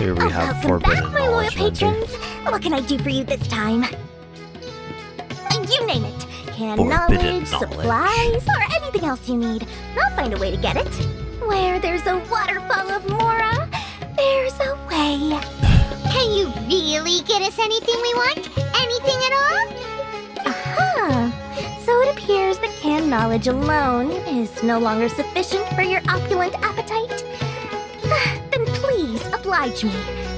Here we have forbidden my loyal knowledge, Lindsay. patrons. What can I do for you this time? You name it. Canned Forbidden knowledge, knowledge. supplies, or anything else you need. I'll find a way to get it. Where there's a waterfall of Mora, there's a way. Can you really get us anything we want? Anything at all? Aha! So it appears that canned knowledge alone is no longer sufficient for your opulent appetite. Then please oblige me.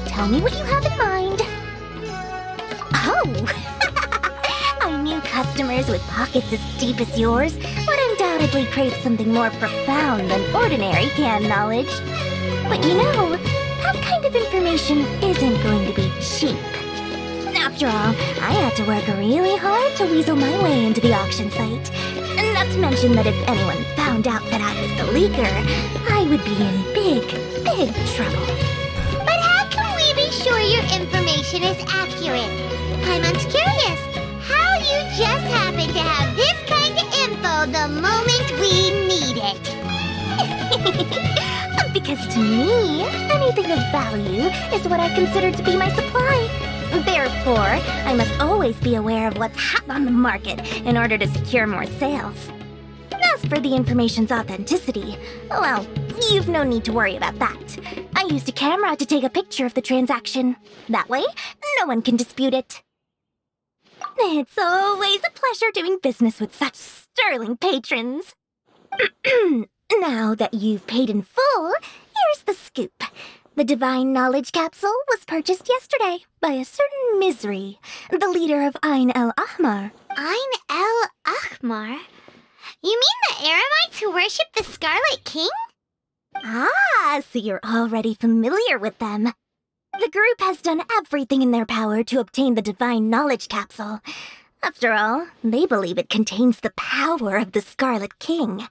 Tell me what you have in mind. Oh! I knew customers with pockets as deep as yours would undoubtedly crave something more profound than ordinary canned knowledge. But you know, that kind of information isn't going to be cheap. After all, I had to work really hard to weasel my way into the auction site. Not to mention that if anyone found out that I was the leaker, I would be in big trouble. But how can we be sure your information is accurate? Paimon's curious. How you just happen to have this kind of info the moment we need it? Because to me, anything of value is what I consider to be my supply. Therefore, I must always be aware of what's hot on the market in order to secure more sales. As for the information's authenticity, well, you've no need to worry about that. I used a camera to take a picture of the transaction. That way, no one can dispute it. It's always a pleasure doing business with such sterling patrons. Now that you've paid in full, here's the scoop. The Divine Knowledge Capsule was purchased yesterday by a certain Misery, the leader of Ain el-Ahmar. Ain el-Ahmar? You mean the Eremites who worship the Scarlet King? Ah, so you're already familiar with them. The group has done everything in their power to obtain the Divine Knowledge Capsule. After all, they believe it contains the power of the Scarlet King.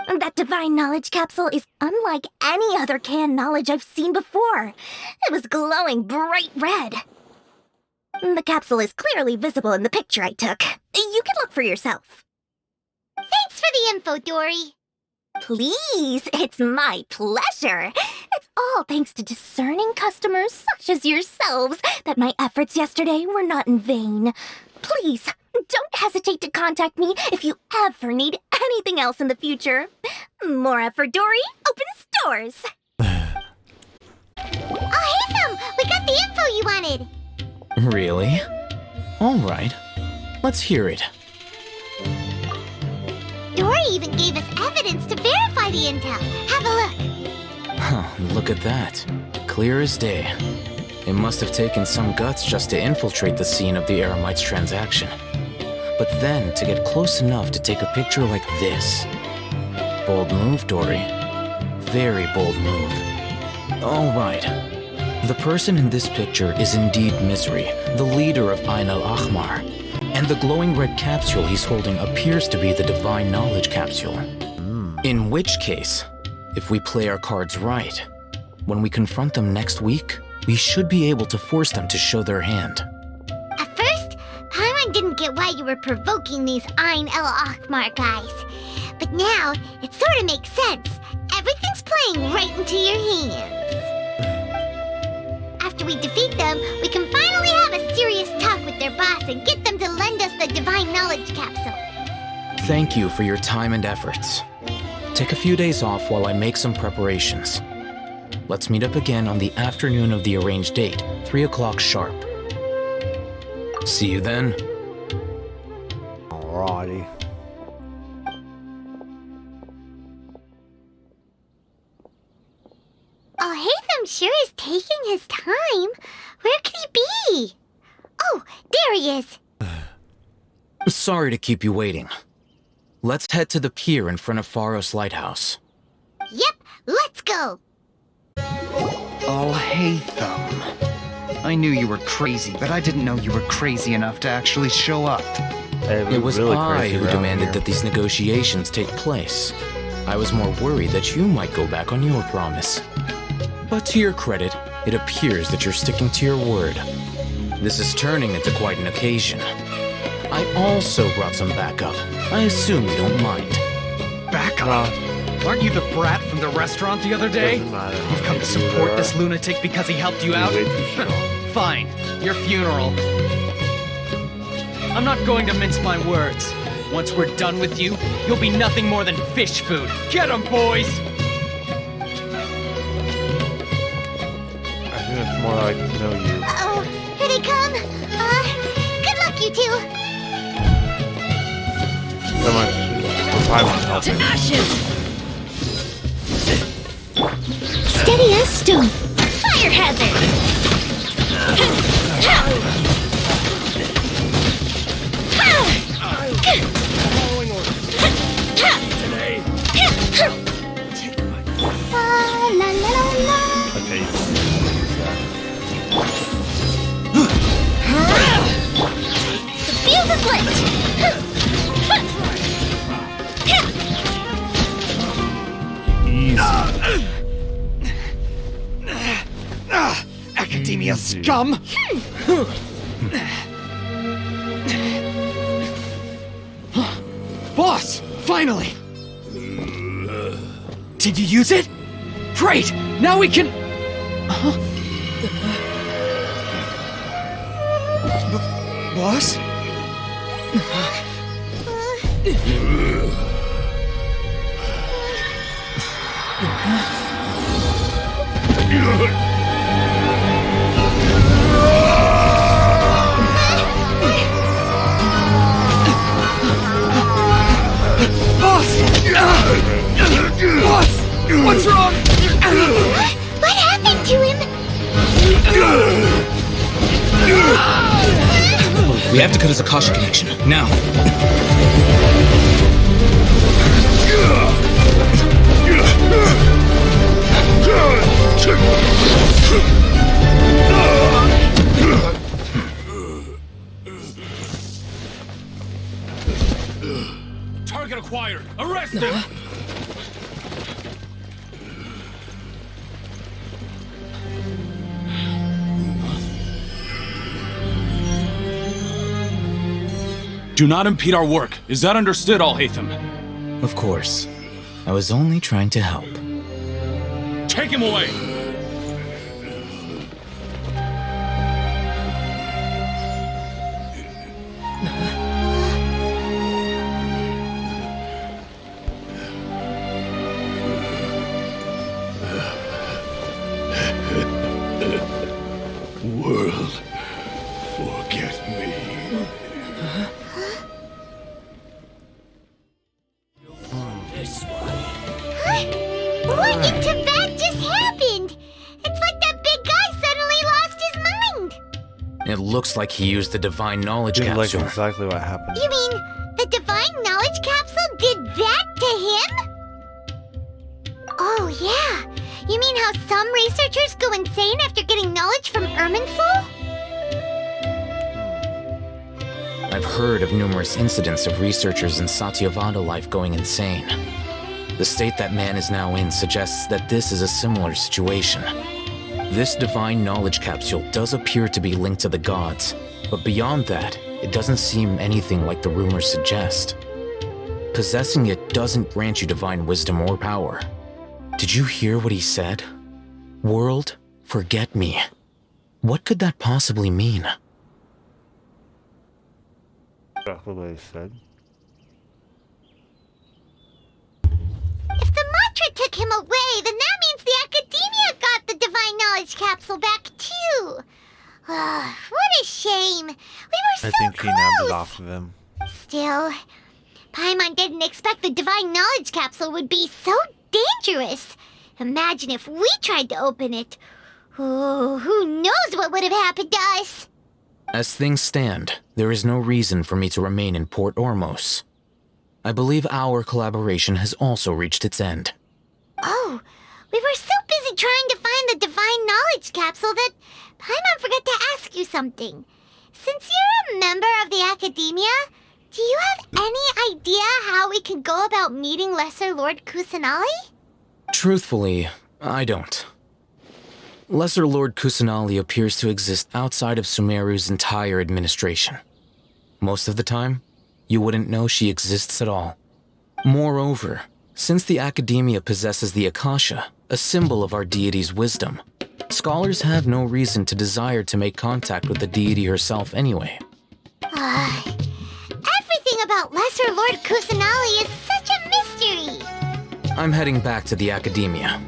That Divine Knowledge Capsule is unlike any other canned knowledge I've seen before. It was glowing bright red. The capsule is clearly visible in the picture I took. You can look for yourself. Thanks for the info, Dory. Please, it's my pleasure. It's all thanks to discerning customers such as yourselves that my efforts yesterday were not in vain. Please, don't hesitate to contact me if you ever need anything else in the future. Mora for Dory opens doors. Oh, hey, Thumb! We got the info you wanted! Really? Alright. Let's hear it. Dory even gave us evidence to verify the intel. Have a look. Huh, look at that. Clear as day. It must have taken some guts just to infiltrate the scene of the Eremites' transaction. But then to get close enough to take a picture like this. Bold move, Dory. Very bold move. Alright. The person in this picture is indeed Misery, the leader of Ain el-Ahmar. And the glowing red capsule he's holding appears to be the Divine Knowledge Capsule. In which case, if we play our cards right, when we confront them next week, we should be able to force them to show their hand. At first, Paimon didn't get why you were provoking these Ain el-Ahmar guys. But now, it sort of makes sense. Everything's playing right into your hands. After we defeat them, we can finally have a serious talk with their boss and get them to lend us the Divine Knowledge Capsule. Thank you for your time and efforts. Take a few days off while I make some preparations. Let's meet up again on the afternoon of the arranged date, 3 o'clock sharp. See you then. Alrighty. Oh, Hatham sure is taking his time. Where could he be? Oh, there he is. Sorry to keep you waiting. Let's head to the pier in front of Pharos Lighthouse. Yep, let's go. Oh, hey, Thumb. I knew you were crazy, but I didn't know you were crazy enough to actually show up. It was really I crazy who around demanded here. that these negotiations take place. I was more worried that you might go back on your promise. But to your credit, it appears that you're sticking to your word. This is turning into quite an occasion. I also brought some backup. I assume you don't mind. Back up. Aren't you the brat from the restaurant the other day? Doesn't matter. You've come to support this lunatic because he helped you out? Way too strong. Fine. Your funeral. I'm not going to mince my words. Once we're done with you, you'll be nothing more than fish food. Get 'em, boys! I think it's more like no you. Uh-oh, here they come. Good luck, you two. So much for Paimon helping. Steady as stone. Fire hazard! La la la la. Okay. The fuse is Academia Easy. scum! Boss! Finally! Did you use it? Great! Now we can... Boss? Boss! Boss! What's wrong? What happened to him? We have to cut his Akasha connection, now. Target acquired! Arrest him! Do not impede our work. Is that understood, Al-Haytham? Of course. I was only trying to help. Take him away! World, forget me. What in Tibet just happened? It's like that big guy suddenly lost his mind. It looks like he used the divine knowledge Seems like capsule. exactly what happened. You mean the divine knowledge capsule did that to him? Oh, yeah. You mean how some researchers go insane after getting knowledge from Irminsul? I've heard of numerous incidents of researchers in Satyavada life going insane. The state that man is now in suggests that this is a similar situation. This divine knowledge capsule does appear to be linked to the gods, but beyond that, it doesn't seem anything like the rumors suggest. Possessing it doesn't grant you divine wisdom or power. Did you hear what he said? World, forget me. What could that possibly mean? Exactly what he said. If the mantra took him away, then that means the Academia got the divine knowledge capsule back too. What a shame. We were so I think he nabbed close. it off of him. Still, Paimon didn't expect the divine knowledge capsule would be so dangerous. Imagine if we tried to open it. Oh, who knows what would have happened to us? As things stand, there is no reason for me to remain in Port Ormos. I believe our collaboration has also reached its end. Oh, we were so busy trying to find the divine knowledge capsule that Paimon forgot to ask you something. Since you're a member of the Academia, do you have any idea how we can go about meeting Lesser Lord Kusanali? Truthfully, I don't. Lesser Lord Kusanali appears to exist outside of Sumeru's entire administration. Most of the time, you wouldn't know she exists at all. Moreover, Since the Academia possesses the Akasha, a symbol of our deity's wisdom, scholars have no reason to desire to make contact with the deity herself anyway. Everything about Lesser Lord Kusanali is such a mystery. I'm heading back to the Academia.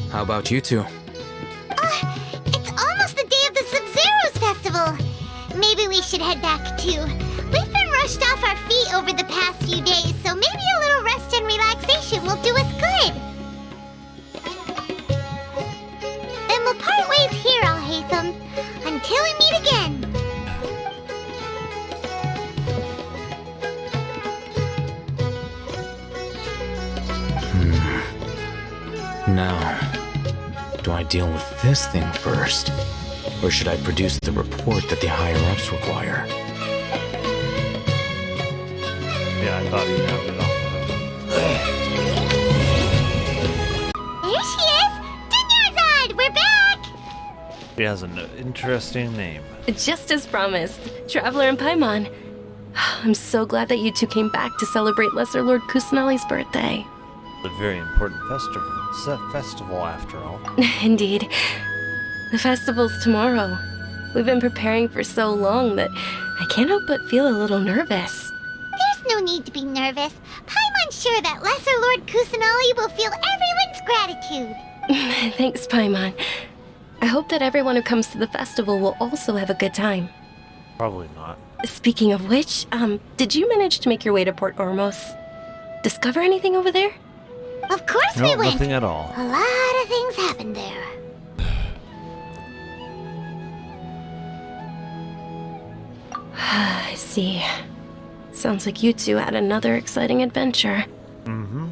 How about you two? It's almost the day of the Sub-Zero's festival. Maybe we should head back too. We've been rushed off our feet over the past few days, so maybe a little rest and relaxation will do us good. Then we'll part ways here, Al-Haytham, until we meet again. Now, do I deal with this thing first? Or should I produce the report that the higher-ups require? Yeah, I thought he nabbed it off. There she is! Dunyarzad, we're back! She has an interesting name. Just as promised, Traveler and Paimon. I'm so glad that you two came back to celebrate Lesser Lord Kusanali's birthday. A very important festival after all. Indeed. The festival's tomorrow. We've been preparing for so long that I can't help but feel a little nervous. There's no need to be nervous. Paimon's sure that Lesser Lord Kusanali will feel everyone's gratitude. Thanks, Paimon. I hope that everyone who comes to the festival will also have a good time. Probably not. Speaking of which, did you manage to make your way to Port Ormos? Discover anything over there? Of course No, we went. nothing at all. A lot of things happened there. I see. Sounds like you two had another exciting adventure. Mm-hmm.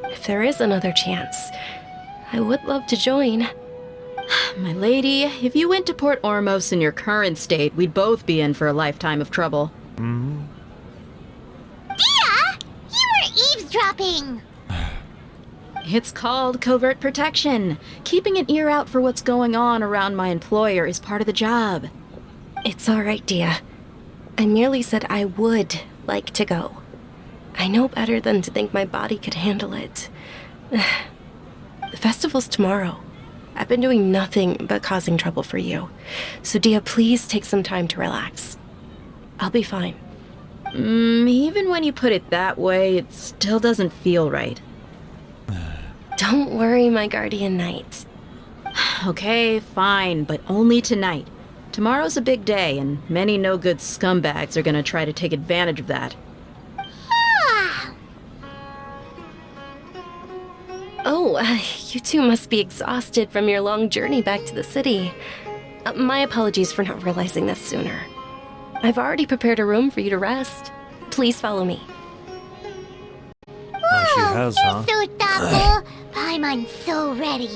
If there is another chance, I would love to join. My lady, if you went to Port Ormos in your current state, we'd both be in for a lifetime of trouble. Mm-hmm. Dia! You were eavesdropping! It's called covert protection. Keeping an ear out for what's going on around my employer is part of the job. It's all right, Dia. I merely said I would like to go. I know better than to think my body could handle it. The festival's tomorrow. I've been doing nothing but causing trouble for you. So, Dia, please take some time to relax. I'll be fine. Even when you put it that way, it still doesn't feel right. Don't worry, my guardian knight. Okay, fine, but only tonight. Tomorrow's a big day, and many no-good scumbags are gonna try to take advantage of that. Oh, you two must be exhausted from your long journey back to the city. My apologies for not realizing this sooner. I've already prepared a room for you to rest. Please follow me. Oh, she has, You're huh? so thoughtful. Paimon's so ready.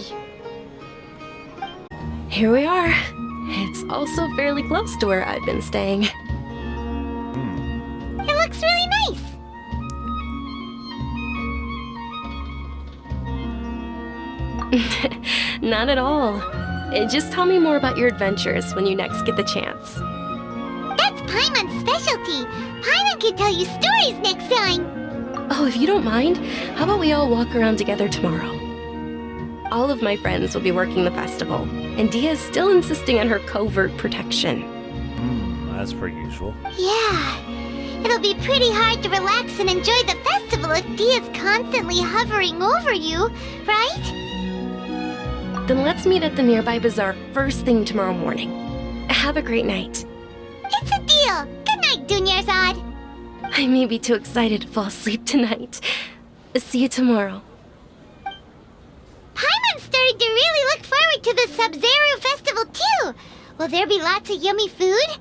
Here we are. It's also fairly close to where I've been staying. It looks really nice. Not at all. Just tell me more about your adventures when you next get the chance. That's Paimon's specialty. Paimon can tell you stories next time. Oh, if you don't mind, how about we all walk around together tomorrow? All of my friends will be working the festival, and Dia is still insisting on her covert protection. As per usual. Yeah. It'll be pretty hard to relax and enjoy the festival if Dia's constantly hovering over you, right? Then let's meet at the nearby bazaar first thing tomorrow morning. Have a great night. It's a deal. Good night, Dunyarzad. I may be too excited to fall asleep tonight. See you tomorrow. Paimon's starting to really look forward to the Sub-Zero festival too. Will there be lots of yummy food?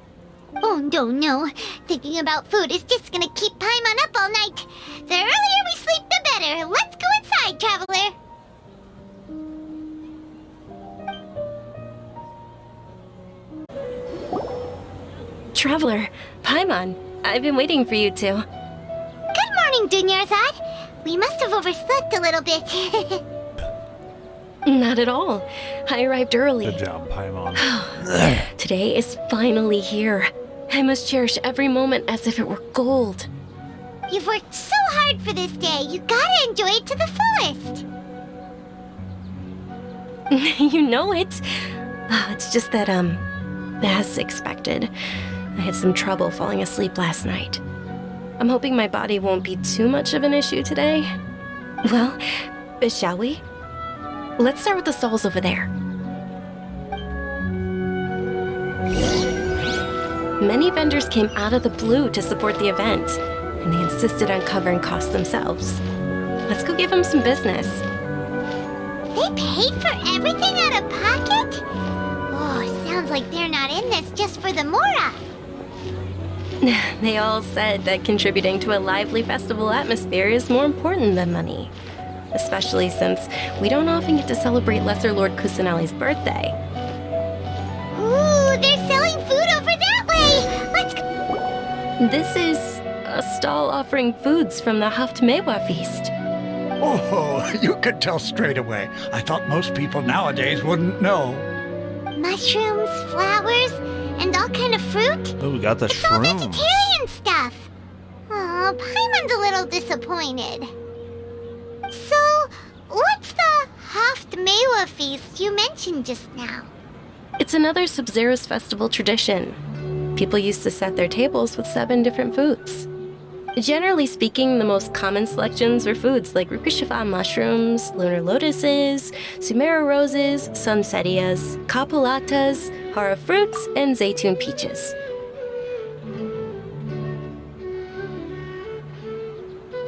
Oh, no. Thinking about food is just gonna keep Paimon up all night. The earlier we sleep, the better. Let's go inside, Traveler. Traveler, Paimon, I've been waiting for you two. Good morning, Dunyarzad. We must have overslept a little bit. Not at all. I arrived early. Good job, Paimon. Today is finally here. I must cherish every moment as if it were gold. You've worked so hard for this day. You gotta enjoy it to the fullest. You know it. Oh, it's just that, as expected, I had some trouble falling asleep last night. I'm hoping my body won't be too much of an issue today. Well, shall we? Let's start with the stalls over there. Many vendors came out of the blue to support the event, and they insisted on covering costs themselves. Let's go give them some business. They paid for everything out of pocket? Oh, sounds like they're not in this just for the mora. They all said that contributing to a lively festival atmosphere is more important than money. Especially since we don't often get to celebrate Lesser Lord Kusanali's birthday. Ooh, they're selling food over that way! Let's go! This is a stall offering foods from the Haftmewa feast. Oh, you could tell straight away. I thought most people nowadays wouldn't know. Mushrooms, flowers, and all kind of fruit? Oh, we got the It's all shrooms. vegetarian stuff. Oh, Paimon's a little disappointed. So, what's the Haftmewa feast you mentioned just now? It's another Sub-Zero's festival tradition. People used to set their tables with 7 different foods. Generally speaking, the most common selections were foods like Rukashifa mushrooms, lunar lotuses, Sumera roses, sunsetias, capulatas, hara fruits, and zaytun peaches.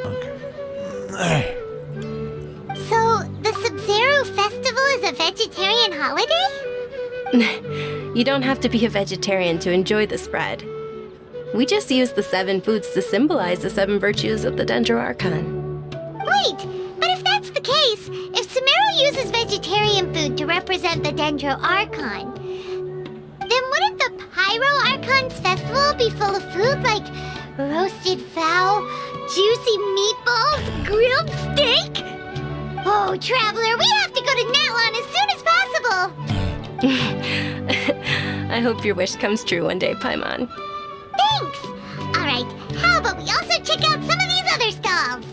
Okay. So, the Sub-Zero festival is a vegetarian holiday? You don't have to be a vegetarian to enjoy the spread. We just use the 7 foods to symbolize the 7 virtues of the Dendro Archon. Wait, but if that's the case, if Sumero uses vegetarian food to represent the Dendro Archon, then wouldn't the Pyro Archon's festival be full of food like roasted fowl, juicy meatballs, grilled steak? Oh, Traveler, we have to go to Natlan as soon as possible! I hope your wish comes true one day, Paimon. Thanks! Alright, how about we also check out some of these other stalls?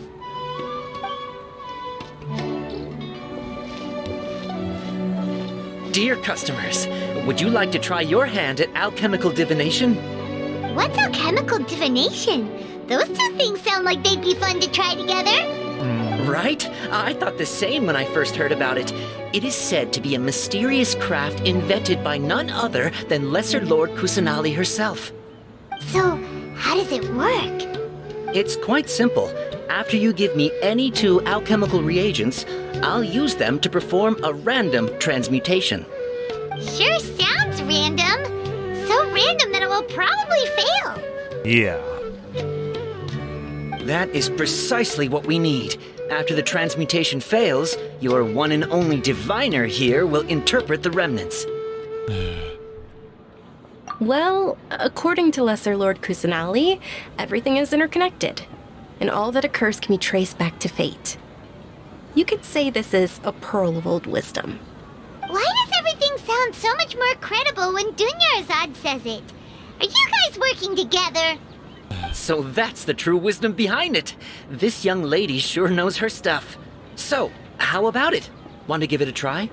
Dear customers, would you like to try your hand at alchemical divination? What's alchemical divination? Those two things sound like they'd be fun to try together. Right? I thought the same when I first heard about it. It is said to be a mysterious craft invented by none other than Lesser Lord Kusanali herself. So, how does it work? It's quite simple. After you give me any 2 alchemical reagents, I'll use them to perform a random transmutation. Sure sounds random. So random that it will probably fail. Yeah. That is precisely what we need. After the transmutation fails, your one and only diviner here will interpret the remnants. Well, according to Lesser Lord Kusanali, everything is interconnected, and all that occurs can be traced back to fate. You could say this is a pearl of old wisdom. Why does everything sound so much more credible when Dunyarzad says it? Are you guys working together? So that's the true wisdom behind it. This young lady sure knows her stuff. So, how about it? Want to give it a try?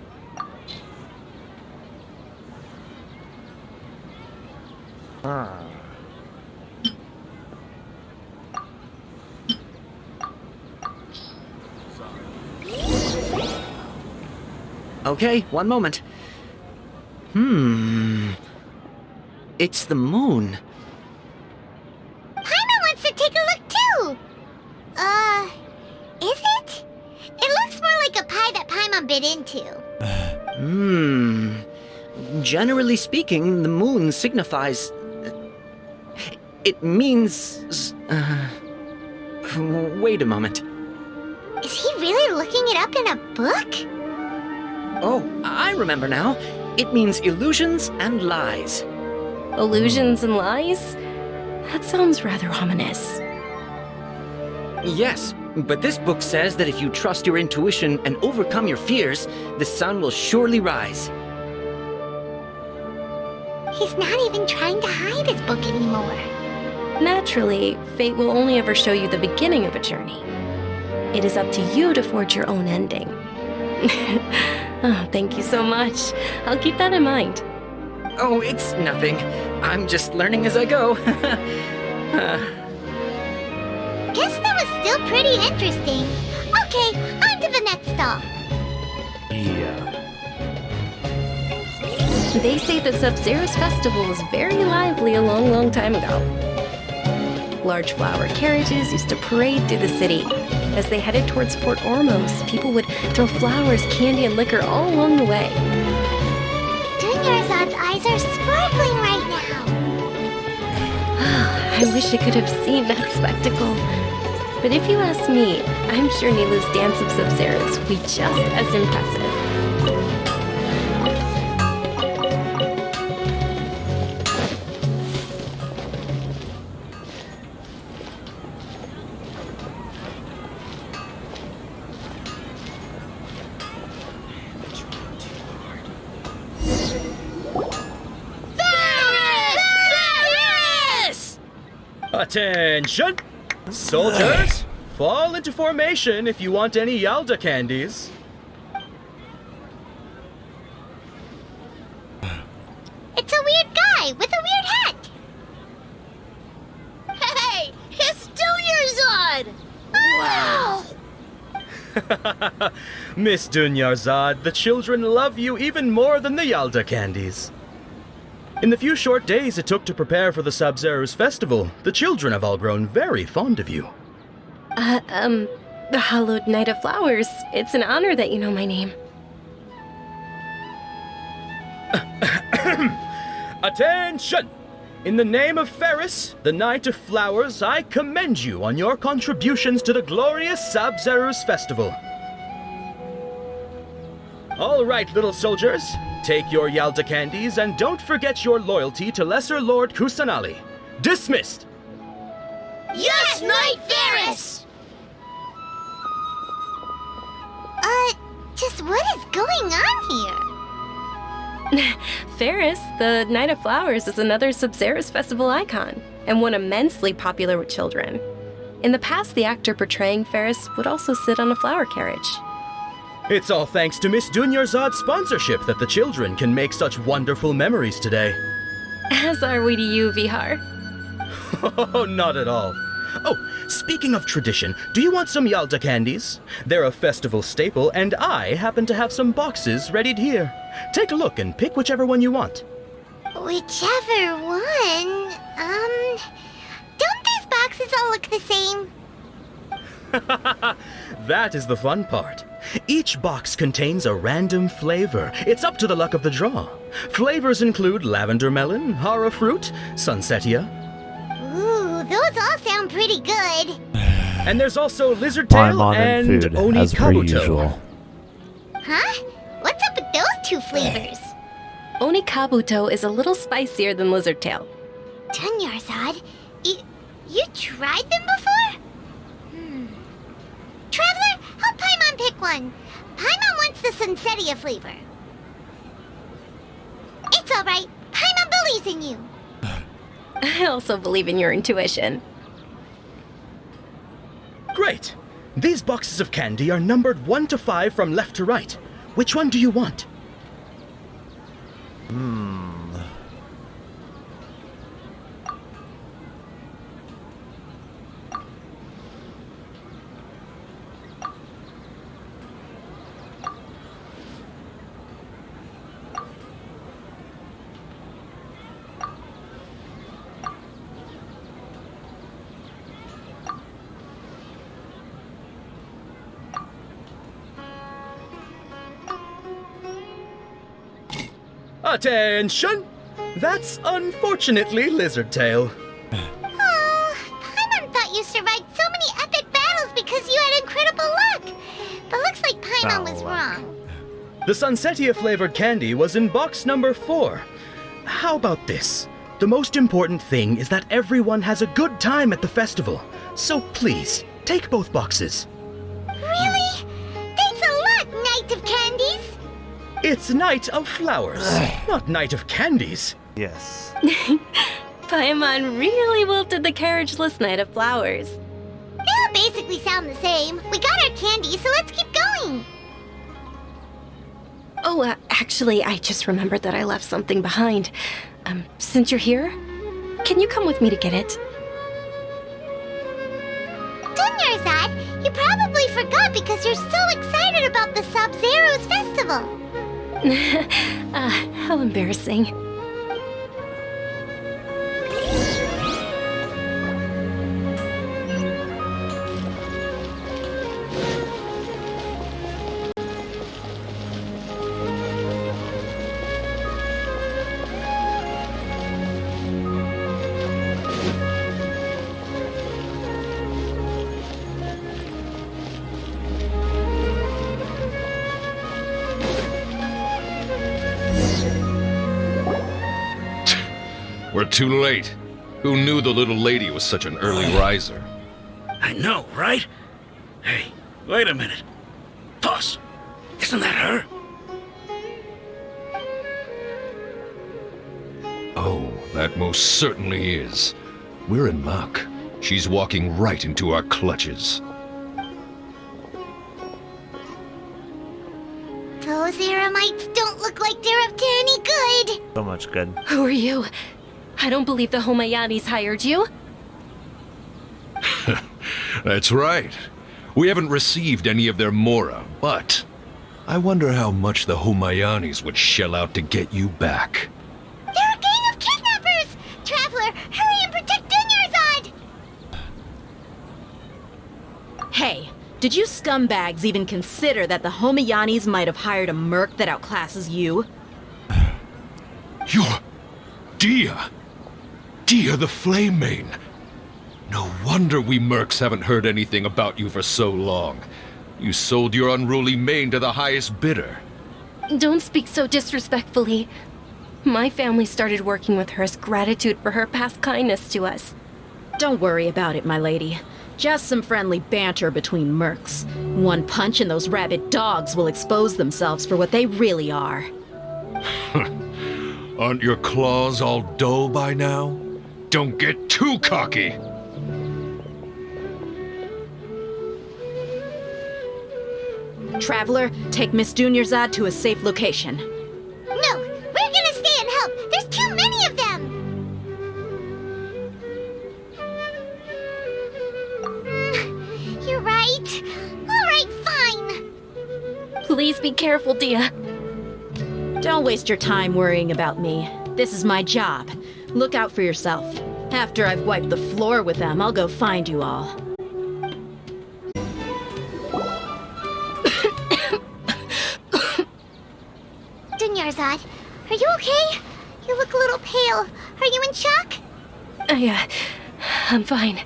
Okay, one moment. It's the moon. Paimon wants to take a look too! Is it? It looks more like a pie that Paimon bit into. Generally speaking, the moon signifies... It means... Wait a moment. Is he really looking it up in a book? Oh, I remember now. It means illusions and lies. Illusions and lies? That sounds rather ominous. Yes, but this book says that if you trust your intuition and overcome your fears, the sun will surely rise. He's not even trying to hide his book anymore. Naturally, fate will only ever show you the beginning of a journey. It is up to you to forge your own ending. Oh, thank you so much. I'll keep that in mind. Oh, it's nothing. I'm just learning as I go. Guess that was still pretty interesting. Okay, on to the next stall. Yeah. They say the Sub-Zero's festival was very lively a long, long time ago. Large flower carriages used to parade through the city. As they headed towards Port Ormos, people would throw flowers, candy, and liquor all along the way. Dunyarzad's eyes are sparkling right now. I wish I could have seen that spectacle. But if you ask me, I'm sure Nilu's dance of Sub-Zeros would be just as impressive. Attention! Soldiers, fall into formation if you want any Yalda candies. It's a weird guy with a weird hat. Hey, it's Dunyarzad! Wow! Miss Dunyarzad, the children love you even more than the Yalda candies. In the few short days it took to prepare for the Sub-Zero's festival, the children have all grown very fond of you. The Hallowed Night of Flowers. It's an honor that you know my name. Attention! In the name of Ferris, the Knight of Flowers, I commend you on your contributions to the glorious Sub-Zero's festival. All right, little soldiers, take your Yalda candies and don't forget your loyalty to Lesser Lord Kusanali. Dismissed! Yes, Knight Ferris! Just what is going on here? Ferris, the Night of Flowers, is another Sub-Zero's festival icon, and one immensely popular with children. In the past, the actor portraying Ferris would also sit on a flower carriage. It's all thanks to Miss Dunyarzad's sponsorship that the children can make such wonderful memories today. As are we to you, Vihar. Oh, not at all. Oh, speaking of tradition, do you want some Yalda candies? They're a festival staple, and I happen to have some boxes readied here. Take a look and pick whichever one you want. Whichever one? Don't these boxes all look the same? That is the fun part. Each box contains a random flavor. It's up to the luck of the draw. Flavors include lavender melon, hara fruit, sunsetia. Ooh, those all sound pretty good. And there's also lizard tail Paimon and food, oni as per kabuto. usual. Huh? What's up with those two flavors? Oni Kabuto is a little spicier than Lizard Tail. Dunyarzad, you tried them before? Traveler, help Paimon pick one. Paimon wants the sunsetia flavor. It's alright. Paimon believes in you. I also believe in your intuition. Great! These boxes of candy are numbered 1 to 5 from left to right. Which one do you want? Attention! That's unfortunately Lizard Tail. Oh, Paimon thought you survived so many epic battles because you had incredible luck. But looks like Paimon was wrong. The Sunsetia flavored candy was in box number 4. How about this? The most important thing is that everyone has a good time at the festival. So please, take both boxes. Really? Thanks a lot, Knight of Candies. It's Night of Flowers, not Night of Candies. Yes. Paimon really wilted the carriageless Knight of Flowers. They all basically sound the same. We got our candy, so let's keep going. Oh, actually, I just remembered that I left something behind. Since you're here, can you come with me to get it? Dunyarzad, you probably forgot because you're so excited about the Sub-Zero's festival. How embarrassing. We're too late. Who knew the little lady was such an early riser? I know, right? Hey, wait a minute. Pause. Isn't that her? Oh, that most certainly is. We're in luck. She's walking right into our clutches. Those Eremites don't look like they're up to any good. So much good. Who are you? I don't believe the Homayanis hired you. That's right. We haven't received any of their mora, but I wonder how much the Homayanis would shell out to get you back. They're a gang of kidnappers! Traveler, hurry and protect Dunyarzad! Hey, did you scumbags even consider that the Homayanis might have hired a merc that outclasses you? You're... Dia! Dia the Flame Mane! No wonder we mercs haven't heard anything about you for so long. You sold your unruly mane to the highest bidder. Don't speak so disrespectfully. My family started working with her as gratitude for her past kindness to us. Don't worry about it, my lady. Just some friendly banter between mercs. One punch and those rabid dogs will expose themselves for what they really are. Aren't your claws all dull by now? Don't get too cocky! Traveler, take Miss Dunyarzad to a safe location. No, we're gonna stay and help. There's too many of them. You're right. All right, fine. Please be careful, Dia. Don't waste your time worrying about me. This is my job. Look out for yourself. After I've wiped the floor with them, I'll go find you all. Dunyarzad, are you okay? You look a little pale. Are you in shock? I'm fine.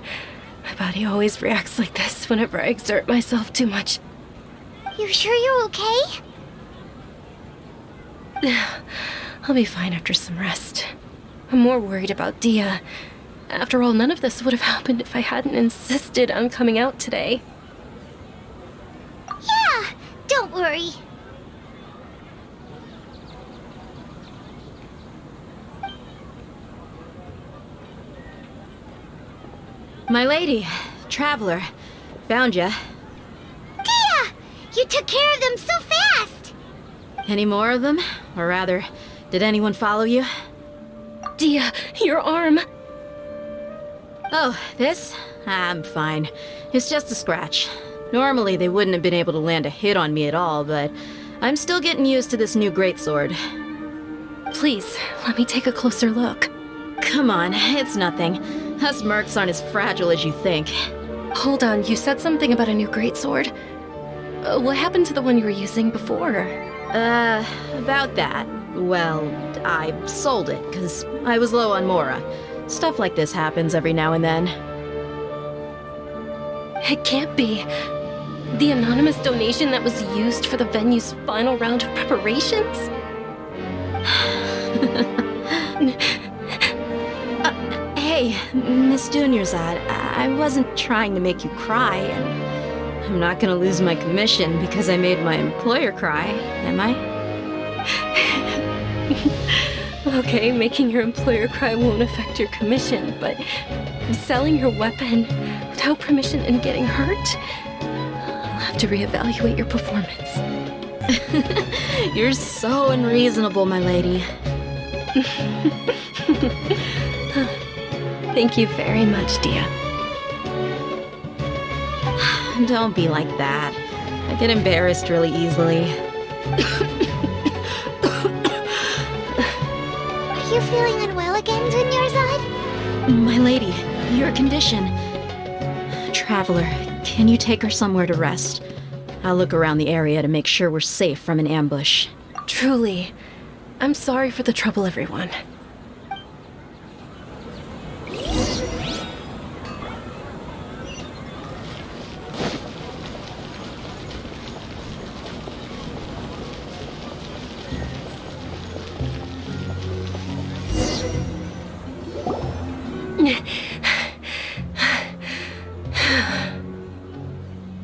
My body always reacts like this whenever I exert myself too much. You sure you're okay? I'll be fine after some rest. I'm more worried about Dia. After all, none of this would have happened if I hadn't insisted on coming out today. Yeah, don't worry. My lady, Traveler, found ya. Dia! You took care of them so fast! Any more of them? Or rather, did anyone follow you? Dia, your arm! Oh, this? I'm fine. It's just a scratch. Normally they wouldn't have been able to land a hit on me at all, but I'm still getting used to this new greatsword. Please, let me take a closer look. Come on, it's nothing. Us mercs aren't as fragile as you think. Hold on, you said something about a new greatsword. What happened to the one you were using before? About that. Well, I sold it, because I was low on mora. Stuff like this happens every now and then. It can't be. The anonymous donation that was used for the venue's final round of preparations? Hey, Miss Dunyarzad, I wasn't trying to make you cry, and I'm not gonna lose my commission because I made my employer cry, am I? Okay, making your employer cry won't affect your commission, but selling your weapon without permission and getting hurt? I'll have to reevaluate your performance. You're so unreasonable, my lady. Thank you very much, Dia. Don't be like that. I get embarrassed really easily. Are you feeling unwell again, Dunyarzad? My lady, your condition. Traveler, can you take her somewhere to rest? I'll look around the area to make sure we're safe from an ambush. Truly, I'm sorry for the trouble, everyone.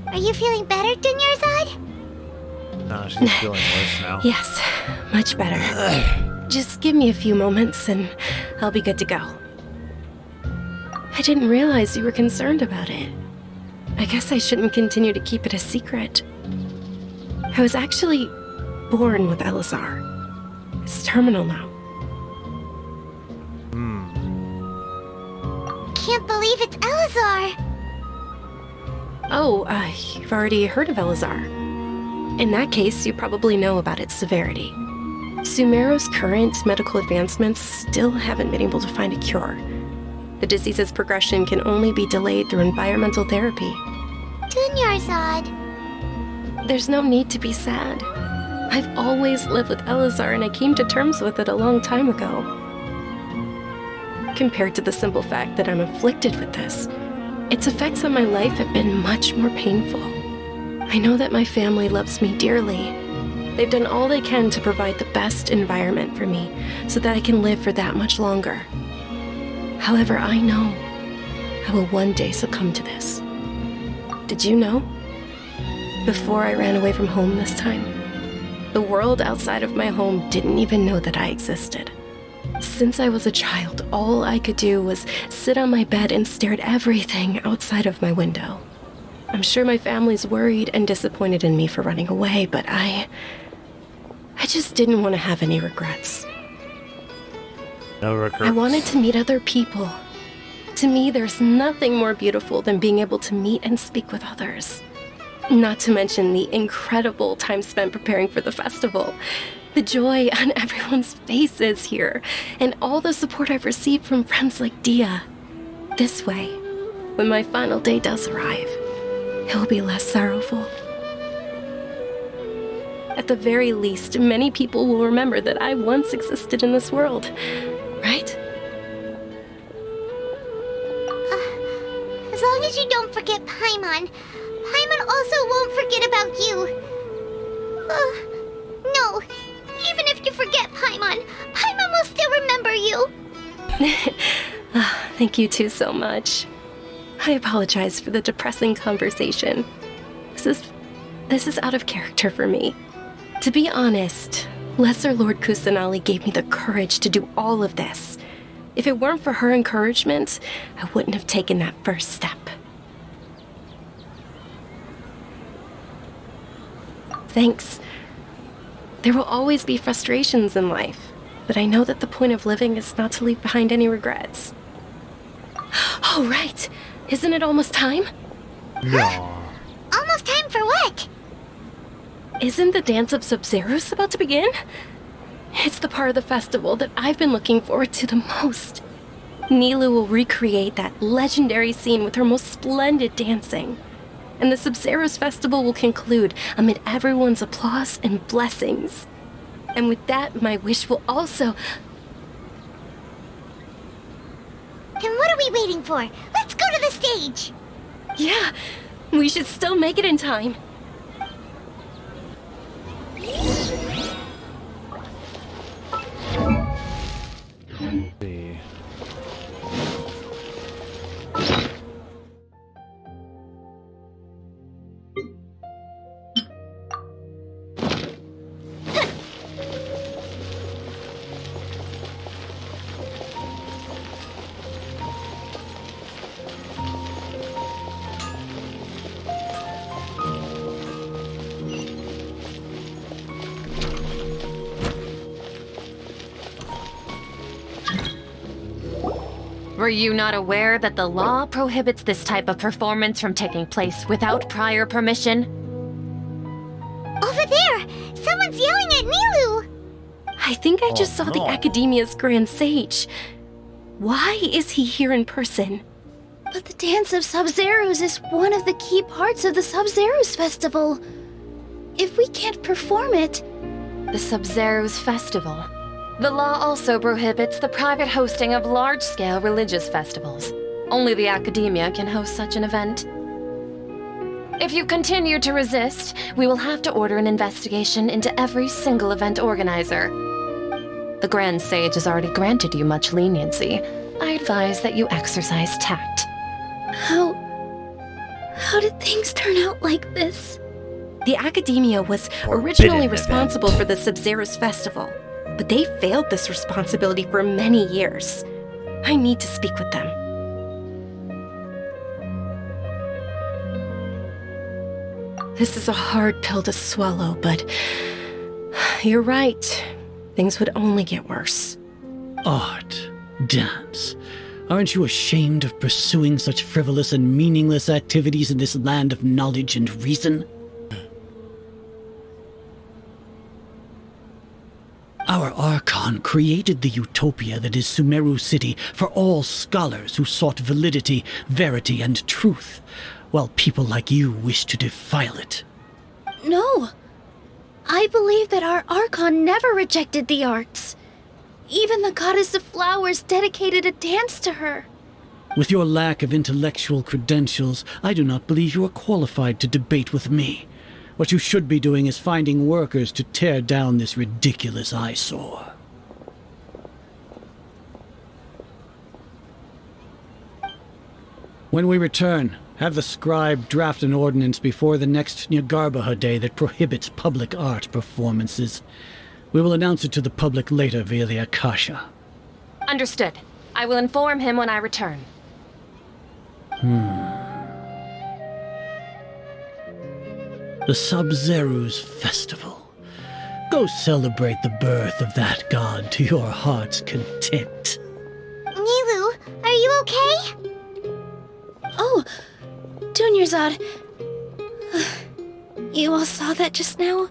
Are you feeling better, Dunyarzad? No, she's feeling worse now. Yes, much better. Just give me a few moments and I'll be good to go. I didn't realize you were concerned about it. I guess I shouldn't continue to keep it a secret. I was actually born with Elazar. It's terminal now. Can't believe it's Elazar! Oh, you've already heard of Elazar. In that case, you probably know about its severity. Sumeru's current medical advancements still haven't been able to find a cure. The disease's progression can only be delayed through environmental therapy. Dunyarzad. There's no need to be sad. I've always lived with Elazar and I came to terms with it a long time ago. Compared to the simple fact that I'm afflicted with this, its effects on my life have been much more painful. I know that my family loves me dearly. They've done all they can to provide the best environment for me so that I can live for that much longer. However, I know I will one day succumb to this. Did you know? Before I ran away from home this time, the world outside of my home didn't even know that I existed. Since I was a child, all I could do was sit on my bed and stare at everything outside of my window. I'm sure my family's worried and disappointed in me for running away, but I just didn't want to have any regrets. No regrets. I wanted to meet other people. To me, there's nothing more beautiful than being able to meet and speak with others. Not to mention the incredible time spent preparing for the festival. The joy on everyone's faces here, and all the support I've received from friends like Dia. This way, when my final day does arrive, it will be less sorrowful. At the very least, many people will remember that I once existed in this world, right? As long as you don't forget Paimon, Paimon also won't forget about you. No. Even if you forget Paimon, Paimon will still remember you. Thank you two so much. I apologize for the depressing conversation. This is out of character for me. To be honest, Lesser Lord Kusanali gave me the courage to do all of this. If it weren't for her encouragement, I wouldn't have taken that first step. Thanks. There will always be frustrations in life, but I know that the point of living is not to leave behind any regrets. Oh, right! Isn't it almost time? No. Almost time for what? Isn't the Dance of Sub-Zeros about to begin? It's the part of the festival that I've been looking forward to the most. Nilu will recreate that legendary scene with her most splendid dancing. And the Sub-Zeros festival will conclude amid everyone's applause and blessings. And with that, my wish will also... Then what are we waiting for? Let's go to the stage! Yeah, we should still make it in time. See. Were you not aware that the law prohibits this type of performance from taking place without prior permission? Over there! Someone's yelling at Nilu! I think I just saw the Academia's Grand Sage. Why is he here in person? But the Dance of Sub-Zeros is one of the key parts of the Sub-Zeros Festival. If we can't perform it... The Sub-Zeros Festival. The law also prohibits the private hosting of large-scale religious festivals. Only the Academia can host such an event. If you continue to resist, we will have to order an investigation into every single event organizer. The Grand Sage has already granted you much leniency. I advise that you exercise tact. How did things turn out like this? The Academia was originally responsible for the Sub-Zeros Festival, but they failed this responsibility for many years. I need to speak with them. This is a hard pill to swallow, but you're right. Things would only get worse. Art, dance. Aren't you ashamed of pursuing such frivolous and meaningless activities in this land of knowledge and reason? Our Archon created the utopia that is Sumeru City for all scholars who sought validity, verity, and truth, while people like you wish to defile it. No. I believe that our Archon never rejected the arts. Even the goddess of flowers dedicated a dance to her. With your lack of intellectual credentials, I do not believe you are qualified to debate with me. What you should be doing is finding workers to tear down this ridiculous eyesore. When we return, have the scribe draft an ordinance before the next Nyargarbaha Day that prohibits public art performances. We will announce it to the public later via the Akasha. Understood. I will inform him when I return. The Sub-Zeros Festival. Go celebrate the birth of that god to your heart's content. Nilu, are you okay? Oh, Dunyarzad. You all saw that just now?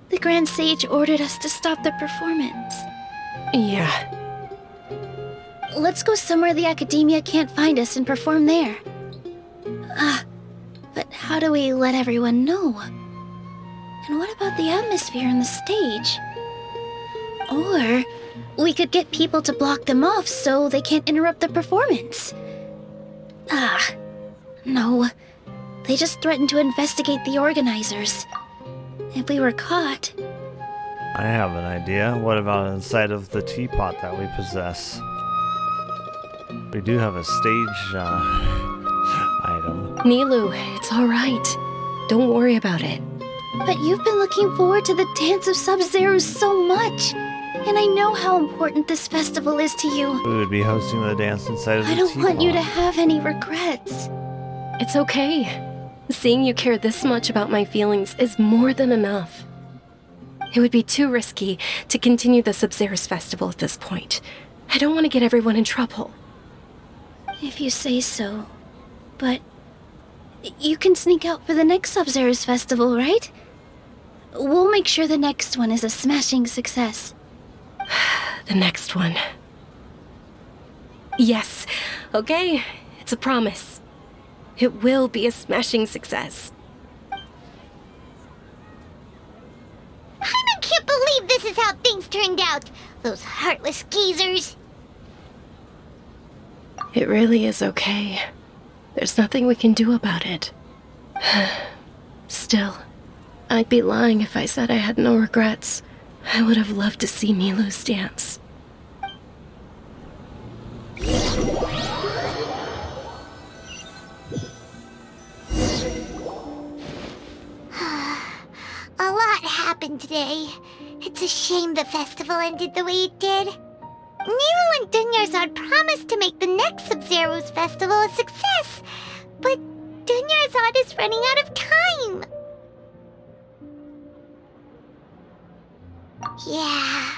The Grand Sage ordered us to stop the performance. Yeah. Let's go somewhere the Academia can't find us and perform there. But how do we let everyone know? And what about the atmosphere on the stage? Or we could get people to block them off so they can't interrupt the performance. No. They just threatened to investigate the organizers. If we were caught... I have an idea. What about inside of the teapot that we possess? We do have a stage item. Nilu, it's all right. Don't worry about it. But you've been looking forward to the Dance of Sub-Zeros so much. And I know how important this festival is to you. We would be hosting the dance inside of the teapot. I don't want you to have any regrets. It's okay. Seeing you care this much about my feelings is more than enough. It would be too risky to continue the Sub-Zeros Festival at this point. I don't want to get everyone in trouble. If you say so. But you can sneak out for the next Sub-Zeros Festival, right? We'll make sure the next one is a smashing success. The next one. Yes. Okay. It's a promise. It will be a smashing success. I can't believe this is how things turned out. Those heartless geezers. It really is okay. There's nothing we can do about it. Still, I'd be lying if I said I had no regrets. I would have loved to see Nilu's dance. A lot happened today. It's a shame the festival ended the way it did. Nilu and Dunyarzad promised to make the next Sub-Zeros festival a success, but Dunyarzad is running out of time. Yeah.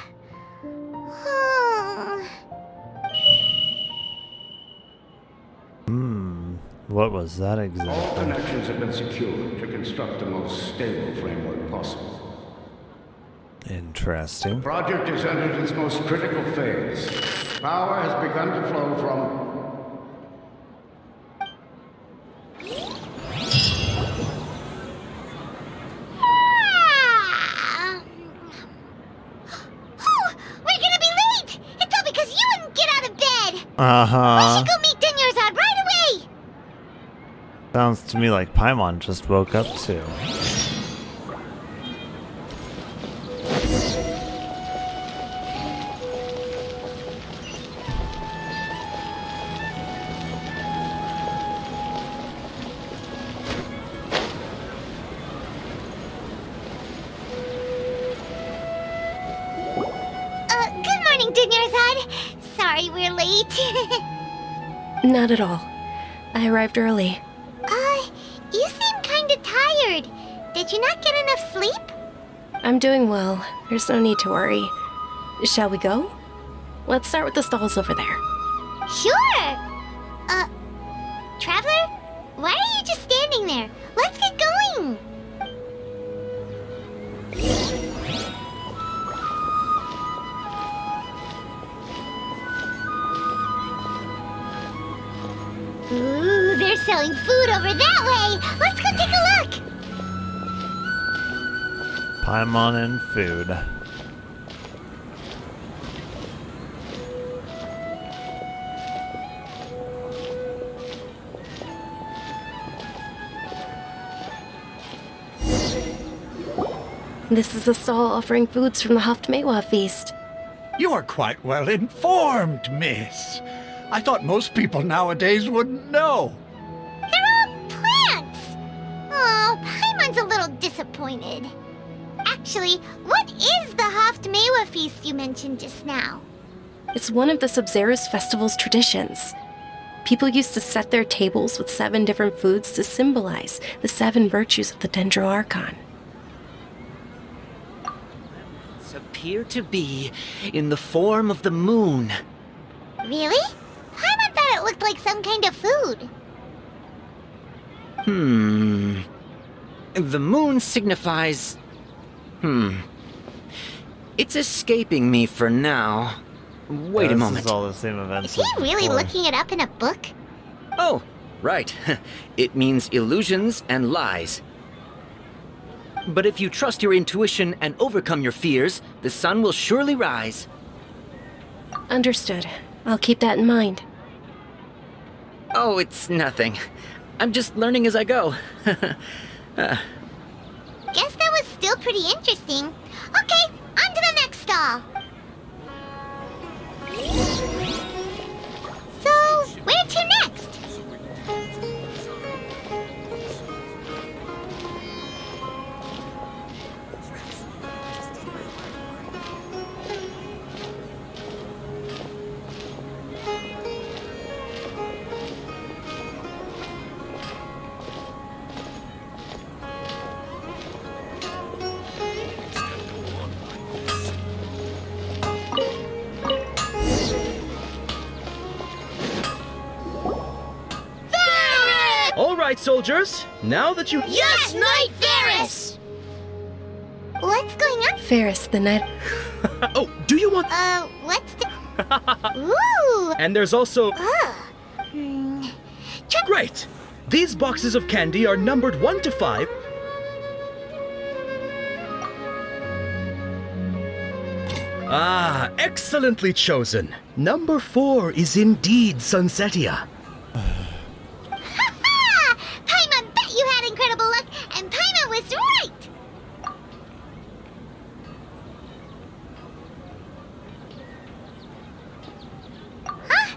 What was that All exactly? connections have been secured to construct the most stable framework possible. Interesting. Project has entered its most critical phase. Power has begun to flow from... We're gonna be late! It's all because you wouldn't get out of bed! We Uh-huh. should go meet Dinyarzad right away! Sounds to me like Paimon just woke up too. Good morning, Dinyarzad. Sorry we're late. Not at all. I arrived early. You seem kinda tired. Did you not get enough sleep? I'm doing well. There's no need to worry. Shall we go? Let's start with the stalls over there. Sure! Traveler? Why are you just standing there? Let's get going! Ooh, they're selling food over that way! Let's go take a look! Paimon and food. This is a stall offering foods from the Haftmewa feast. You're quite well informed, miss. I thought most people nowadays wouldn't know. They're all plants! Oh, Paimon's a little disappointed. Actually, what is the Haftmewa feast you mentioned just now? It's one of the Sub-Zerus festival's traditions. People used to set their tables with 7 different foods to symbolize the 7 virtues of the Dendro Archon. Appear to be in the form of the moon. Really? Paimon thought it looked like some kind of food. The moon signifies... It's escaping me for now. Wait a moment. This is all the same events. Is he really looking it up in a book? Oh, right. It means illusions and lies. But if you trust your intuition and overcome your fears, the sun will surely rise. Understood. I'll keep that in mind. Oh, it's nothing. I'm just learning as I go. Guess that was still pretty interesting. Okay, on to the next stall. So, where to next? All right, soldiers. Now that you... Yes, Knight Varys! What's going on? Ferris, the night... Oh, do you want... What's the... Ooh! And there's also... Check. Great! These boxes of candy are numbered 1 to 5. Ah, excellently chosen. Number 4 is indeed Sunsetia. Paimon bet you had incredible luck, and Paimon was right! Huh?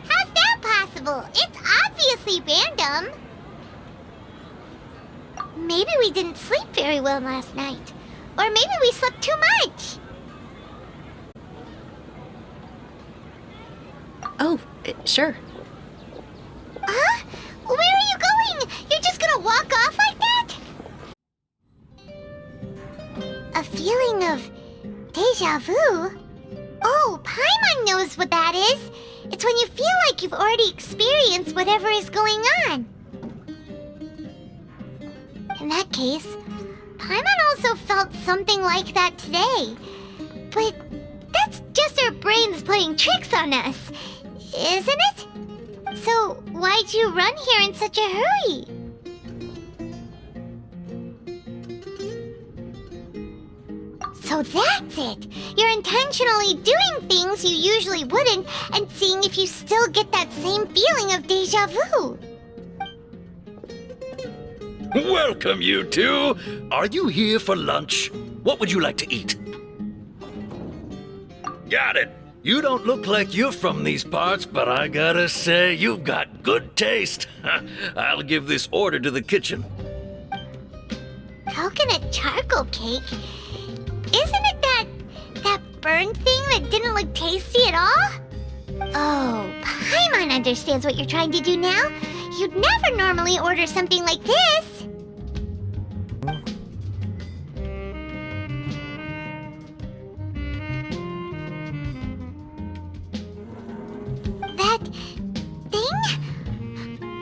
How's that possible? It's obviously random. Maybe we didn't sleep very well last night. Or maybe we slept too much. Oh, sure. Huh? Where are you going? You're just gonna walk off like that? A feeling of deja vu? Oh, Paimon knows what that is. It's when you feel like you've already experienced whatever is going on. In that case, Paimon also felt something like that today. But that's just our brains playing tricks on us, isn't it? So why'd you run here in such a hurry? So that's it! You're intentionally doing things you usually wouldn't and seeing if you still get that same feeling of deja vu. Welcome, you two! Are you here for lunch? What would you like to eat? Got it! You don't look like you're from these parts, but I gotta say, you've got good taste. I'll give this order to the kitchen. Coconut charcoal cake? Isn't it that burned thing that didn't look tasty at all? Oh, Paimon understands what you're trying to do now. You'd never normally order something like this. That thing?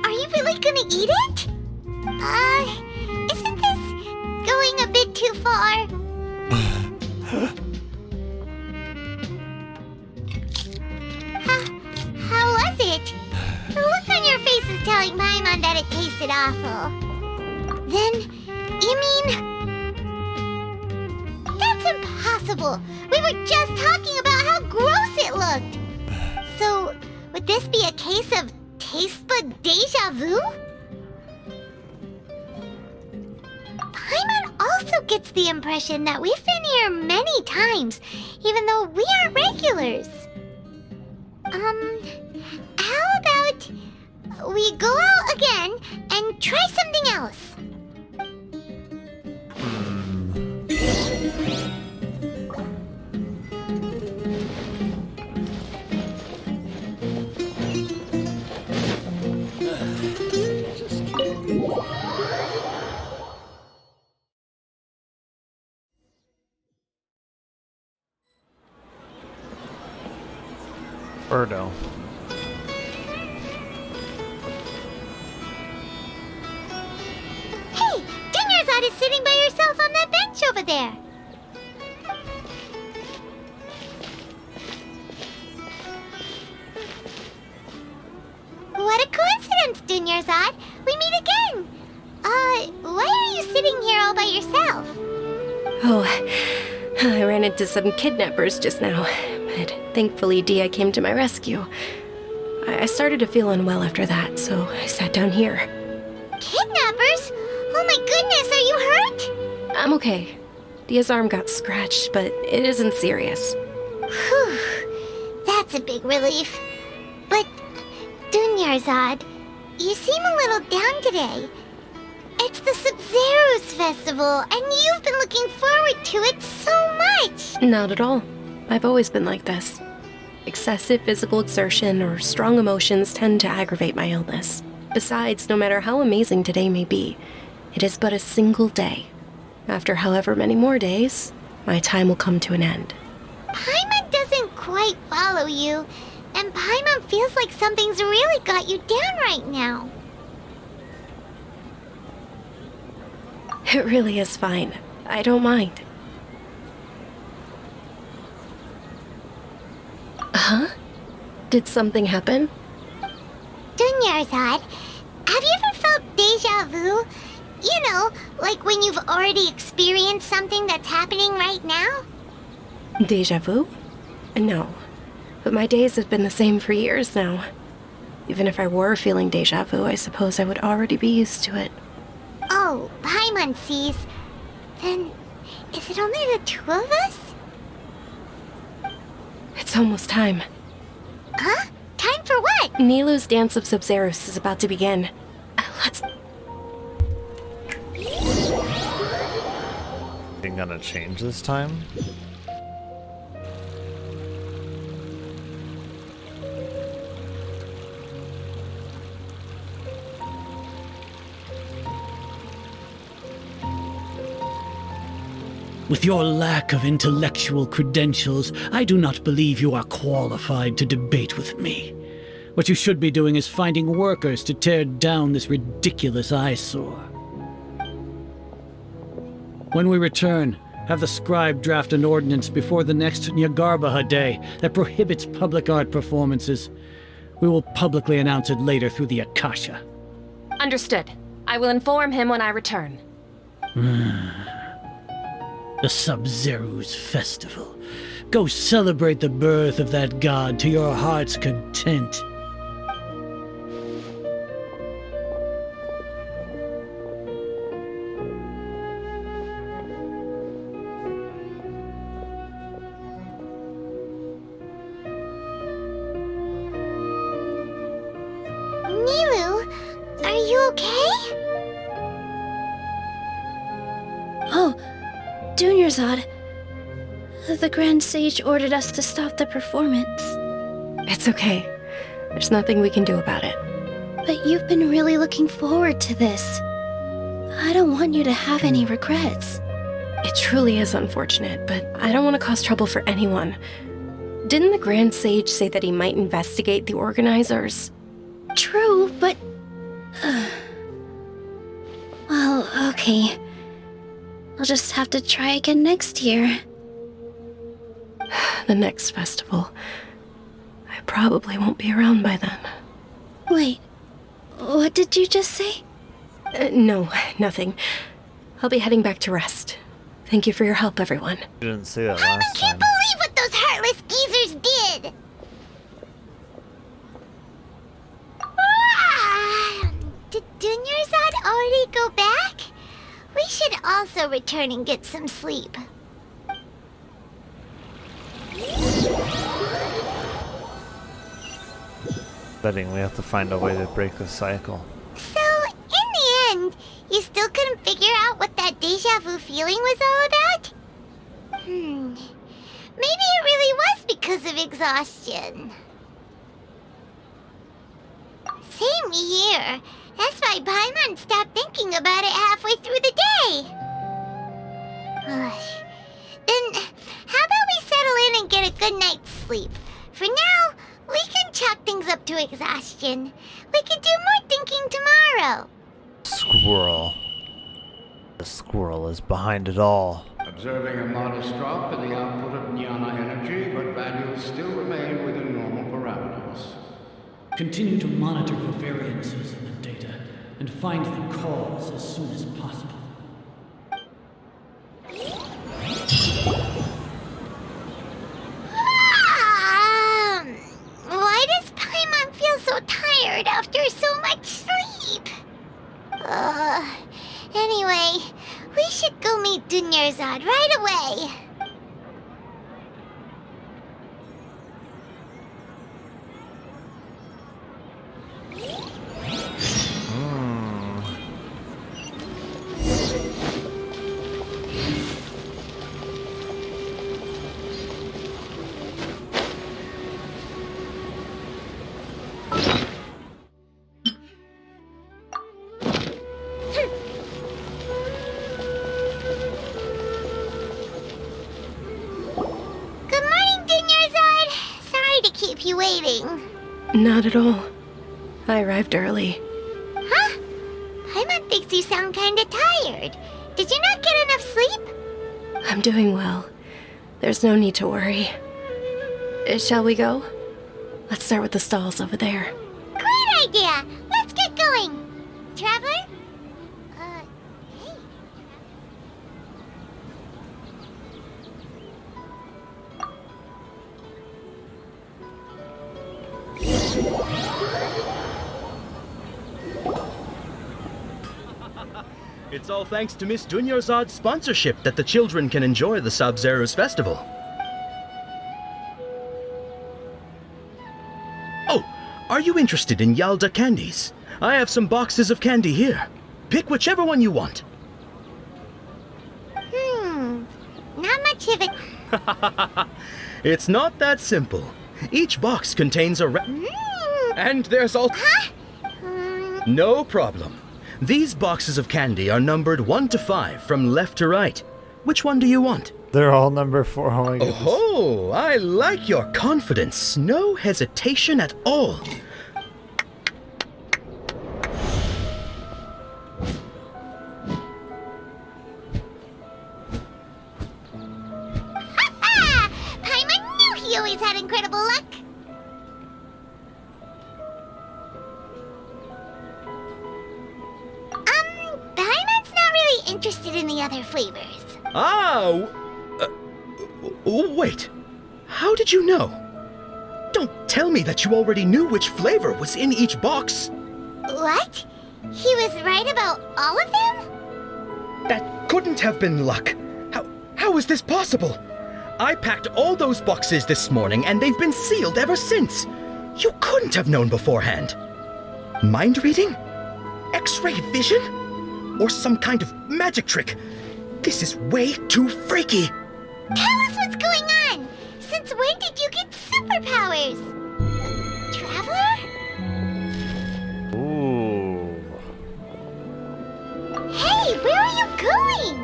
Are you really gonna eat it? Isn't this going a bit too far? How was it? The look on your face is telling Paimon that it tasted awful. Then, you mean... That's impossible! We were just talking about how gross it looked! So, would this be a case of taste bud deja vu? Paimon also gets the impression that we've been here many times, even though we aren't regulars. How about we go out again and try something else? Birdo. Hey, Dinnersot is sitting by yourself on that bench over there. What a coincidence, Dinnersot. We meet again. Why are you sitting here all by yourself? Oh, I ran into some kidnappers just now, but thankfully Dia came to my rescue. I started to feel unwell after that, so I sat down here. Kidnappers? Oh my goodness, are you hurt? I'm okay. Dia's arm got scratched, but it isn't serious. Whew, that's a big relief. But, Dunyarzad, you seem a little down today. It's the Sub-Zero's festival, and you've been looking forward to it so much! Not at all. I've always been like this. Excessive physical exertion or strong emotions tend to aggravate my illness. Besides, no matter how amazing today may be, it is but a single day. After however many more days, my time will come to an end. Paimon doesn't quite follow you, and Paimon feels like something's really got you down right now. It really is fine. I don't mind. Huh? Did something happen? Dunyarzad, have you ever felt deja vu? You know, like when you've already experienced something that's happening right now? Deja vu? No. But my days have been the same for years now. Even if I were feeling deja vu, I suppose I would already be used to it. Oh, Paimon sees. Then, is it only the two of us? It's almost time. Huh? Time for what? Nilou's Dance of Sub-Zeros is about to begin. Let's... Anything gonna change this time? With your lack of intellectual credentials, I do not believe you are qualified to debate with me. What you should be doing is finding workers to tear down this ridiculous eyesore. When we return, have the scribe draft an ordinance before the next Nyagarbaha Day that prohibits public art performances. We will publicly announce it later through the Akasha. Understood. I will inform him when I return. The Sub-Zeru's festival. Go celebrate the birth of that god to your heart's content. Nilu, are you okay? Oh, Dunyarzad. The Grand Sage ordered us to stop the performance. It's okay. There's nothing we can do about it. But you've been really looking forward to this. I don't want you to have any regrets. It truly is unfortunate, but I don't want to cause trouble for anyone. Didn't the Grand Sage say that he might investigate the organizers? True, but... well, okay. I'll just have to try again next year. The next festival. I probably won't be around by then. Wait, what did you just say? No, nothing. I'll be heading back to rest. Thank you for your help, everyone. You didn't say that Paimon last can't time. believe what those heartless geezers did! Did Dunyarzad already go back? We should also return and get some sleep. Betting we have to find a way to break the cycle. So, in the end, you still couldn't figure out what that deja vu feeling was all about? Maybe it really was because of exhaustion. Same here. That's why Paimon stopped thinking about it halfway through the day. Then, how about we settle in and get a good night's sleep? For now, we can chalk things up to exhaustion. We can do more thinking tomorrow. Squirrel. The squirrel is behind it all. Observing a modest drop in the output of jnana energy, but values still remain within normal parameters. Continue to monitor for variances in the data and find the cause as soon as possible. Why does Paimon feel so tired after so much sleep? Anyway, we should go meet Dunyarzad right away. Keep you waiting. Not at all. I arrived early. Huh? Paimon thinks you sound kinda tired. Did you not get enough sleep? I'm doing well. There's no need to worry. Shall we go? Let's start with the stalls over there. Great idea! Let's get going! Traveler? Hey. It's all thanks to Miss Dunyarzad's sponsorship that the children can enjoy the Sub-Zeru's festival. Oh, are you interested in Yalda candies? I have some boxes of candy here. Pick whichever one you want. Not much of it. It's not that simple. Each box contains a And there's all... Huh? No problem. These boxes of candy are numbered 1 to 5 from left to right. Which one do you want? They're all number 4. Oh my goodness. Oh, I like your confidence. No hesitation at all. he always had incredible luck. Paimon's not really interested in the other flavors. Oh! Wait. How did you know? Don't tell me that you already knew which flavor was in each box. What? He was right about all of them? That couldn't have been luck. How is this possible? I packed all those boxes this morning and they've been sealed ever since. You couldn't have known beforehand. Mind reading? X-ray vision? Or some kind of magic trick? This is way too freaky. Tell us what's going on. Since when did you get superpowers? Traveler? Ooh. Hey, where are you going?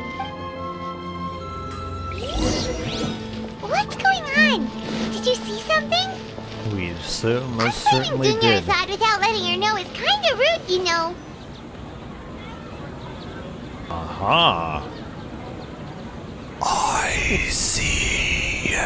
What's going on? Did you see something? We most Finding certainly did. Dunyarzad without letting her know is kinda rude, you know. Aha. I see you.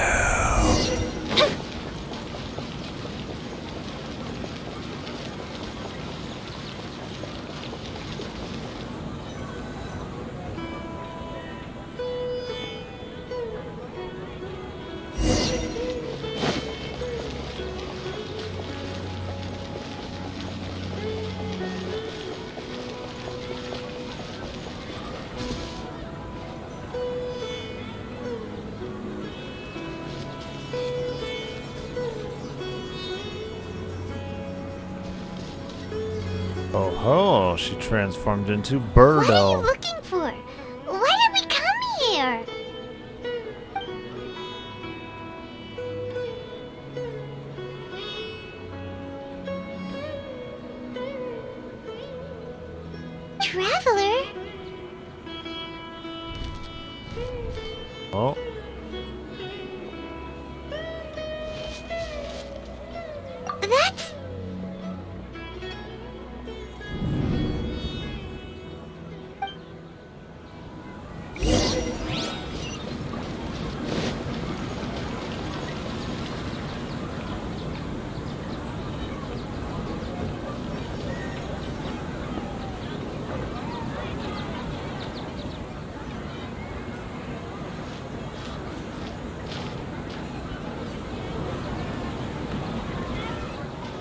Oh ho, she transformed into Birdo. What are you looking for? Why did we come here? Traveler? Oh. That's...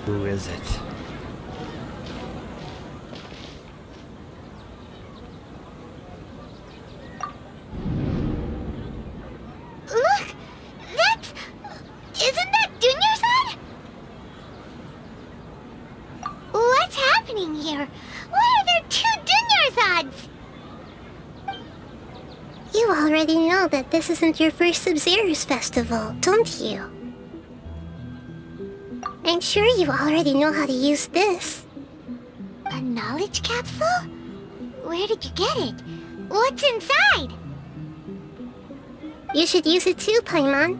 Who is it? Look! That's... Isn't that Dunyarzad? What's happening here? Why are there two Dunyarzads? You already know that this isn't your first Sub-Zero's festival, don't you? I'm sure you already know how to use this. A knowledge capsule? Where did you get it? What's inside? You should use it too, Paimon.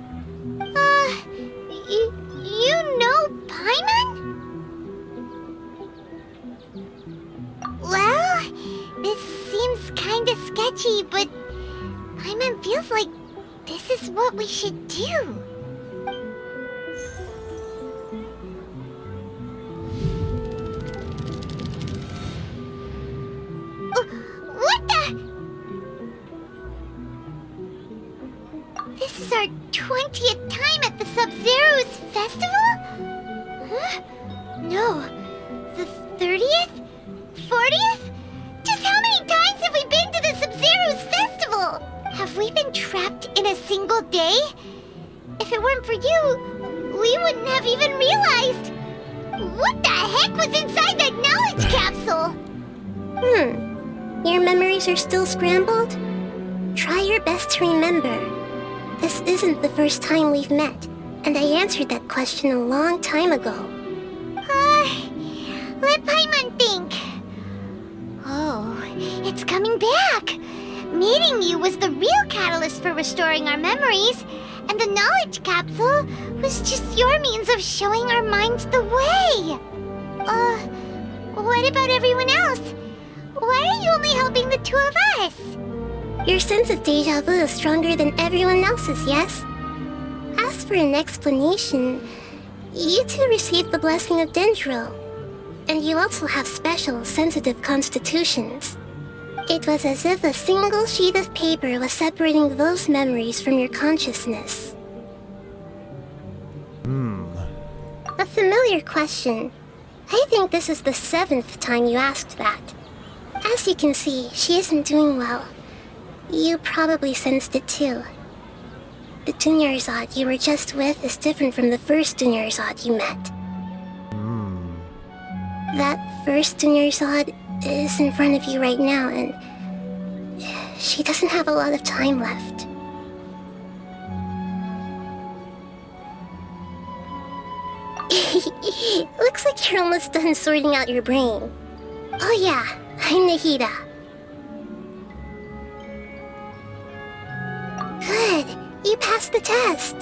You know Paimon? Well, this seems kinda sketchy, but Paimon feels like this is what we should do. What the? This is our 20th time at the Sub-Zero's festival? Huh? No. The 30th? 40th? Just how many times have we been to the Sub-Zero's festival? Have we been trapped in a single day? If it weren't for you, we wouldn't have even realized. What the heck was inside that knowledge capsule? Your memories are still scrambled? Try your best to remember. This isn't the first time we've met, and I answered that question a long time ago. Let Paimon think. Oh, it's coming back. Meeting you was the real catalyst for restoring our memories, and the knowledge capsule was just your means of showing our minds the way. What about everyone else? Why are you only helping the two of us? Your sense of deja vu is stronger than everyone else's, yes? As for an explanation, you two received the blessing of Dendro, and you also have special, sensitive constitutions. It was as if a single sheet of paper was separating those memories from your consciousness. A familiar question. I think this is the 7th time you asked that. As you can see, she isn't doing well. You probably sensed it too. The Dunyarzad you were just with is different from the first Dunyarzad you met. That first Dunyarzad is in front of you right now, and she doesn't have a lot of time left. Looks like you're almost done sorting out your brain. Oh yeah, I'm Nahida. Good, you passed the test.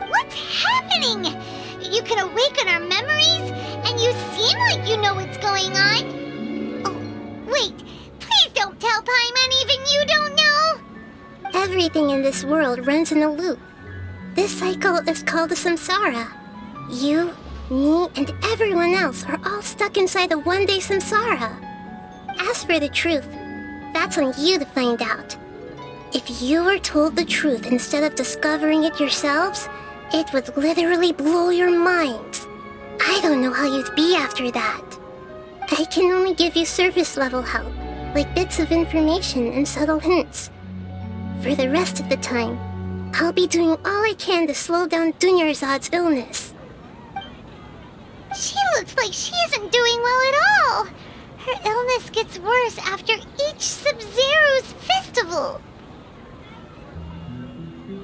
What's happening? You can awaken our memories, and you seem like you know what's going on. Oh, wait, please don't tell Paimon even you don't know. Everything in this world runs in a loop. This cycle is called the samsara. You, me, and everyone else are all stuck inside the one-day samsara. As for the truth, that's on you to find out. If you were told the truth instead of discovering it yourselves, it would literally blow your minds. I don't know how you'd be after that. I can only give you surface-level help, like bits of information and subtle hints. For the rest of the time, I'll be doing all I can to slow down Dunyarzad's illness. She looks like she isn't doing well at all. Her illness gets worse after each Sub-Zero's festival.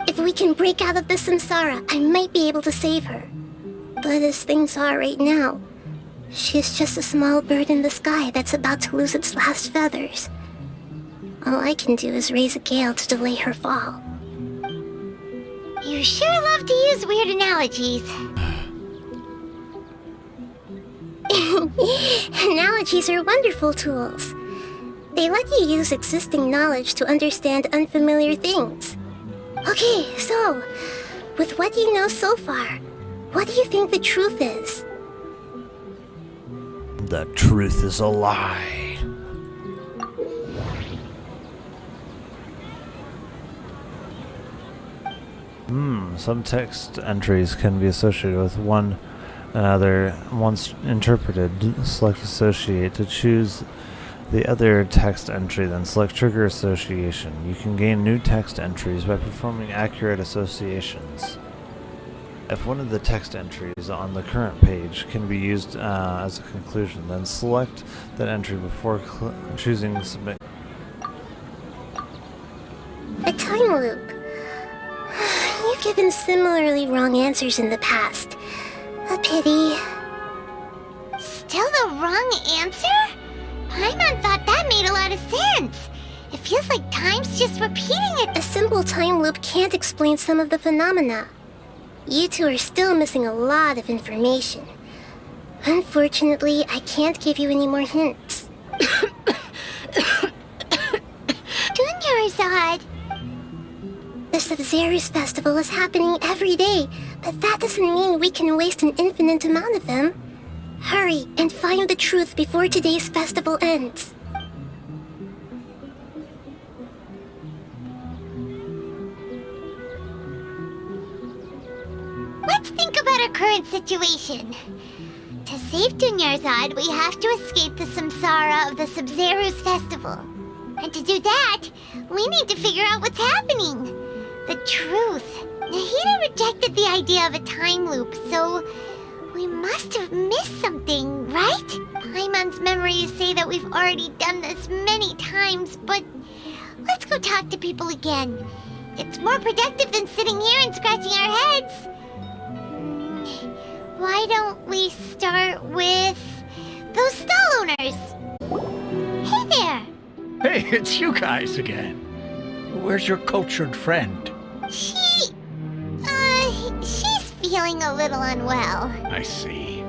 If we can break out of the samsara, I might be able to save her. But as things are right now, she's just a small bird in the sky that's about to lose its last feathers. All I can do is raise a gale to delay her fall. You sure love to use weird analogies. Analogies are wonderful tools. They let you use existing knowledge to understand unfamiliar things. Okay, so, with what you know so far, what do you think the truth is? The truth is a lie. Some text entries can be associated with one another once interpreted. Select associate to choose the other text entry, then select trigger association. You can gain new text entries by performing accurate associations. If one of the text entries on the current page can be used as a conclusion, then select that entry before choosing submit. A time loop. You've given similarly wrong answers in the past. A pity. Still the wrong answer? Paimon thought that made a lot of sense. It feels like time's just repeating it. A simple time loop can't explain some of the phenomena. You two are still missing a lot of information. Unfortunately, I can't give you any more hints. Dunyarzad! The Sub-Zero's festival is happening every day, but that doesn't mean we can waste an infinite amount of them. Hurry and find the truth before today's festival ends. Let's think about our current situation. To save Dunyarzad, we have to escape the samsara of the Sub-Zero's festival. And to do that, we need to figure out what's happening. The truth. Nahida rejected the idea of a time loop, so we must have missed something, right? Paimon's memories say that we've already done this many times, but let's go talk to people again. It's more productive than sitting here and scratching our heads. Why don't we start with those stall owners? Hey there! Hey, it's you guys again. Where's your cultured friend? She's feeling a little unwell. I see.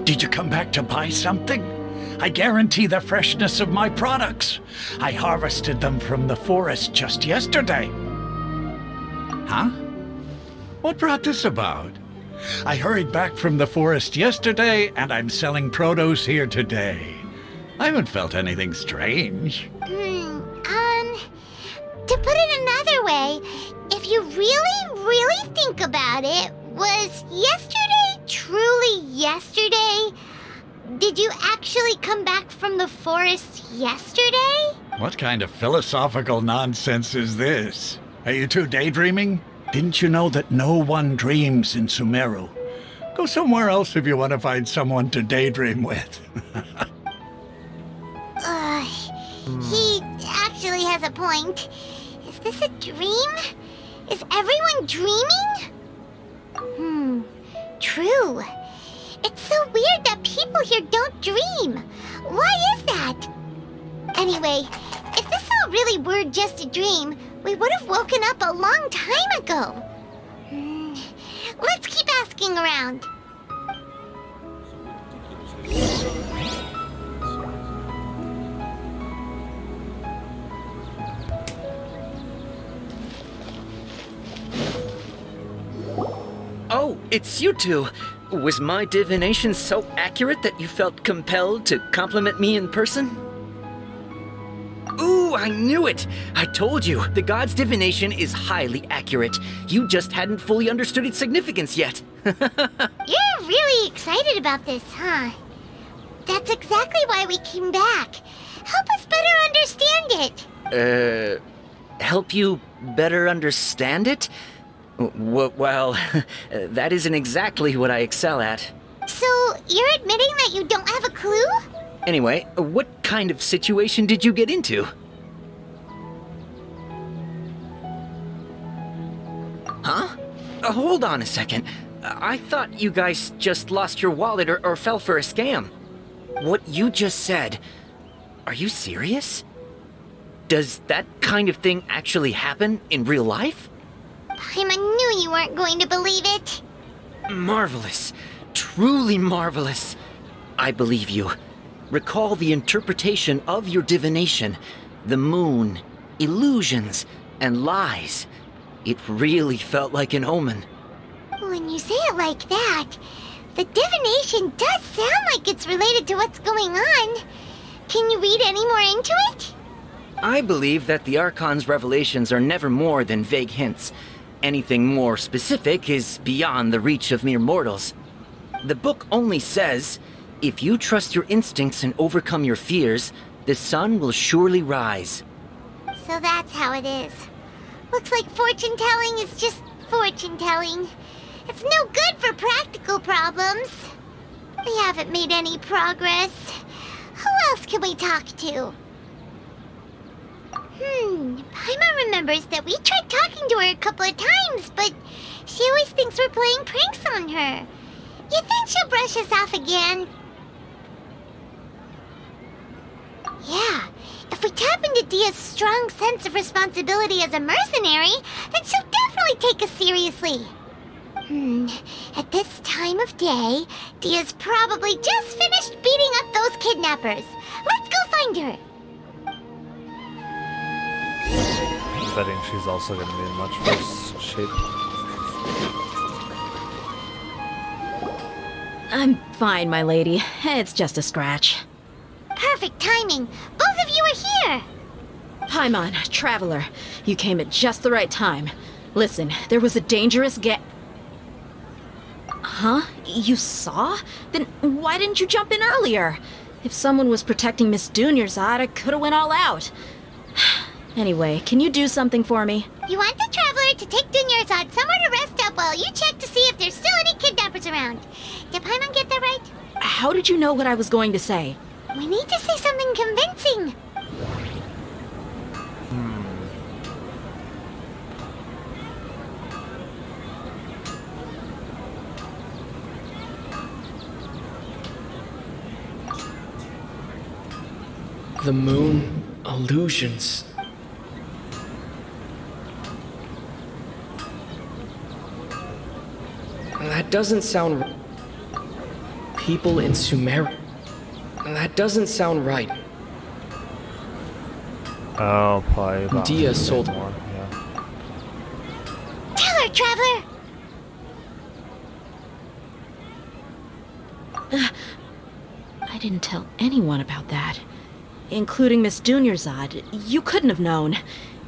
Did you come back to buy something? I guarantee the freshness of my products. I harvested them from the forest just yesterday. Huh? What brought this about? I hurried back from the forest yesterday, and I'm selling produce here today. I haven't felt anything strange. To put it another way, if you really think about it, was yesterday truly yesterday? Did you actually come back from the forest yesterday? What kind of philosophical nonsense is this? Are you two daydreaming? Didn't you know that no one dreams in Sumeru? Go somewhere else if you want to find someone to daydream with. He actually has a point. Is this a dream? Is everyone dreaming? True. It's so weird that people here don't dream. Why is that? Anyway, if this all really were just a dream, we would have woken up a long time ago. Let's keep asking around. Oh, it's you two. Was my divination so accurate that you felt compelled to compliment me in person? Ooh, I knew it! I told you, the god's divination is highly accurate. You just hadn't fully understood its significance yet. You're really excited about this, huh? That's exactly why we came back. Help us better understand it. Help you better understand it? Well, that isn't exactly what I excel at. So, you're admitting that you don't have a clue? Anyway, what kind of situation did you get into? Huh? Hold on a second. I thought you guys just lost your wallet or fell for a scam. What you just said, are you serious? Does that kind of thing actually happen in real life? I knew you weren't going to believe it. Marvelous. Truly marvelous. I believe you. Recall the interpretation of your divination, the moon, illusions, and lies. It really felt like an omen. When you say it like that, the divination does sound like it's related to what's going on. Can you read any more into it? I believe that the Archon's revelations are never more than vague hints. Anything more specific is beyond the reach of mere mortals. The book only says, if you trust your instincts and overcome your fears, the sun will surely rise. So that's how it is. Looks like fortune-telling is just fortune-telling. It's no good for practical problems. We haven't made any progress. Who else can we talk to? Paimon remembers that we tried talking to her a couple of times, but she always thinks we're playing pranks on her. You think she'll brush us off again? Yeah, if we tap into Dia's strong sense of responsibility as a mercenary, then she'll definitely take us seriously. At this time of day, Dia's probably just finished beating up those kidnappers. Let's go find her. I'm betting she's also going to be in much worse shape. I'm fine, my lady. It's just a scratch. Perfect timing. Both of you are here. Paimon, Traveler, you came at just the right time. Listen, there was a dangerous Huh? You saw? Then why didn't you jump in earlier? If someone was protecting Miss Dunyarzad, I could have went all out. Anyway, can you do something for me? You want the Traveler to take Dunyarzad somewhere to rest up while you check to see if there's still any kidnappers around. Did Paimon get that right? How did you know what I was going to say? We need to say something convincing. The moon, illusions. That doesn't sound... People in Sumeru... That doesn't sound right. Oh, probably about Dia sold more, yeah. Tell her, Traveler! I didn't tell anyone about that. Including Miss Dunyarzad. You couldn't have known.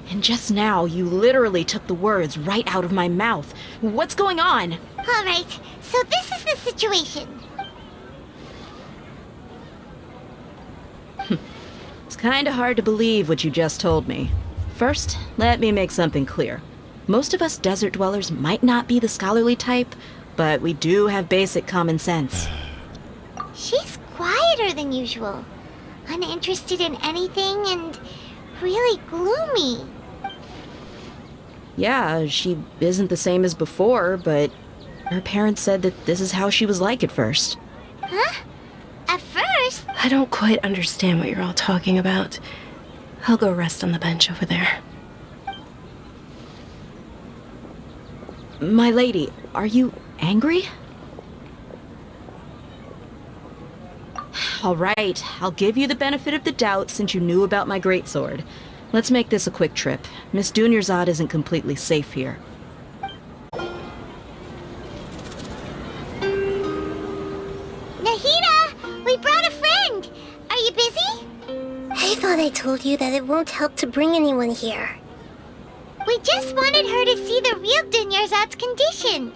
And just now, you literally took the words right out of my mouth. What's going on? All right, so this is the situation. It's kinda hard to believe what you just told me. First, let me make something clear. Most of us desert dwellers might not be the scholarly type, but we do have basic common sense. She's quieter than usual, uninterested in anything, and really gloomy. Yeah, she isn't the same as before, but her parents said that this is how she was like at first. Huh? At first? I don't quite understand what you're all talking about. I'll go rest on the bench over there. My lady, are you angry? All right, I'll give you the benefit of the doubt since you knew about my greatsword. Let's make this a quick trip. Miss Dunyarzad isn't completely safe here. Nahida, we brought a friend. Are you busy? I thought I told you that it won't help to bring anyone here. We just wanted her to see the real Dunyarzad's condition.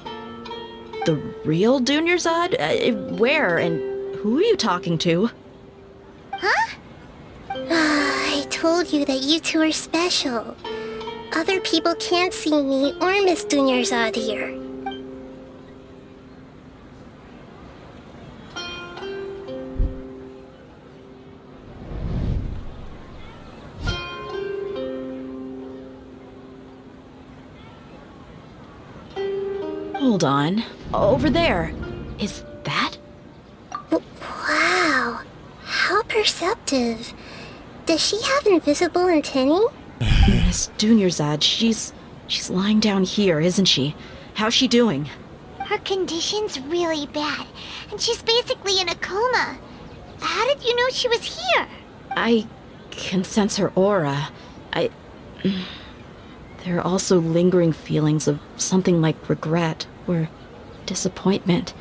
The real Dunyarzad? Where and who are you talking to? Huh? I told you that you two are special. Other people can't see me or Miss Dunyarzad here. Hold on. Over there. Is that? Wow. How perceptive. Does she have invisible antennae? Miss Dunyarzad, she's lying down here, isn't she? How's she doing? Her condition's really bad, and she's basically in a coma. How did you know she was here? I can sense her aura. There are also lingering feelings of something like regret or disappointment.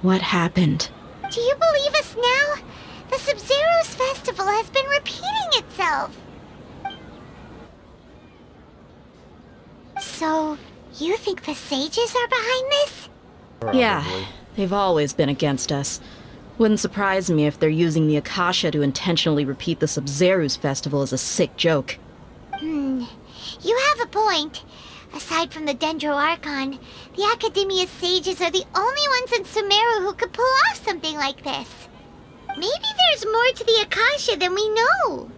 What happened? Do you believe us now? The Sub-Zero's festival has been repeating itself. So, you think the sages are behind this? Yeah, they've always been against us. Wouldn't surprise me if they're using the Akasha to intentionally repeat the Sub-Zero's festival as a sick joke. You have a point. Aside from the Dendro Archon, the Academia's sages are the only ones in Sumeru who could pull off something like this. Maybe there's more to the Akasha than we know.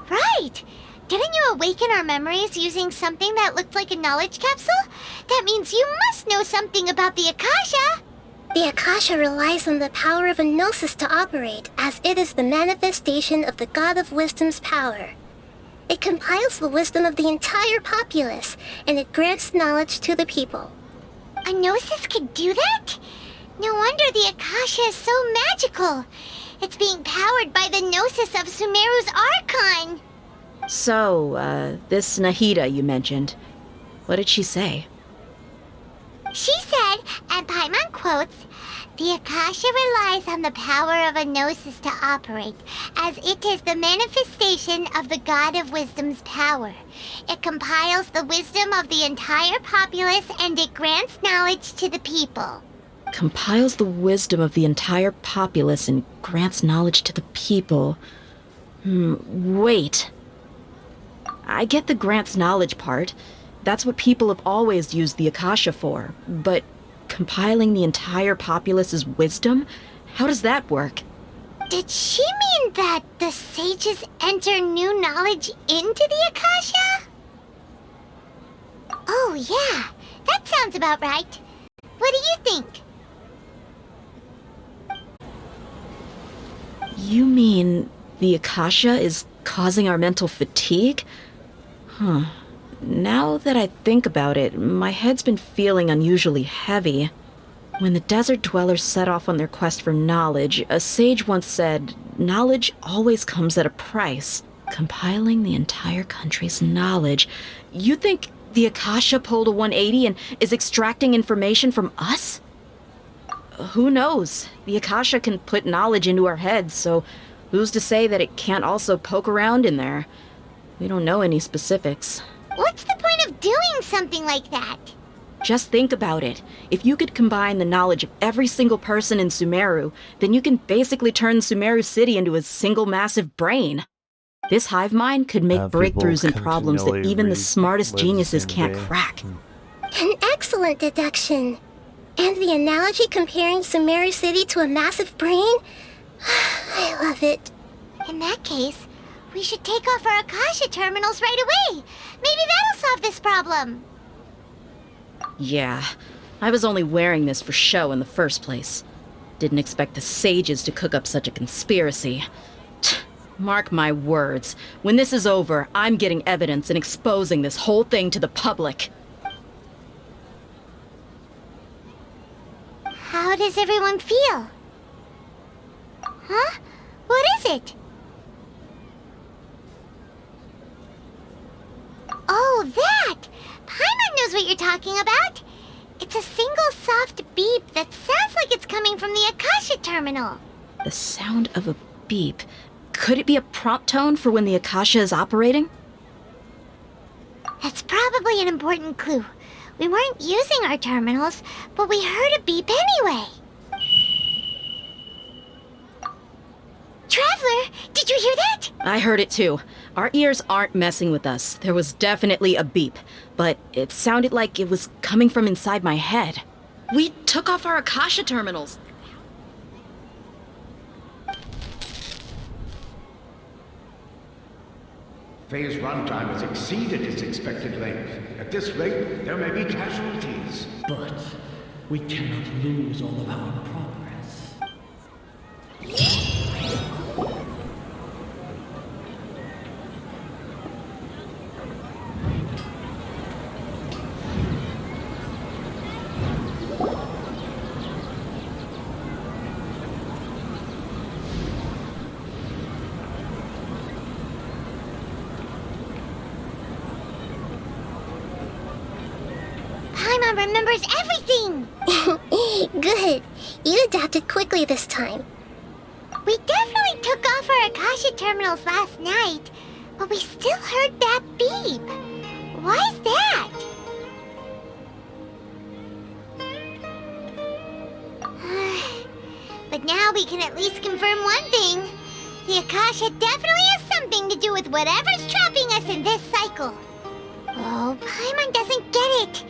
Right! Didn't you awaken our memories using something that looked like a knowledge capsule? That means you must know something about the Akasha! The Akasha relies on the power of a gnosis to operate, as it is the manifestation of the God of Wisdom's power. It compiles the wisdom of the entire populace, and it grants knowledge to the people. A gnosis could do that? No wonder the Akasha is so magical. It's being powered by the gnosis of Sumeru's Archon. So, this Nahida you mentioned, what did she say? She said, and Paimon quotes, "The Akasha relies on the power of a gnosis to operate, as it is the manifestation of the God of Wisdom's power. It compiles the wisdom of the entire populace and it grants knowledge to the people." Compiles the wisdom of the entire populace and grants knowledge to the people. Wait. I get the grants knowledge part. That's what people have always used the Akasha for. But compiling the entire populace's wisdom? How does that work? Did she mean that the sages enter new knowledge into the Akasha? Oh yeah, that sounds about right. What do you think? You mean the Akasha is causing our mental fatigue? Huh. Now that I think about it, my head's been feeling unusually heavy. When the desert dwellers set off on their quest for knowledge, a sage once said, "Knowledge always comes at a price." Compiling the entire country's knowledge. You think The Akasha pulled a 180 and is extracting information from us? Who knows? The Akasha can put knowledge into our heads, so who's to say that it can't also poke around in there? We don't know any specifics. What's the point of doing something like that? Just think about it. If you could combine the knowledge of every single person in Sumeru, then you can basically turn Sumeru City into a single massive brain. This hive mind could make breakthroughs in problems that even the smartest geniuses can't crack. An excellent deduction. And the analogy comparing Sumeru City to a massive brain? I love it. In that case, we should take off our Akasha terminals right away. Maybe that'll solve this problem. Yeah, I was only wearing this for show in the first place. Didn't expect the sages to cook up such a conspiracy. Mark my words, when this is over, I'm getting evidence and exposing this whole thing to the public. How does everyone feel? Huh? What is it? Oh, that! Paimon knows what you're talking about. It's a single soft beep that sounds like it's coming from the Akasha terminal. The sound of a beep. Could it be a prompt tone for when the Akasha is operating? That's probably an important clue. We weren't using our terminals, but we heard a beep anyway. Traveler, did you hear that? I heard it too. Our ears aren't messing with us. There was definitely a beep, but it sounded like it was coming from inside my head. We took off our Akasha terminals. Phase runtime has exceeded its expected length. At this rate, there may be casualties. But we cannot lose all of our progress. Paimon remembers everything! Good. You adapted quickly this time. We definitely took off our Akasha terminals last night, but we still heard that beep. Why is that? But now we can at least confirm one thing. The Akasha definitely has something to do with whatever's trapping us in this cycle. Oh, Paimon doesn't get it.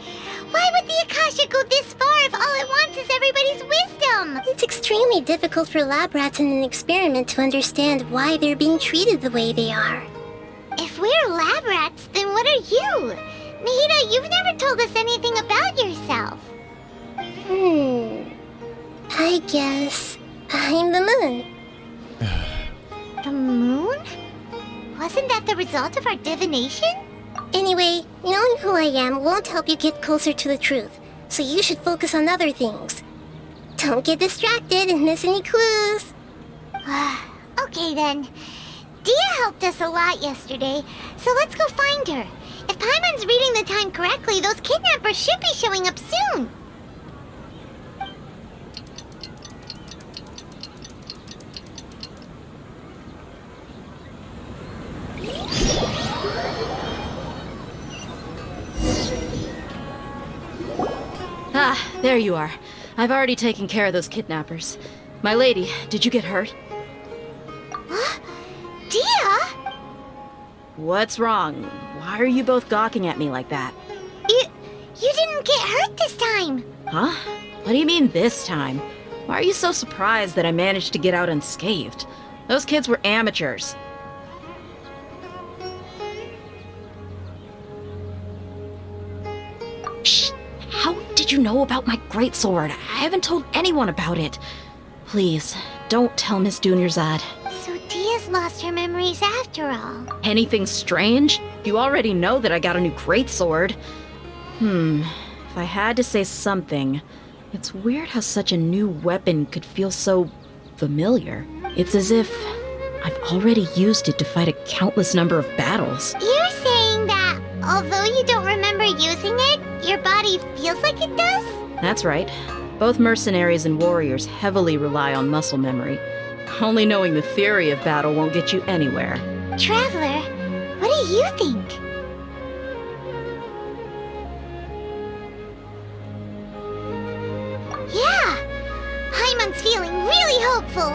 Why would the Akasha go this far if all it wants is everybody's wisdom? It's extremely difficult for lab rats in an experiment to understand why they're being treated the way they are. If we're lab rats, then what are you? Nahida, you've never told us anything about yourself. I guess I'm the moon. The moon? Wasn't that the result of our divination? Anyway, knowing who I am won't help you get closer to the truth, so you should focus on other things. Don't get distracted and miss any clues. Okay then. Dia helped us a lot yesterday, so let's go find her. If Paimon's reading the time correctly, those kidnappers should be showing up soon. Ah, there you are. I've already taken care of those kidnappers. My lady, did you get hurt? Dia? What's wrong? Why are you both gawking at me like that? You didn't get hurt this time. Huh? What do you mean this time? Why are you so surprised that I managed to get out unscathed? Those kids were amateurs. Shh! How did you know about my greatsword? I haven't told anyone about it. Please, don't tell Miss Dunyarzad. So Dia's lost her memories after all. Anything strange? You already know that I got a new greatsword. If I had to say something, it's weird how such a new weapon could feel so familiar. It's as if I've already used it to fight a countless number of battles. You're saying that although you don't remember using it, your body feels like it does? That's right. Both mercenaries and warriors heavily rely on muscle memory. Only knowing the theory of battle won't get you anywhere. Traveler, what do you think? Yeah! Paimon's feeling really hopeful.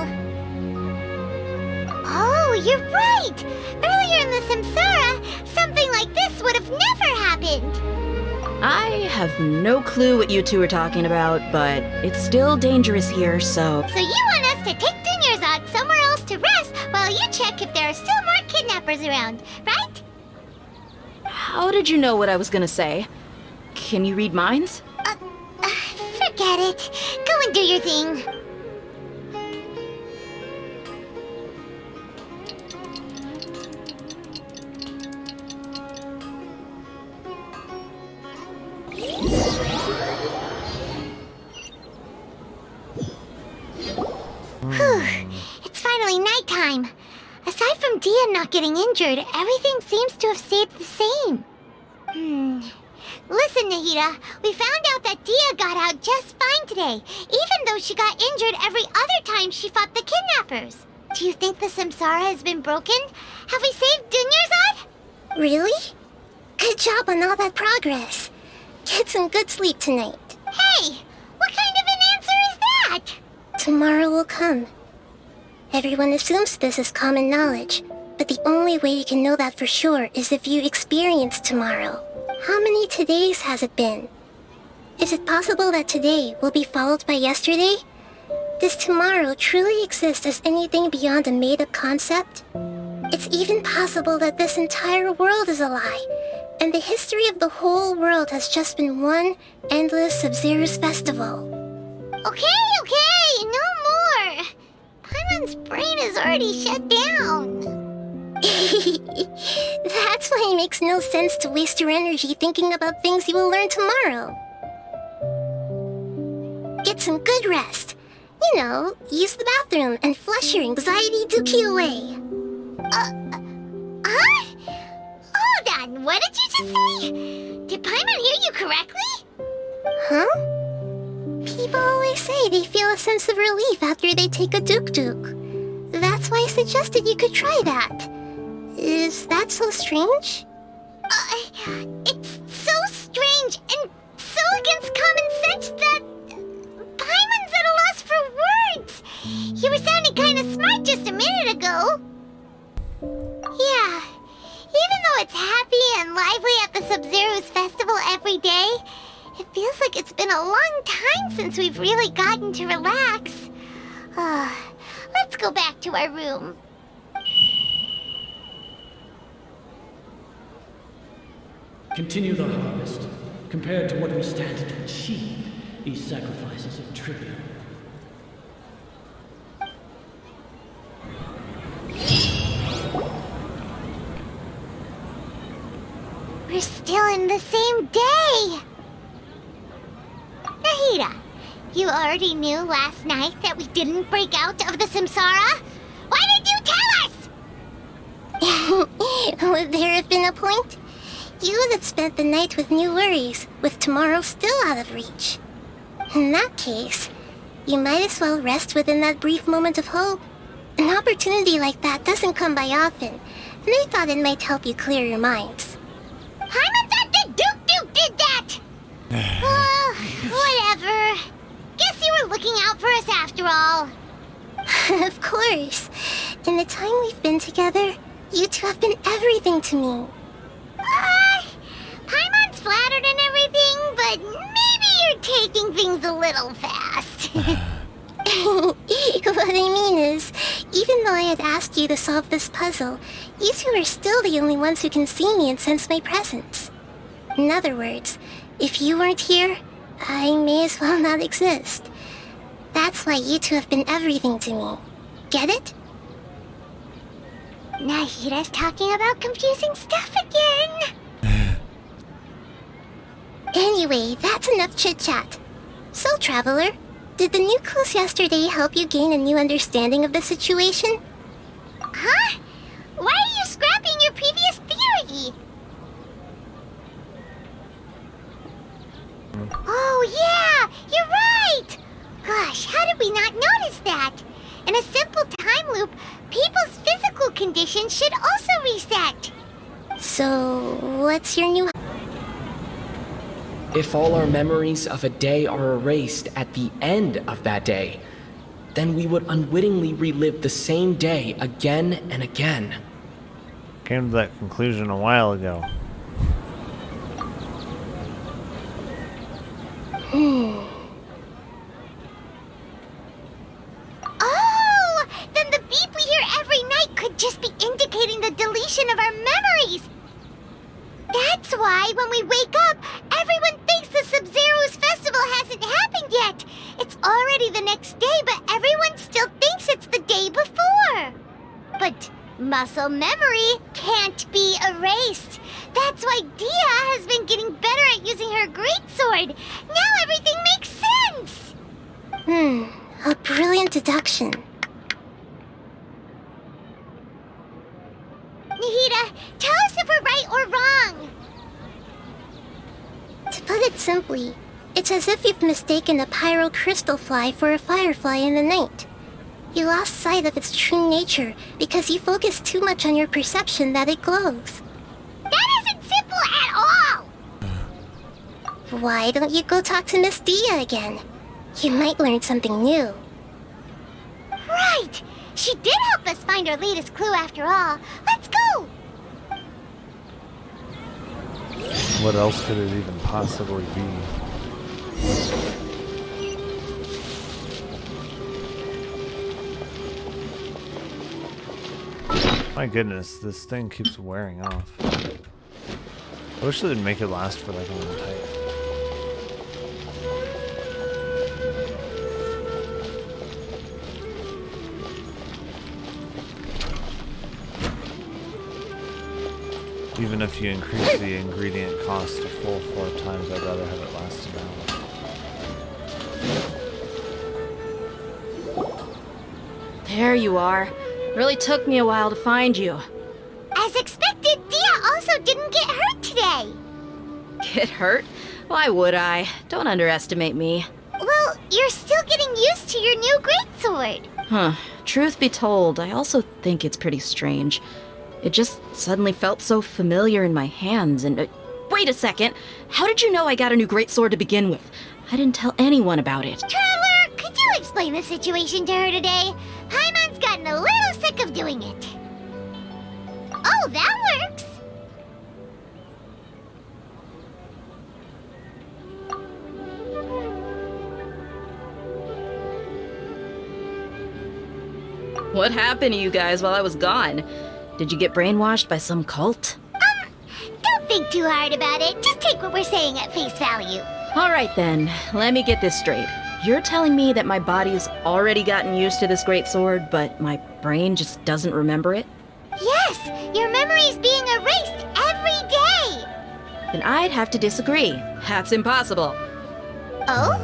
Oh, you're right! Earlier in the Samsara, something like this would have never happened. I have no clue what you two are talking about, but it's still dangerous here, so... So you want us to take Dunyarzad somewhere else to rest while you check if there are still more kidnappers around, right? How did you know what I was gonna say? Can you read minds? Forget it. Go and do your thing. Whew. It's finally nighttime. Aside from Dia not getting injured, everything seems to have stayed the same. Listen, Nahida, we found out that Dia got out just fine today, even though she got injured every other time she fought the kidnappers. Do you think the Samsara has been broken? Have we saved Dunyarzad? Really? Good job on all that progress. Get some good sleep tonight. Hey, what kind of an answer is that? Tomorrow will come. Everyone assumes this is common knowledge, but the only way you can know that for sure is if you experience tomorrow. How many todays has it been? Is it possible that today will be followed by yesterday? Does tomorrow truly exist as anything beyond a made-up concept? It's even possible that this entire world is a lie, and the history of the whole world has just been one endless Sub-Zero's festival. Okay, no more. Paimon's brain is already shut down. That's why it makes no sense to waste your energy thinking about things you will learn tomorrow. Get some good rest. You know, use the bathroom and flush your anxiety dookie away. Huh? Hold on, what did you just say? Did Paimon hear you correctly? Huh? People always say they feel a sense of relief after they take a duk-duk. That's why I suggested you could try that. Is that so strange? It's so strange and so against common sense that Paimon's at a loss for words. You were sounding kind of smart just a minute ago. Yeah, even though it's happy and lively at the Sub-Zero's festival every day, it feels like it's been a long time since we've really gotten to relax. Let's go back to our room. Continue the harvest. Compared to what we stand to achieve, these sacrifices are trivial. We're still in the same day! Nahida, you already knew last night that we didn't break out of the Samsara? Why did you tell us? Would there have been a point? You would have spent the night with new worries, with tomorrow still out of reach. In that case, you might as well rest within that brief moment of hope. An opportunity like that doesn't come by often, and I thought it might help you clear your minds. Paimon thought the Duke did that! Whatever. Guess you were looking out for us after all. Of course. In the time we've been together, you two have been everything to me. Paimon's flattered and everything, but maybe you're taking things a little fast. What I mean is, even though I had asked you to solve this puzzle, you two are still the only ones who can see me and sense my presence. In other words, if you weren't here, I may as well not exist. That's why you two have been everything to me. Get it? Nahida's talking about confusing stuff again. Anyway, that's enough chit-chat. So, Traveler, did the new clues yesterday help you gain a new understanding of the situation? Huh? Why are you scrapping your previous theory? Oh, yeah! You're right! Gosh, how did we not notice that? In a simple time loop, people's physical conditions should also reset. So, what's your new... If all our memories of a day are erased at the end of that day, then we would unwittingly relive the same day again and again. Came to that conclusion a while ago. Oh! Then the beep we hear every night could just be indicating the deletion of our memories! That's why when we wake up, everyone thinks the Sub-Zero's festival hasn't happened yet! It's already the next day, but everyone still thinks it's the day before! But muscle memory can't be erased. That's why Dia has been getting better at using her greatsword. Now everything makes sense! A brilliant deduction. Nahida, tell us if we're right or wrong! To put it simply, it's as if you've mistaken a pyro crystal fly for a firefly in the night. You lost sight of its true nature because you focused too much on your perception that it glows. That isn't simple at all! Why don't you go talk to Miss Dia again? You might learn something new. Right! She did help us find our latest clue after all. Let's go! What else could it even possibly be? My goodness, this thing keeps wearing off. I wish they'd make it last for like an entire... Even if you increase the ingredient cost to full 4 times, I'd rather have it last an hour. There you are. Really took me a while to find you. As expected, Dia also didn't get hurt today. Get hurt? Why would I? Don't underestimate me. Well, you're still getting used to your new greatsword. Huh. Truth be told, I also think it's pretty strange. It just suddenly felt so familiar in my hands and... wait a second! How did you know I got a new greatsword to begin with? I didn't tell anyone about it. Traveler, could you explain the situation to her today? Paimon's gotten a little sick of doing it. Oh, that works! What happened to you guys while I was gone? Did you get brainwashed by some cult? Don't think too hard about it. Just take what we're saying at face value. Alright then, let me get this straight. You're telling me that my body's already gotten used to this greatsword, but my brain just doesn't remember it? Yes! Your memory's being erased every day! Then I'd have to disagree. That's impossible. Oh?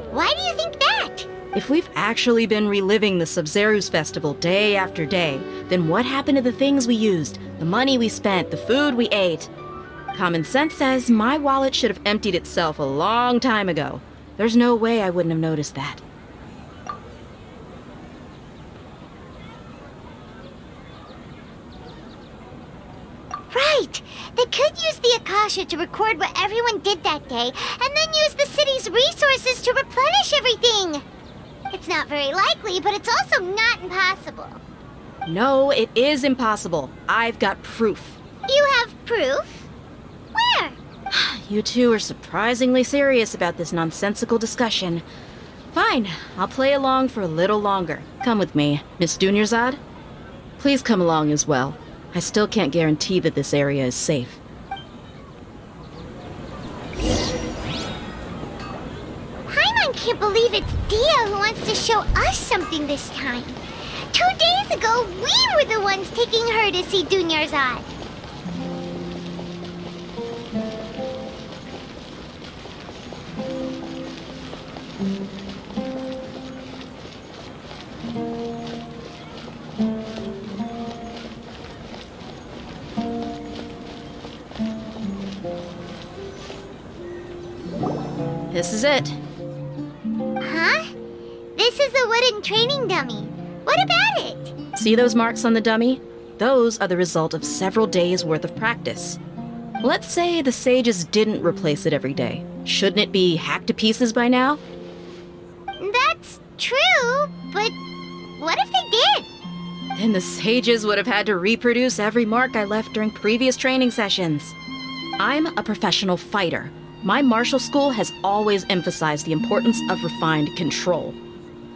Why do you think that? If we've actually been reliving the Sub-Zero's festival day after day, then what happened to the things we used, the money we spent, the food we ate? Common sense says my wallet should have emptied itself a long time ago. There's no way I wouldn't have noticed that. Right! They could use the Akasha to record what everyone did that day, and then use the city's resources to replenish everything! It's not very likely, but it's also not impossible. No, it is impossible. I've got proof. You have proof? Where? You two are surprisingly serious about this nonsensical discussion. Fine, I'll play along for a little longer. Come with me, Miss Dunyarzad. Please come along as well. I still can't guarantee that this area is safe. Paimon can't believe it's Dia who wants to show us something this time. 2 days ago, we were the ones taking her to see Dunyarzad. This is it. Huh? This is a wooden training dummy. What about it? See those marks on the dummy? Those are the result of several days' worth of practice. Let's say the sages didn't replace it every day. Shouldn't it be hacked to pieces by now? That's true, but what if they did? Then the sages would have had to reproduce every mark I left during previous training sessions. I'm a professional fighter. My martial school has always emphasized the importance of refined control.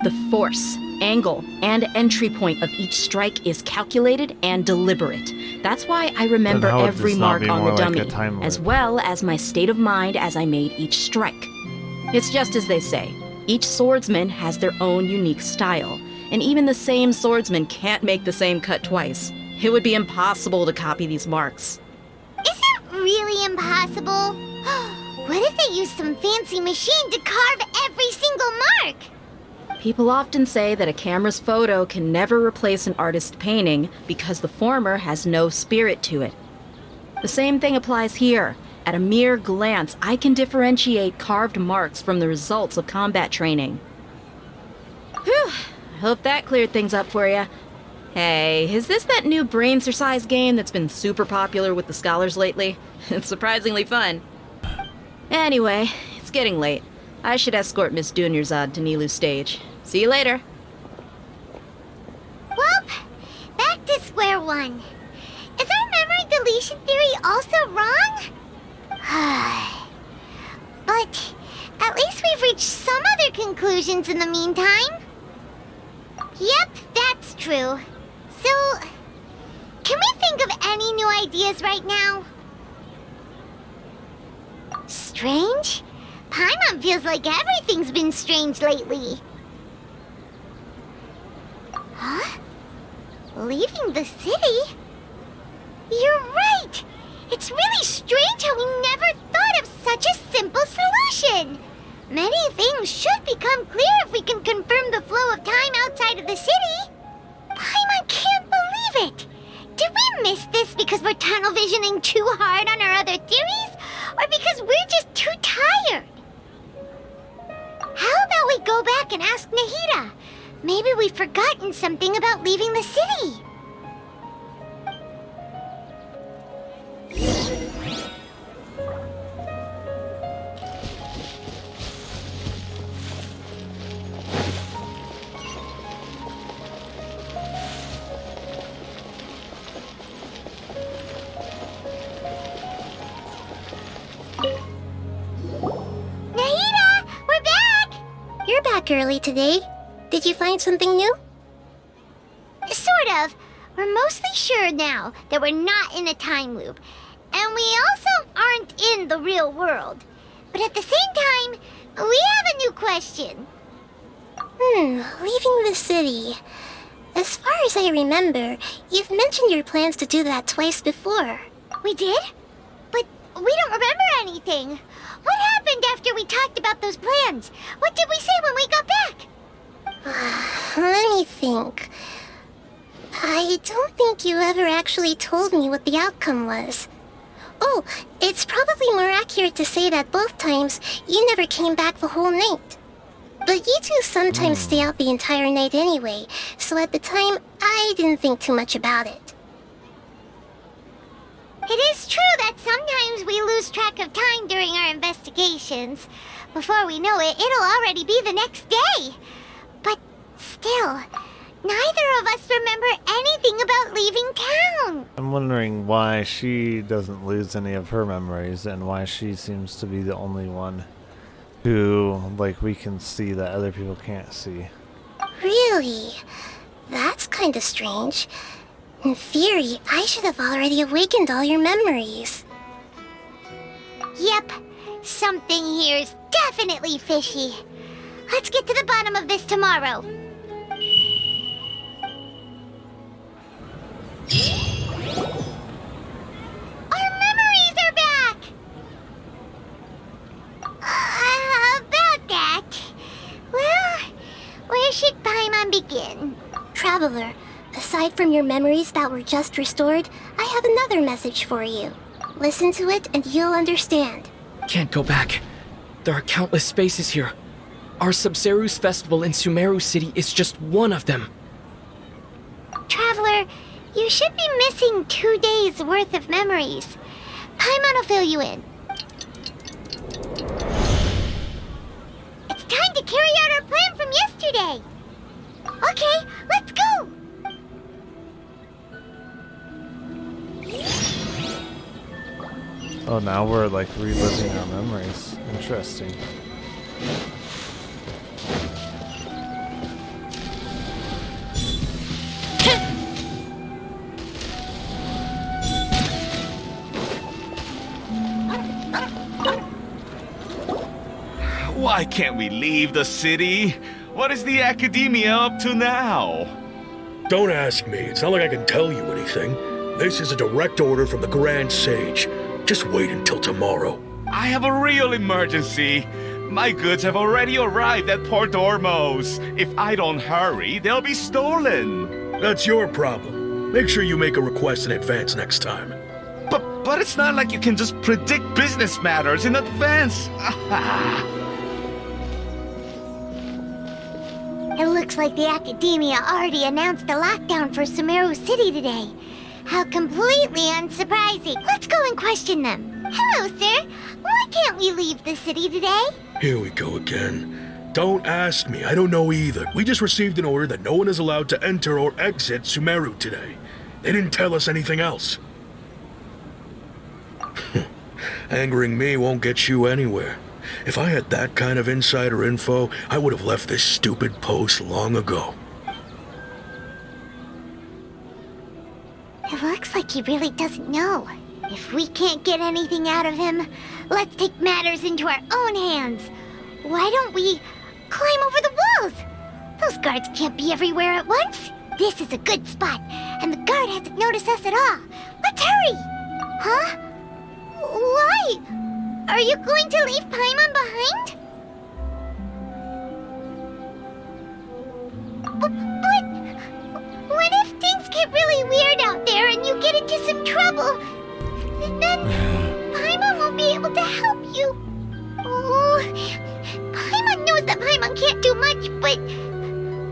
The force, angle, and entry point of each strike is calculated and deliberate. That's why I remember Then how would every this not mark be on more the like dummy, a time as loop? well as my state of mind as I made each strike. It's just as they say, each swordsman has their own unique style, and even the same swordsman can't make the same cut twice. It would be impossible to copy these marks. Is it really impossible? What if they used some fancy machine to carve every single mark? People often say that a camera's photo can never replace an artist's painting because the former has no spirit to it. The same thing applies here. At a mere glance, I can differentiate carved marks from the results of combat training. Whew, I hope that cleared things up for you. Hey, is this that new brain exercise game that's been super popular with the scholars lately? It's surprisingly fun. Anyway, it's getting late. I should escort Miss Dunyarzad to Nilu's stage. See you later. Well, back to square one. Is our memory deletion theory also wrong? But at least we've reached some other conclusions in the meantime. Yep, that's true. So, can we think of any new ideas right now? Strange? Paimon feels like everything's been strange lately. Huh? Leaving the city? You're right! It's really strange how we never thought of such a simple solution! Many things should become clear if we can confirm the flow of time outside of the city. Paimon can't believe it! Did we miss this because we're tunnel visioning too hard on our other theories? Or because we're just too tired? How about we go back and ask Nahida? Maybe we've forgotten something about leaving the city. Nahida, we're back! You're back early today. Did you find something new? Sort of. We're mostly sure now that we're not in a time loop. And we also aren't in the real world. But at the same time, we have a new question. Leaving the city. As far as I remember, you've mentioned your plans to do that twice before. We did? But we don't remember anything. What happened after we talked about those plans? What did we say when we got back? Let me think. I don't think you ever actually told me what the outcome was. Oh, it's probably more accurate to say that both times you never came back the whole night. But you two sometimes stay out the entire night anyway, so at the time, I didn't think too much about it. It is true that sometimes we lose track of time during our investigations. Before we know it, it'll already be the next day. But still, neither of us remember anything about leaving town. I'm wondering why she doesn't lose any of her memories and why she seems to be the only one who, like, we can see that other people can't see. Really? That's kinda strange. In theory, I should have already awakened all your memories. Yep, something here is definitely fishy. Let's get to the bottom of this tomorrow. Our memories are back! About that. Well, where should Paimon begin? Traveler, aside from your memories that were just restored, I have another message for you. Listen to it and you'll understand. Can't go back. There are countless spaces here. Our Sub-Zero's festival in Sumeru City is just one of them. Traveler, you should be missing 2 days worth of memories. Paimon will fill you in. It's time to carry out our plan from yesterday. Okay, let's go. Oh, now we're like reliving our memories. Interesting. Why can't we leave the city? What is the academia up to now? Don't ask me. It's not like I can tell you anything. This is a direct order from the Grand Sage. Just wait until tomorrow. I have a real emergency. My goods have already arrived at Port Ormos. If I don't hurry, they'll be stolen. That's your problem. Make sure you make a request in advance next time. But it's not like you can just predict business matters in advance. It looks like the Academia already announced a lockdown for Sumeru City today. How completely unsurprising. Let's go and question them. Hello, sir. Why can't we leave the city today? Here we go again. Don't ask me. I don't know either. We just received an order that no one is allowed to enter or exit Sumeru today. They didn't tell us anything else. Angering me won't get you anywhere. If I had that kind of insider info, I would have left this stupid post long ago. It looks like he really doesn't know. If we can't get anything out of him, let's take matters into our own hands. Why don't we climb over the walls? Those guards can't be everywhere at once. This is a good spot, and the guard hasn't noticed us at all. Let's hurry! Huh? Why? Are you going to leave Paimon behind? But what if things get really weird out there and you get into some trouble? Then Paimon won't be able to help you. Oh, Paimon knows that Paimon can't do much, but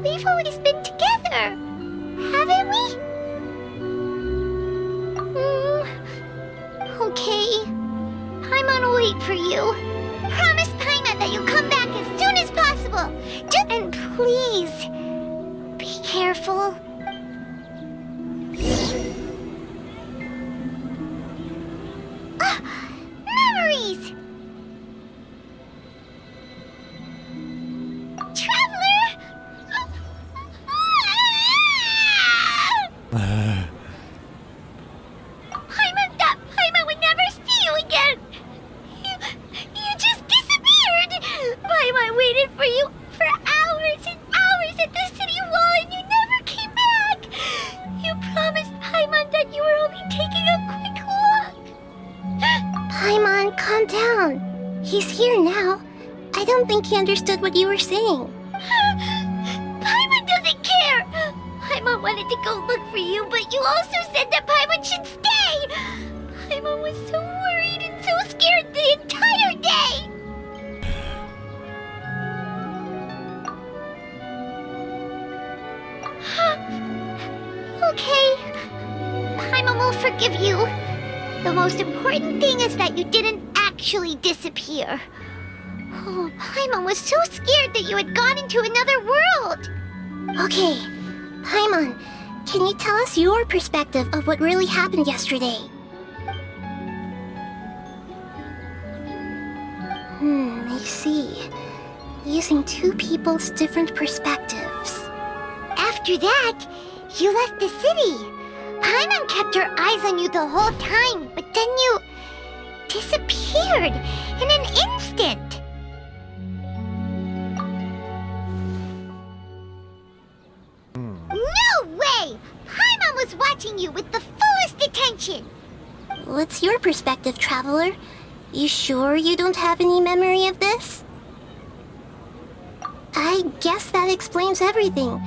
we've always been together, haven't we? Okay. Paimon will wait for you. Promise Paimon that you'll come back as soon as possible. And please, be careful. Memories! Traveler! Paimon would never see you again! You just disappeared! Paimon waited for you for hours and hours at the city wall and you never came back! You promised Paimon that you were only taking a quick walk! Paimon, calm down. He's here now. I don't think he understood what you were saying. Paimon doesn't care! Paimon wanted to go look for you, but you also said that Paimon should stay! Paimon was so worried and so scared the entire day! Okay. Paimon will forgive you. The most important thing is that you didn't actually disappear. Oh, Paimon was so scared that you had gone into another world! Okay, Paimon, can you tell us your perspective of what really happened yesterday? I see. Using two people's different perspectives. After that, you left the city. Paimon kept her eyes on you the whole time, but then you disappeared in an instant. No way! Paimon was watching you with the fullest attention. What's your perspective, Traveler? You sure you don't have any memory of this? I guess that explains everything.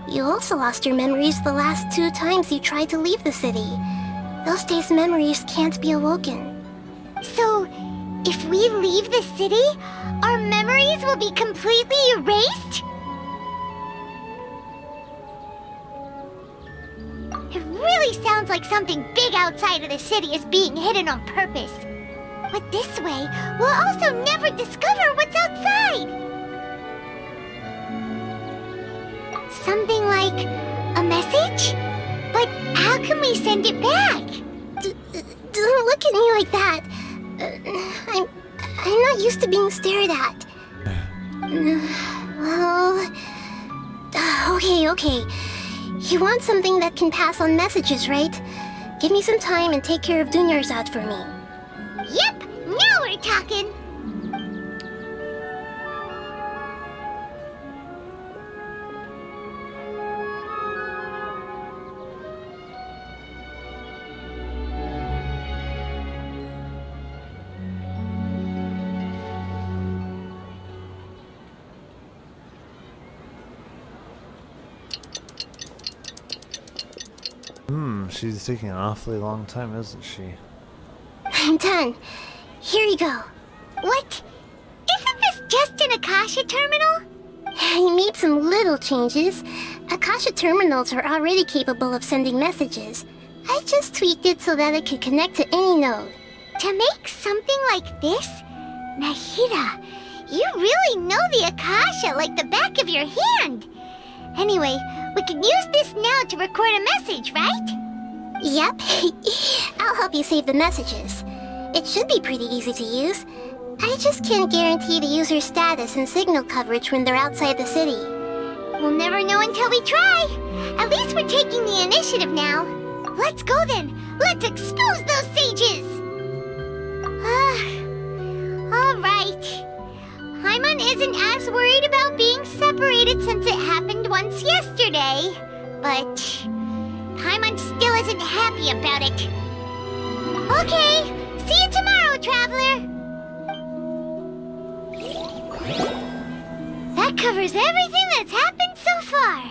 You also lost your memories the last 2 times you tried to leave the city. Those days' memories can't be awoken. So, If we leave the city, our memories will be completely erased? It really sounds like something big outside of the city is being hidden on purpose. But this way, we'll also never discover what's outside. Something like a message? But how can we send it back? Don't look at me like that. I'm not used to being stared at. Well... Okay. You want something that can pass on messages, right? Give me some time and take care of Dunyarzad for me. Yep, now we're talking. She's taking an awfully long time, isn't she? I'm done. Here you go. What? Isn't this just an Akasha terminal? You made some little changes. Akasha terminals are already capable of sending messages. I just tweaked it so that it could connect to any node. To make something like this? Nahida, you really know the Akasha like the back of your hand. Anyway, we can use this now to record a message, right? Yep. I'll help you save the messages. It should be pretty easy to use. I just can't guarantee the user's status and signal coverage when they're outside the city. We'll never know until we try. At least we're taking the initiative now. Let's go then. Let's expose those sages. All right. Paimon isn't as worried about being separated since it happened once yesterday. But Paimon still isn't happy about it. Okay, see you tomorrow, Traveler. That covers everything that's happened so far.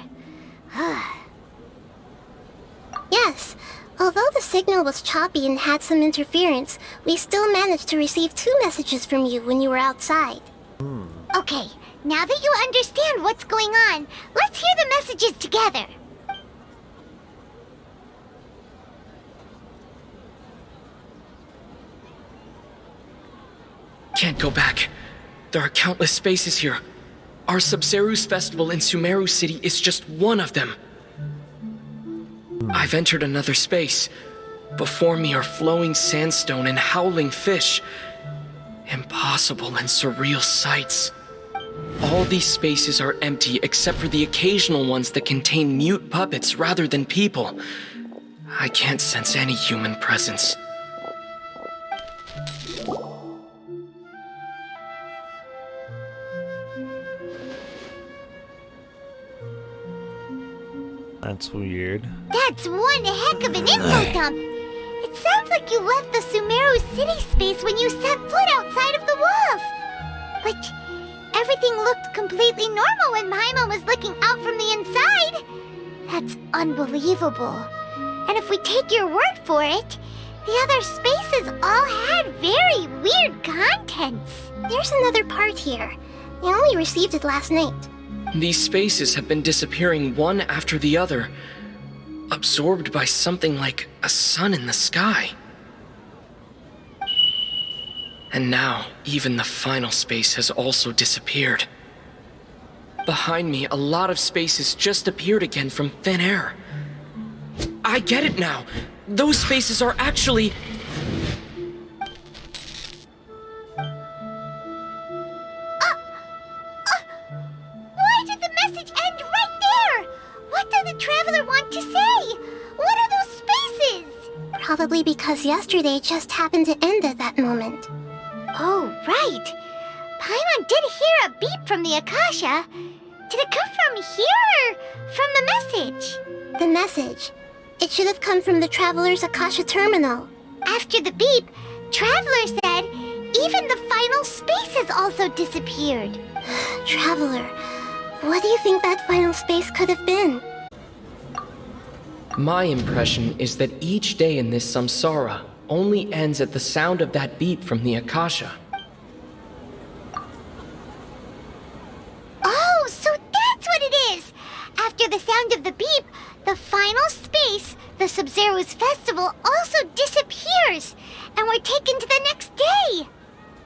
Yes. Although the signal was choppy and had some interference, we still managed to receive 2 messages from you when you were outside. Okay, now that you understand what's going on, let's hear the messages together. Can't go back. There are countless spaces here. Our Sabzeruz festival in Sumeru City is just one of them. I've entered another space. Before me are flowing sandstone and howling fish. Impossible and surreal sights. All these spaces are empty except for the occasional ones that contain mute puppets rather than people. I can't sense any human presence. That's weird. That's one heck of an info dump. It sounds like you left the Sumeru city space when you set foot outside of the walls. But everything looked completely normal when Paimon was looking out from the inside. That's unbelievable. And if we take your word for it, the other spaces all had very weird contents. There's another part here. I only received it last night. These spaces have been disappearing one after the other, absorbed by something like a sun in the sky. And now, even the final space has also disappeared. Behind me, a lot of spaces just appeared again from thin air. I get it now! Those spaces are actually... Why did the message end right there? What did the Traveler want to say? What are those spaces? Probably because yesterday just happened to end at that moment. Oh, right. Paimon did hear a beep from the Akasha. Did it come from here or from the message? The message. It should have come from the Traveler's Akasha terminal. After the beep, Traveler said even the final space has also disappeared. Traveler, what do you think that final space could have been? My impression is that each day in this samsara only ends at the sound of that beep from the Akasha. after the sound of the beep, the final space, the Sub-Zero's festival, also disappears, and we're taken to the next day.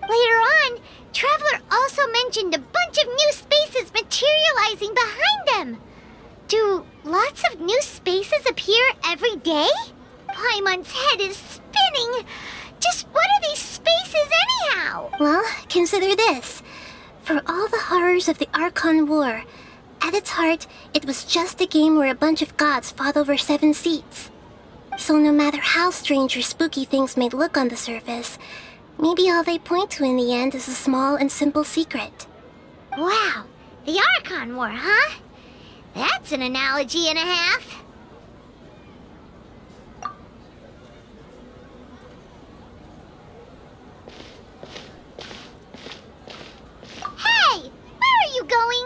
Later on, Traveler also mentioned a bunch of new spaces materializing behind them. Do lots of new spaces appear every day? Paimon's head is spinning. Just what are these spaces anyhow? Well, consider this. For all the horrors of the Archon War, at its heart, it was just a game where a bunch of gods fought over 7 seats. So no matter how strange or spooky things may look on the surface, maybe all they point to in the end is a small and simple secret. Wow, the Archon War, huh? That's an analogy and a half. Hey, where are you going?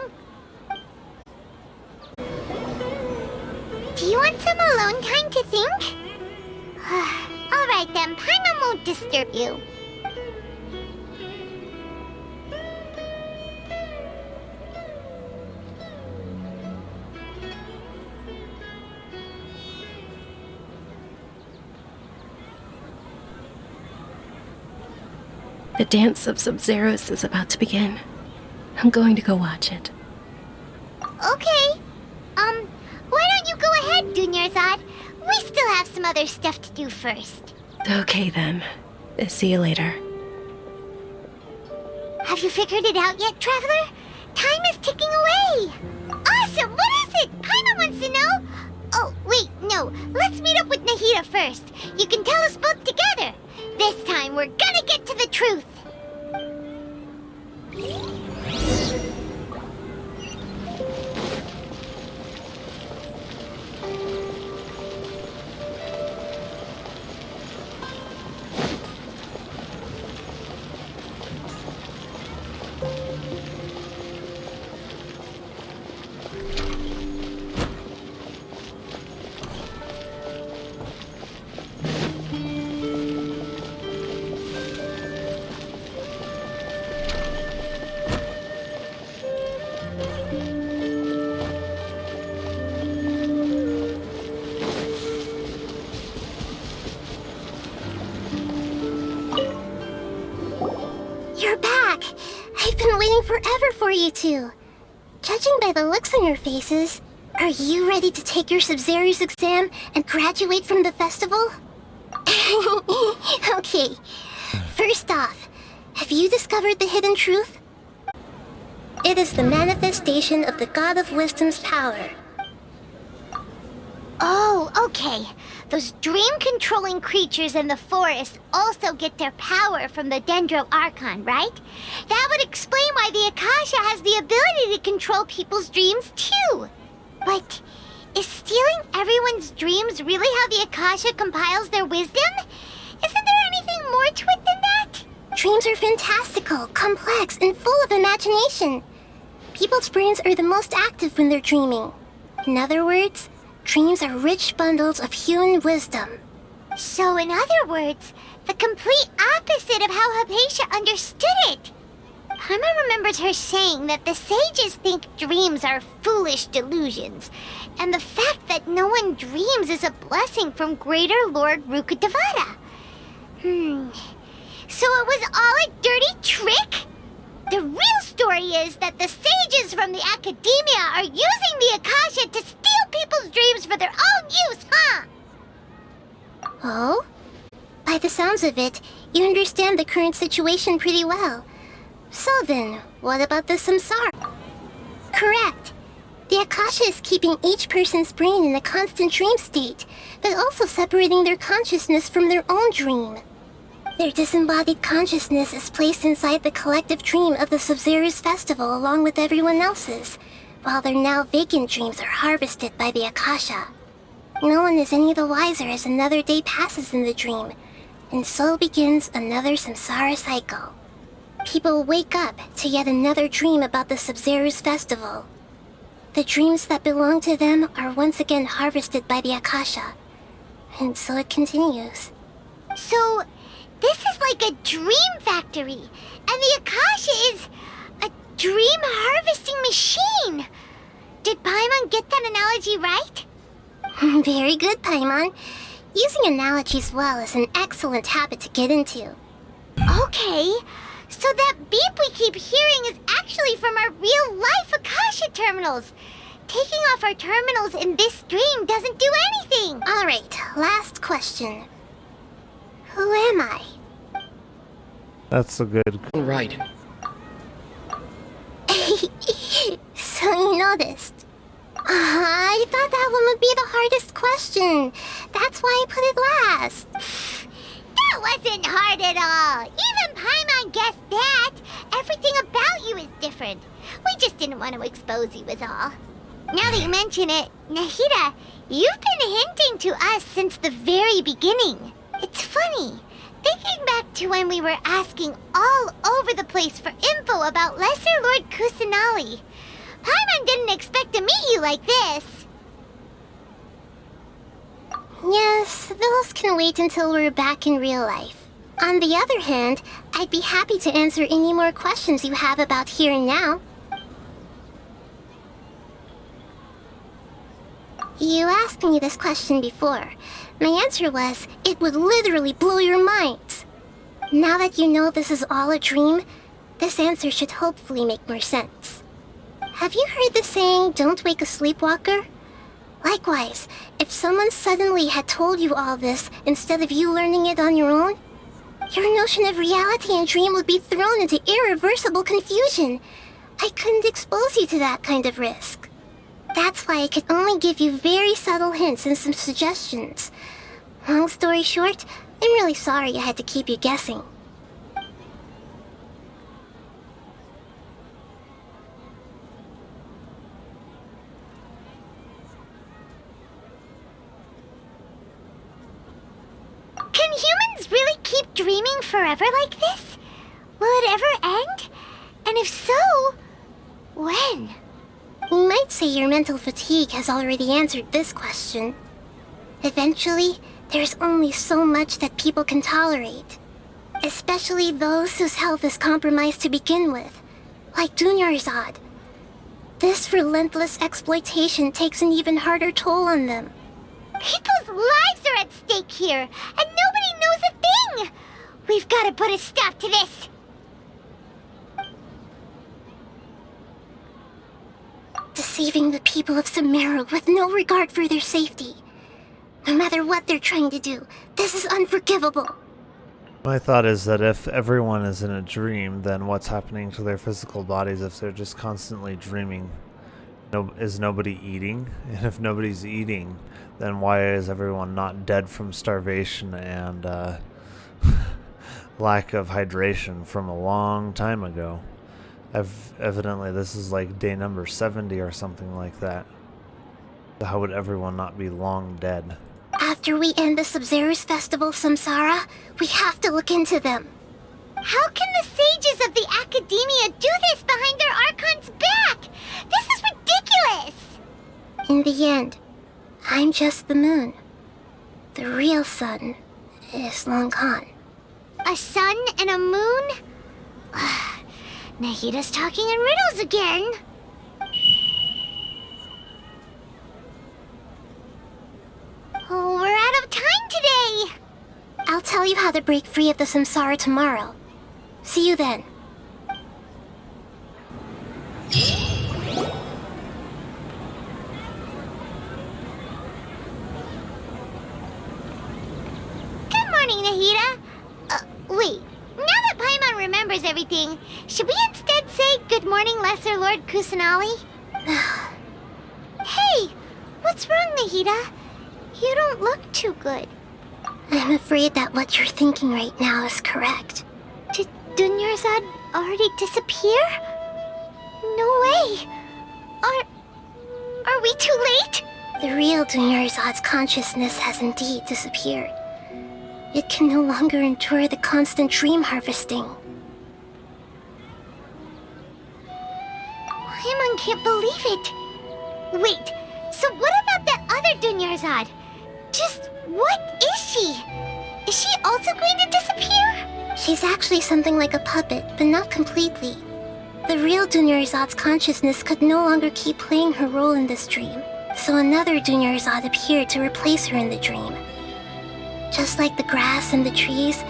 Do you want some alone time to think? All right then, Paimon won't disturb you. The dance of Sub-Zeros is about to begin. I'm going to go watch it. Okay. Why don't you go ahead, Dunyarzad? We still have some other stuff to do first. Okay then. See you later. Have you figured it out yet, Traveler? Time is ticking away. Awesome! What is it? Paimon wants to know. Oh, wait, no. Let's meet up with Nahida first. You can tell us both together. This time, we're gonna get to the truth. You're back! I've been waiting forever for you two. Judging by the looks on your faces, are you ready to take your Sub-Zero's exam and graduate from the festival? Okay, first off, have you discovered the hidden truth? It is the manifestation of the God of Wisdom's power. Oh, okay. Those dream-controlling creatures in the forest also get their power from the Dendro Archon, right? That would explain why the Akasha has the ability to control people's dreams, too. But is stealing everyone's dreams really how the Akasha compiles their wisdom? Isn't there anything more to it than that? Dreams are fantastical, complex, and full of imagination. People's brains are the most active when they're dreaming. In other words, dreams are rich bundles of human wisdom. So, in other words, the complete opposite of how Hypatia understood it. Paimon remembers her saying that the sages think dreams are foolish delusions, and the fact that no one dreams is a blessing from Greater Lord Rukkhadevata. So it was all a dirty trick? The real story is that the sages from the academia are using the Akasha to steal people's dreams for their own use, huh? Oh? By the sounds of it, you understand the current situation pretty well. So then, what about the samsara? Correct. The Akasha is keeping each person's brain in a constant dream state, but also separating their consciousness from their own dream. Their disembodied consciousness is placed inside the collective dream of the Sub-Zero's festival along with everyone else's, while their now vacant dreams are harvested by the Akasha. No one is any the wiser as another day passes in the dream, and so begins another samsara cycle. People wake up to yet another dream about the Sub-Zero's festival. The dreams that belong to them are once again harvested by the Akasha, and so it continues. So, this is like a dream factory, and the Akasha is a dream harvesting machine. Did Paimon get that analogy right? Very good, Paimon. Using analogies well is an excellent habit to get into. Okay, so that beep we keep hearing is actually from our real-life Akasha terminals. Taking off our terminals in this dream doesn't do anything. Alright, last question. Who am I? That's a good... Right. So you noticed. I thought that one would be the hardest question. That's why I put it last. That wasn't hard at all. Even Paimon guessed that. Everything about you is different. We just didn't want to expose you is all. Now that you mention it, Nahida, you've been hinting to us since the very beginning. It's funny. Thinking back to when we were asking all over the place for info about Lesser Lord Kusanali, Paimon didn't expect to meet you like this. Yes, those can wait until we're back in real life. On the other hand, I'd be happy to answer any more questions you have about here and now. You asked me this question before. My answer was, it would literally blow your minds. Now that you know this is all a dream, this answer should hopefully make more sense. Have you heard the saying, don't wake a sleepwalker? Likewise, if someone suddenly had told you all this instead of you learning it on your own, your notion of reality and dream would be thrown into irreversible confusion. I couldn't expose you to that kind of risk. That's why I could only give you very subtle hints and some suggestions. Long story short, I'm really sorry I had to keep you guessing. Can humans really keep dreaming forever like this? Will it ever end? And if so, when? You might say your mental fatigue has already answered this question. Eventually, there's only so much that people can tolerate. Especially those whose health is compromised to begin with, like Dunyarzad. This relentless exploitation takes an even harder toll on them. People's lives are at stake here, and nobody knows a thing! We've got to put a stop to this! Deceiving the people of Sumeru with no regard for their safety. No matter what they're trying to do, this is unforgivable. My thought is that if everyone is in a dream, then what's happening to their physical bodies if they're just constantly dreaming? Is nobody eating? And if nobody's eating, then why is everyone not dead from starvation and lack of hydration from a long time ago? Evidently, this is like day number 70 or something like that. How would everyone not be long dead? After we end the Sub-Zero's festival, Samsara, we have to look into them. How can the sages of the Academia do this behind their Archon's back? This is ridiculous! In the end, I'm just the moon. The real sun is long gone. A sun and a moon? Nahida's talking in riddles again. Oh, we're out of time today! I'll tell you how to break free of the samsara tomorrow. See you then. Good morning, Nahida. Wait. Now that Paimon remembers everything, should we instead say good morning, Lesser Lord Kusanali? Hey! What's wrong, Nahida? You don't look too good. I'm afraid that what you're thinking right now is correct. Did Dunyarzad already disappear? No way! Are we too late? The real Dunyarzad's consciousness has indeed disappeared. It can no longer endure the constant dream harvesting. Paimon can't believe it. Wait, so what about that other Dunyarzad? Just what is she? Is she also going to disappear? She's actually something like a puppet, but not completely. The real Dunyarzad's consciousness could no longer keep playing her role in this dream, so another Dunyarzad appeared to replace her in the dream. Just like the grass and the trees,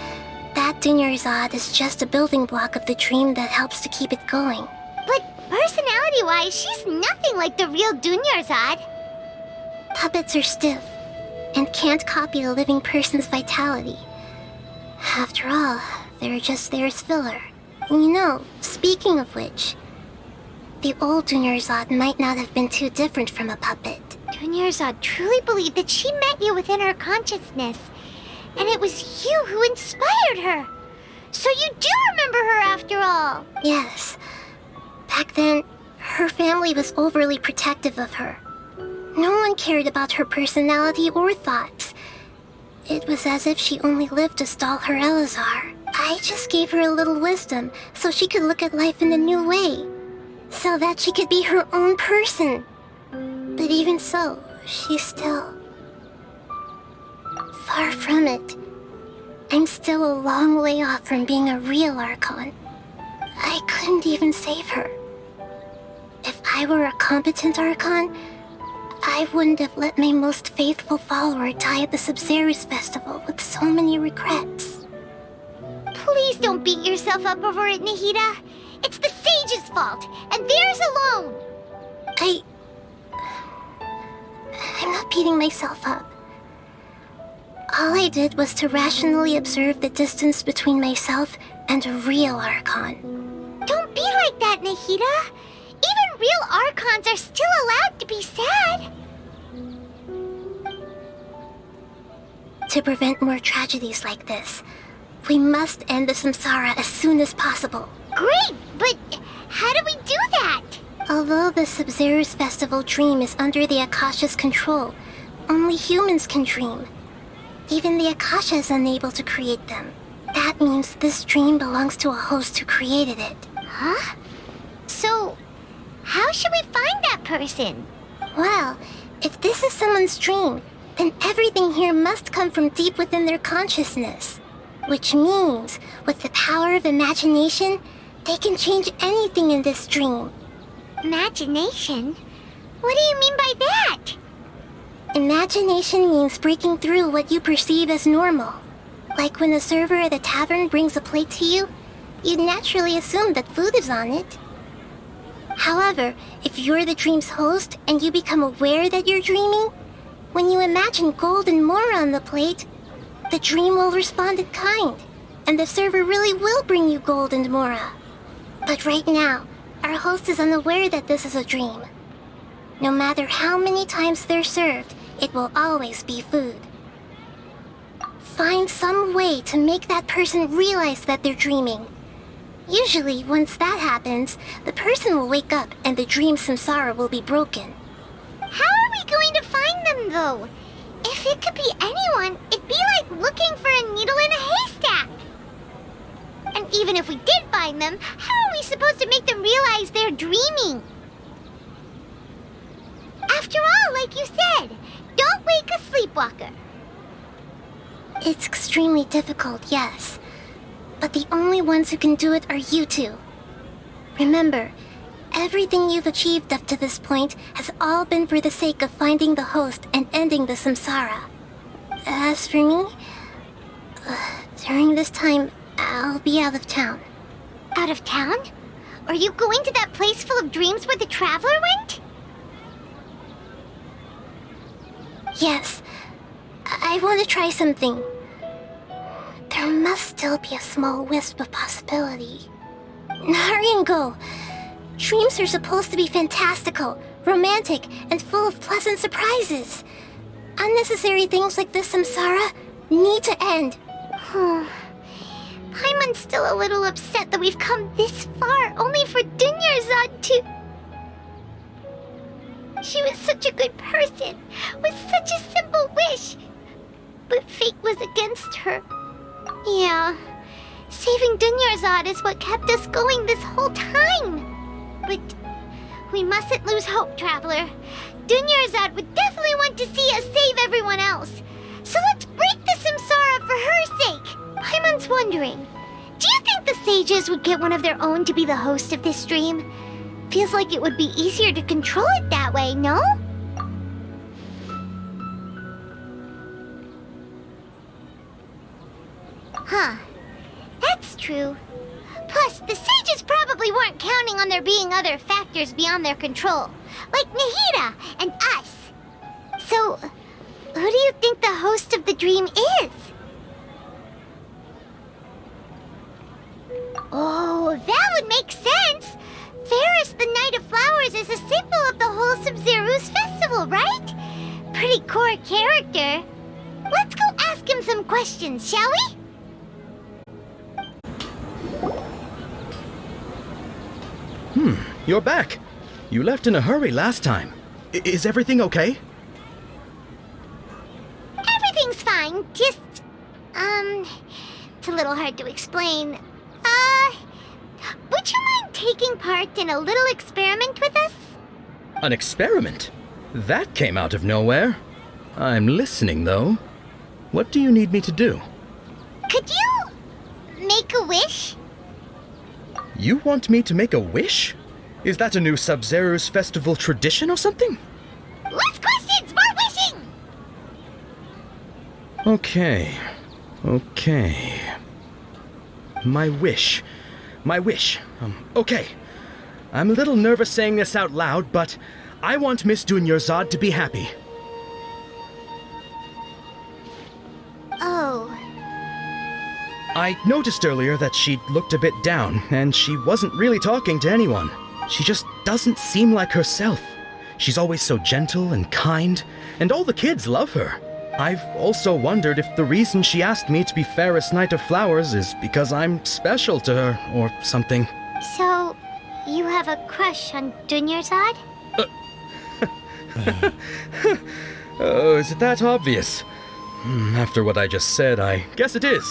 that Dunyarzad is just a building block of the dream that helps to keep it going. But personality-wise, she's nothing like the real Dunyarzad. Puppets are stiff and can't copy a living person's vitality. After all, they're just there as filler. You know, speaking of which, the old Dunyarzad might not have been too different from a puppet. Dunyarzad truly believed that she met you within her consciousness, and it was you who inspired her. So you do remember her after all. Yes. Back then, her family was overly protective of her. No one cared about her personality or thoughts. It was as if she only lived to stall her Elazar. I just gave her a little wisdom so she could look at life in a new way, so that she could be her own person. But even so, she's still... far from it. I'm still a long way off from being a real Archon. I couldn't even save her. If I were a competent Archon, I wouldn't have let my most faithful follower die at the Sub-Zerus Festival with so many regrets. Please don't beat yourself up over it, Nahida. It's the sage's fault, and theirs alone. I'm not beating myself up. All I did was to rationally observe the distance between myself and a real Archon. Don't be like that, Nahida. Even real Archons are still allowed to be sad. To prevent more tragedies like this, we must end the samsara as soon as possible. Great, but how do we do that? Although the Sub-Zerus Festival dream is under the Akasha's control, only humans can dream. Even the Akasha is unable to create them. That means this dream belongs to a host who created it. Huh? So, how should we find that person? Well, if this is someone's dream, then everything here must come from deep within their consciousness. Which means, with the power of imagination, they can change anything in this dream. Imagination? What do you mean by that? Imagination means breaking through what you perceive as normal. Like when a server at a tavern brings a plate to you, you'd naturally assume that food is on it. However, if you're the dream's host and you become aware that you're dreaming, when you imagine gold and more on the plate, the dream will respond in kind, and the server really will bring you gold and mora. But right now, our host is unaware that this is a dream. No matter how many times they're served, it will always be food. Find some way to make that person realize that they're dreaming. Usually, once that happens, the person will wake up and the dream samsara will be broken. How are we going to find them, though? If it could be anyone, it'd be like looking for a needle in a haystack. And even if we did find them, how are we supposed to make them realize they're dreaming? After all, like you said, don't wake a sleepwalker. It's extremely difficult, yes. But the only ones who can do it are you two. Remember, everything you've achieved up to this point has all been for the sake of finding the host and ending the samsara. As for me, during this time, I'll be out of town. Out of town? Are you going to that place full of dreams where the traveler went? Yes. I want to try something. There must still be a small wisp of possibility. Hurry and go. Dreams are supposed to be fantastical, romantic, and full of pleasant surprises. Unnecessary things like this samsara need to end. Paimon's still a little upset that we've come this far only for Dunyarzad to... She was such a good person, with such a simple wish. But fate was against her. Yeah, saving Dunyarzad is what kept us going this whole time. But we mustn't lose hope, Traveler. Dunyarzad would definitely want to see us save everyone else. So let's break the samsara for her sake. Paimon's wondering, Do you think the sages would get one of their own to be the host of this dream? Feels like it would be easier to control it that way, no? Huh. That's true. Plus, the sages probably weren't counting on there being other factors beyond their control, like Nahida and us. So, who do you think the host of the dream is? Oh, that would make sense! Ferris, the Knight of Flowers, is a symbol of the whole Sub-Zero's festival, right? Pretty core character. Let's go ask him some questions, shall we? You're back. You left in a hurry last time. Is everything okay? Everything's fine, just... it's a little hard to explain. Would you mind taking part in a little experiment with us? An experiment? That came out of nowhere. I'm listening, though. What do you need me to do? Could you... make a wish? You want me to make a wish? Is that a new Sub-Zero's festival tradition or something? Less questions, more wishing! Okay. My wish. Okay. I'm a little nervous saying this out loud, but I want Miss Dunyarzad to be happy. Oh. I noticed earlier that she looked a bit down, and she wasn't really talking to anyone. She just doesn't seem like herself. She's always so gentle and kind, and all the kids love her. I've also wondered if the reason she asked me to be Ferris Knight of Flowers is because I'm special to her, or something. So, you have a crush on Dunyarzad? Oh, is it that obvious? After what I just said, I guess it is.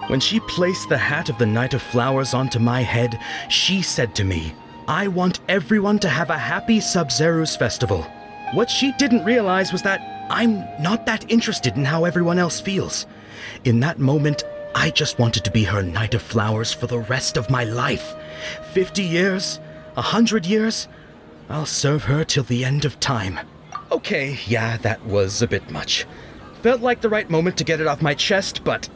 When she placed the hat of the Knight of Flowers onto my head, she said to me, I want everyone to have a happy Sub-Zero's festival. What she didn't realize was that I'm not that interested in how everyone else feels. In that moment, I just wanted to be her Knight of Flowers for the rest of my life. 50 years? 100 years? I'll serve her till the end of time. Okay, yeah, that was a bit much. Felt like the right moment to get it off my chest, but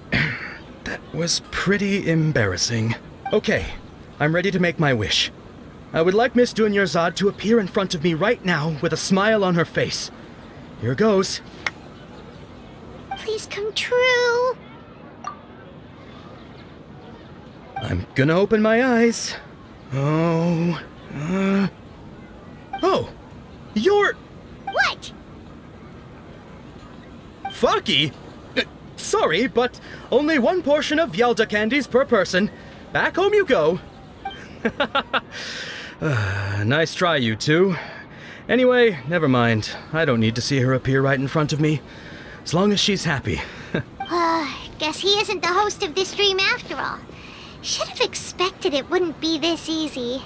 that was pretty embarrassing. Okay, I'm ready to make my wish. I would like Miss Dunyarzad to appear in front of me right now with a smile on her face. Here goes. Please come true. I'm gonna open my eyes. Oh, you're... What? Fucky? Sorry, but only one portion of Yalda candies per person. Back home you go. Nice try, you two. Anyway, never mind. I don't need to see her appear right in front of me. As long as she's happy. Guess he isn't the host of this dream after all. Should have expected it wouldn't be this easy.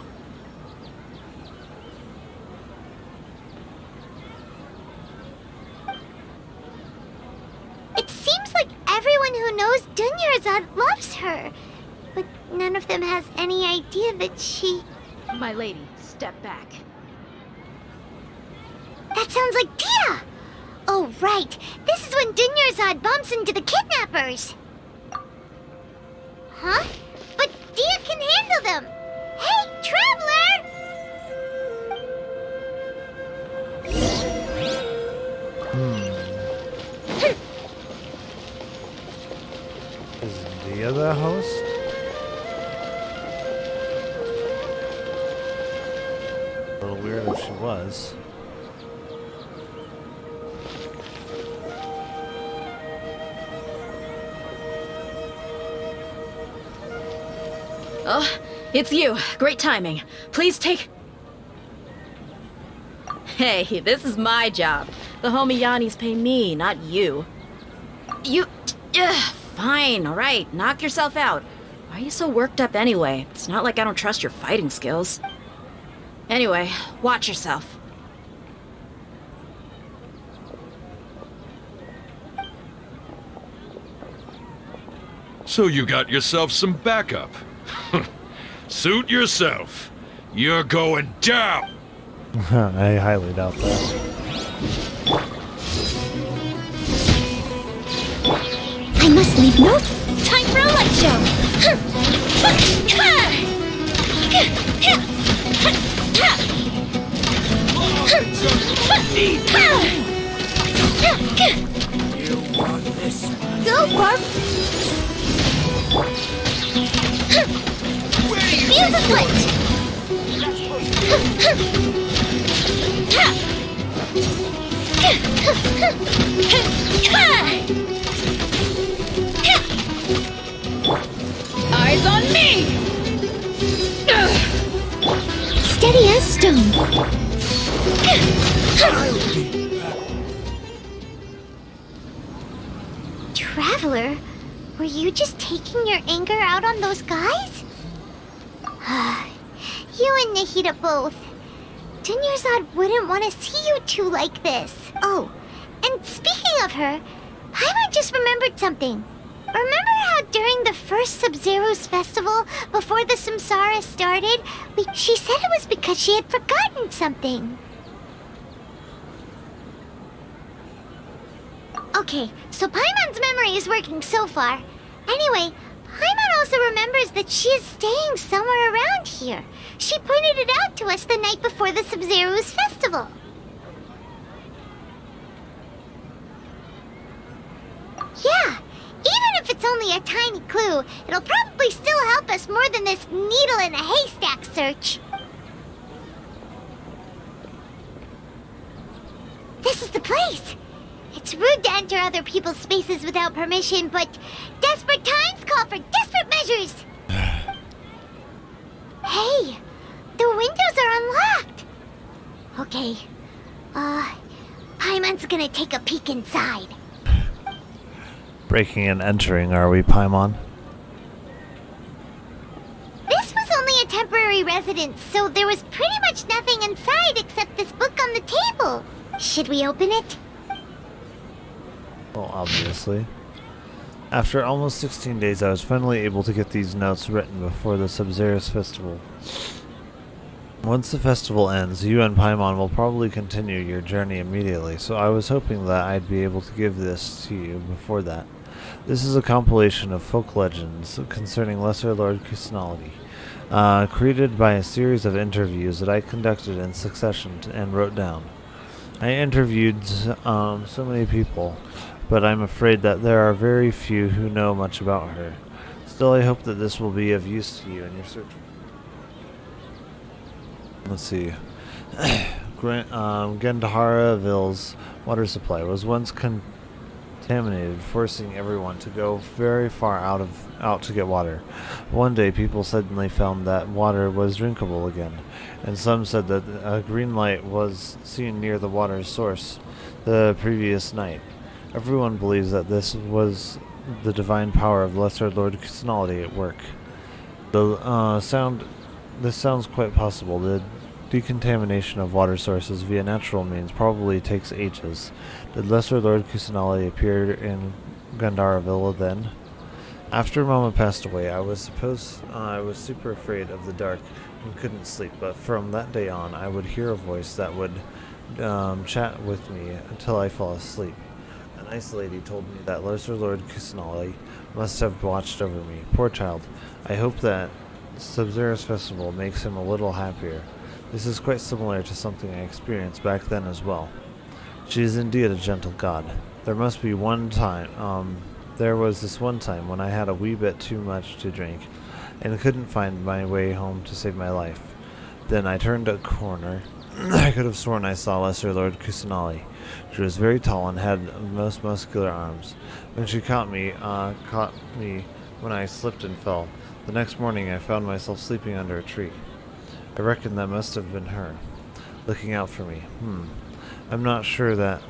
It seems like everyone who knows Dunyarzad loves her, but none of them has any idea that she... My lady, step back. That sounds like Dia! Oh, right. This is when Dunyarzad bumps into the kidnappers. Huh? But Dia can handle them. Hey, Traveler! Is Dia the host? A little weird if she was. Oh, it's you. Great timing. Please take... Hey, this is my job. The homie Yanni's pay me, not you. You... fine, alright. Knock yourself out. Why are you so worked up anyway? It's not like I don't trust your fighting skills. Anyway, watch yourself. So you got yourself some backup. Suit yourself. You're going down! I highly doubt that. I must leave no time for a light show. Go, Barb! Fuse is lit! Eyes on me! Steady as stone. Traveler, were you just taking your anger out on those guys? You and Nahida both. Dunyarzad wouldn't want to see you two like this. Oh, and speaking of her, Paimon just remembered something. Remember how during the first Sub-Zero's festival, before the Samsara started, she said it was because she had forgotten something. Okay, so Paimon's memory is working so far. Anyway, Paimon also remembers that she is staying somewhere around here. She pointed it out to us the night before the Sub-Zero's festival. Yeah, even if it's only a tiny clue, it'll probably still help us more than this needle in a haystack search. This is the place. It's rude to enter other people's spaces without permission, but desperate times call for desperate measures. Hey, the windows are unlocked. Okay, Paimon's gonna take a peek inside. Breaking and entering, are we, Paimon? This was only a temporary residence, so there was pretty much nothing inside except this book on the table. Should we open it? Well, obviously. After almost 16 days, I was finally able to get these notes written before the Sub-Zero's festival. Once the festival ends, you and Paimon will probably continue your journey immediately, so I was hoping that I'd be able to give this to you before that. This is a compilation of folk legends concerning Lesser Lord Kusanali, created by a series of interviews that I conducted in succession and wrote down. I interviewed so many people, but I'm afraid that there are very few who know much about her. Still, I hope that this will be of use to you in your search. Let's see. Gandharaville's water supply was once contaminated, forcing everyone to go very far out to get water. One day, people suddenly found that water was drinkable again, and some said that a green light was seen near the water's source the previous night. Everyone believes that this was the divine power of Lesser Lord Kusanali at work. This sounds quite possible. The decontamination of water sources via natural means probably takes ages. Did Lesser Lord Kusanali appear in Gandharaville then? After Mama passed away, I was super afraid of the dark and couldn't sleep, but from that day on, I would hear a voice that would chat with me until I fell asleep. A nice lady told me that Lesser Lord Kusanali must have watched over me. Poor child. I hope that Sub-Zero's festival makes him a little happier. This is quite similar to something I experienced back then as well. She is indeed a gentle god. There was this one time when I had a wee bit too much to drink and couldn't find my way home to save my life. Then I turned a corner. I could have sworn I saw Lesser Lord Kusanali. She was very tall and had most muscular arms. When she caught me when I slipped and fell. The next morning I found myself sleeping under a tree. I reckon that must have been her, looking out for me. I'm not sure that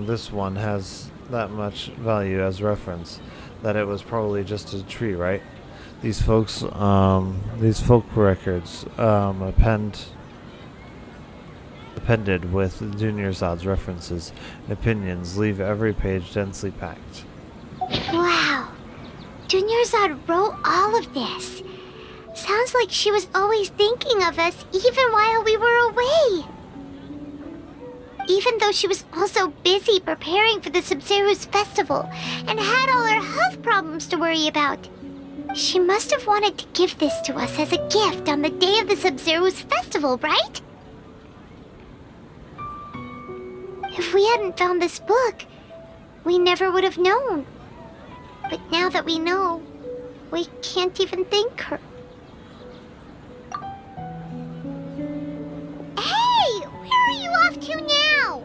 this one has that much value as reference, that it was probably just a tree, right? These folk records appended with Dunyarzad's references and opinions leave every page densely packed. Wow! Dunyarzad wrote all of this. Sounds like she was always thinking of us even while we were away. Even though she was also busy preparing for the Sub-Zero's festival and had all her health problems to worry about. She must have wanted to give this to us as a gift on the day of the Sub-Zero's festival, right? If we hadn't found this book, we never would have known. But now that we know, we can't even thank her. Hey! Where are you off to now?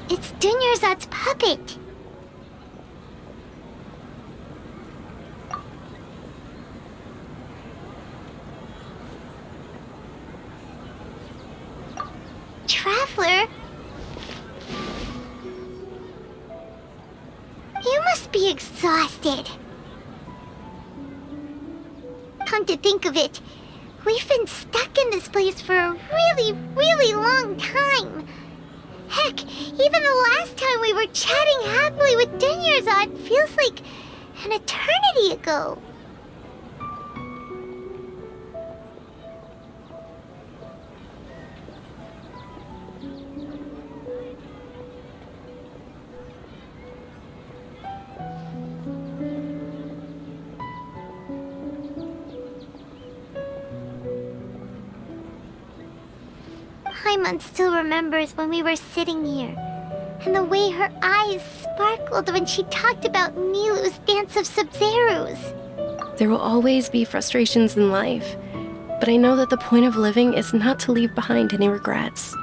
It's Dunyarzad's puppet. Traveler? You must be exhausted. Come to think of it, we've been stuck in this place for a really, really long time. Heck, even the last time we were chatting happily with Dunyarzad feels like an eternity ago. Paimon still remembers when we were sitting here, and the way her eyes sparkled when she talked about Nilu's Dance of Sub-Zerus. There will always be frustrations in life, but I know that the point of living is not to leave behind any regrets.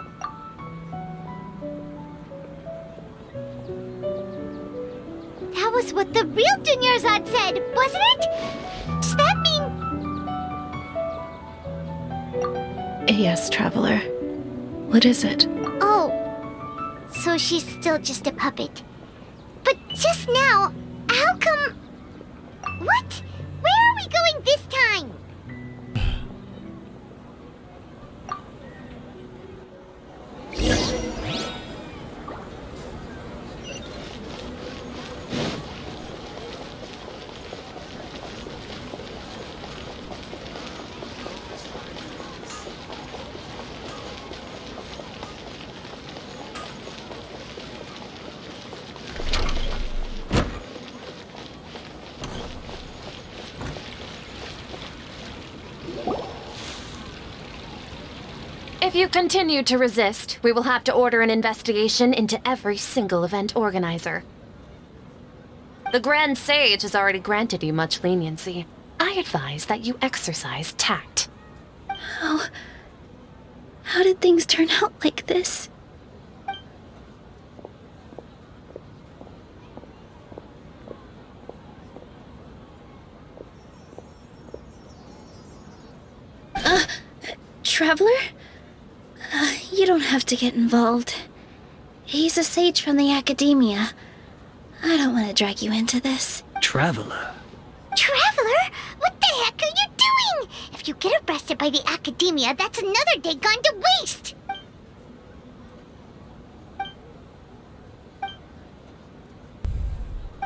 That was what the real Dunyarzad said, wasn't it? Does that mean... Yes, Traveler. What is it? Oh, so she's still just a puppet. But just now, how come... What? Where are we going this time? If you continue to resist, we will have to order an investigation into every single event organizer. The Grand Sage has already granted you much leniency. I advise that you exercise tact. How did things turn out like this? Traveler? You don't have to get involved. He's a sage from the Academia. I don't want to drag you into this. Traveler? Traveler? What the heck are you doing? If you get arrested by the Academia, that's another day gone to waste!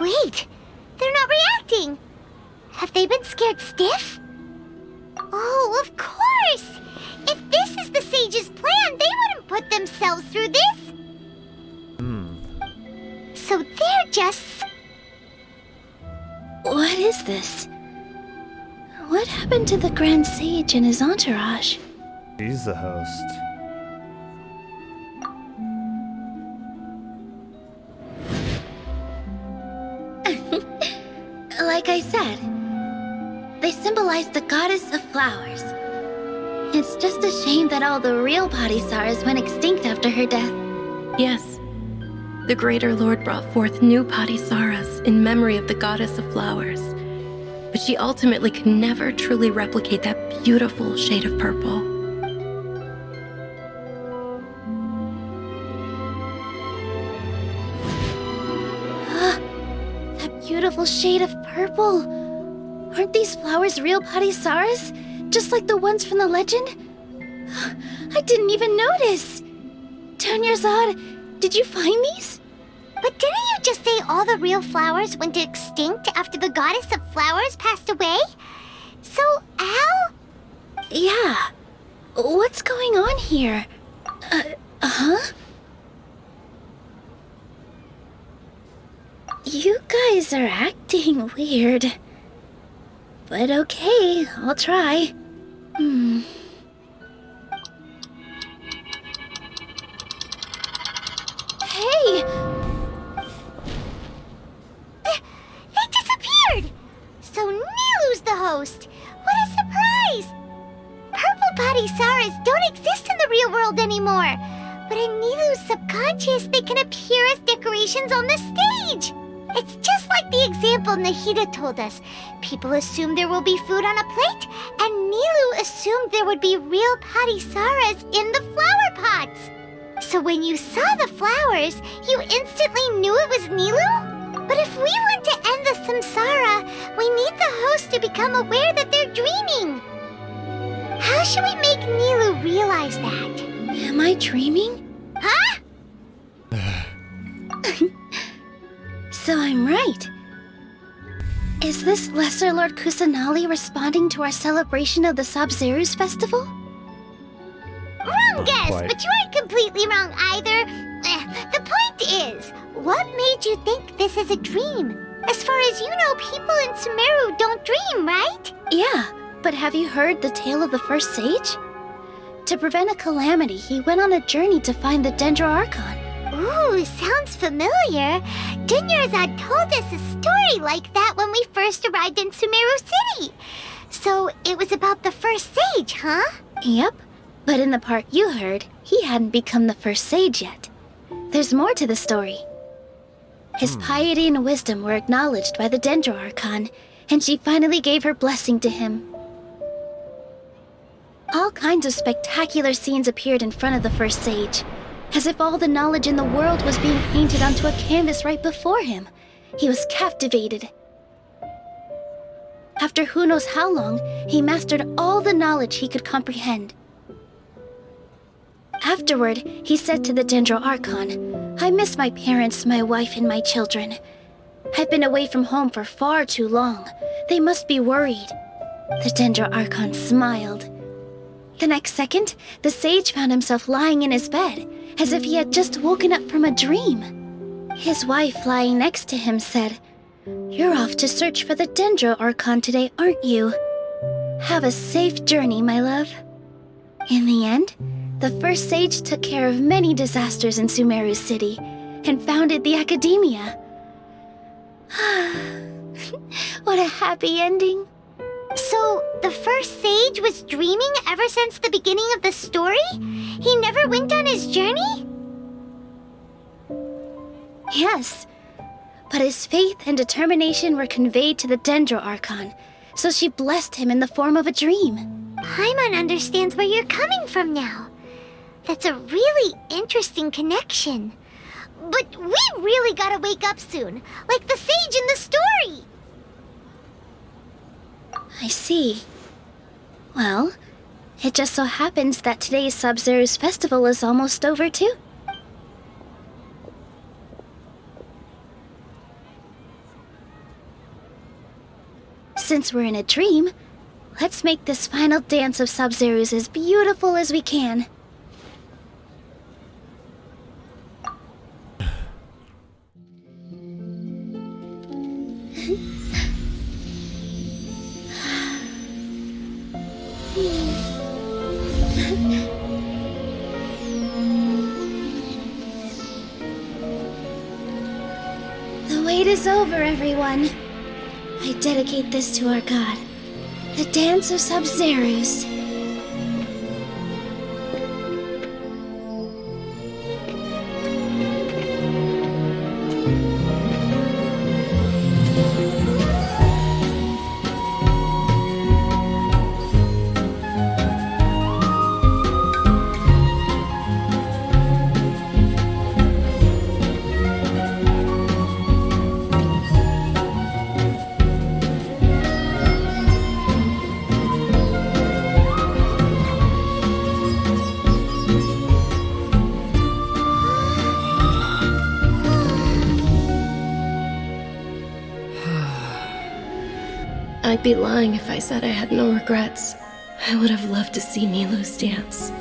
Wait, they're not reacting. Have they been scared stiff? Oh, of course! If this is the Sage's plan, they wouldn't put themselves through this! So they're just... What is this? What happened to the Grand Sage and his entourage? She's the host. Like I said, they symbolize the goddess of flowers. It's just a shame that all the real Padisaras went extinct after her death. Yes. The Greater Lord brought forth new Padisaras in memory of the goddess of flowers. But she ultimately could never truly replicate that beautiful shade of purple. That beautiful shade of purple. Aren't these flowers real Padisaras? Just like the ones from the legend? I didn't even notice. Dunyarzad, did you find these? But didn't you just say all the real flowers went extinct after the goddess of flowers passed away? So, how? Yeah. What's going on here? Huh? You guys are acting weird. But okay, I'll try. Hey! They disappeared! So Nilu's the host! What a surprise! Purple Padisaras don't exist in the real world anymore. But in Nilu's subconscious, they can appear as decorations on the stage. It's just like the example Nahida told us. People assume there will be food on a plate, and Nilu assumed there would be real Padisaras in the flower pots. So when you saw the flowers, you instantly knew it was Nilu? But if we want to end the samsara, we need the host to become aware that they're dreaming. How should we make Nilu realize that? Am I dreaming? Huh? So I'm right. Is this Lesser Lord Kusanali responding to our celebration of the Sub-Zeru's festival? Wrong guess, quite. but you aren't completely wrong either. The point is, what made you think this is a dream? As far as you know, people in Sumeru don't dream, right? Yeah, but have you heard the tale of the first sage? To prevent a calamity, he went on a journey to find the Dendro Archon. Ooh, sounds familiar. Dunyarzad told us a story like that when we first arrived in Sumeru City. So it was about the first sage, huh? Yep, but in the part you heard, he hadn't become the first sage yet. There's more to the story. His piety and wisdom were acknowledged by the Dendro Archon, and she finally gave her blessing to him. All kinds of spectacular scenes appeared in front of the first sage, as if all the knowledge in the world was being painted onto a canvas right before him. He was captivated. After who knows how long, he mastered all the knowledge he could comprehend. Afterward, he said to the Dendro Archon, "I miss my parents, my wife, and my children. I've been away from home for far too long. They must be worried." The Dendro Archon smiled. The next second, the sage found himself lying in his bed, as if he had just woken up from a dream. His wife, lying next to him, said, "You're off to search for the Dendro Archon today, aren't you? Have a safe journey, my love." In the end, the first sage took care of many disasters in Sumeru City and founded the Academia. What a happy ending. So, the first sage was dreaming ever since the beginning of the story? He never went on his journey? Yes, but his faith and determination were conveyed to the Dendro Archon, so she blessed him in the form of a dream. Paimon understands where you're coming from now. That's a really interesting connection. But we really gotta wake up soon, like the sage in the story. I see. Well, it just so happens that today's Sub-Zeru's festival is almost over too. Since we're in a dream, let's make this final dance of Sub-Zeru's as beautiful as we can. The wait is over, everyone. I dedicate this to our god, the Dance of Sub-Zerus. I'd be lying if I said I had no regrets. I would have loved to see Nilou's dance.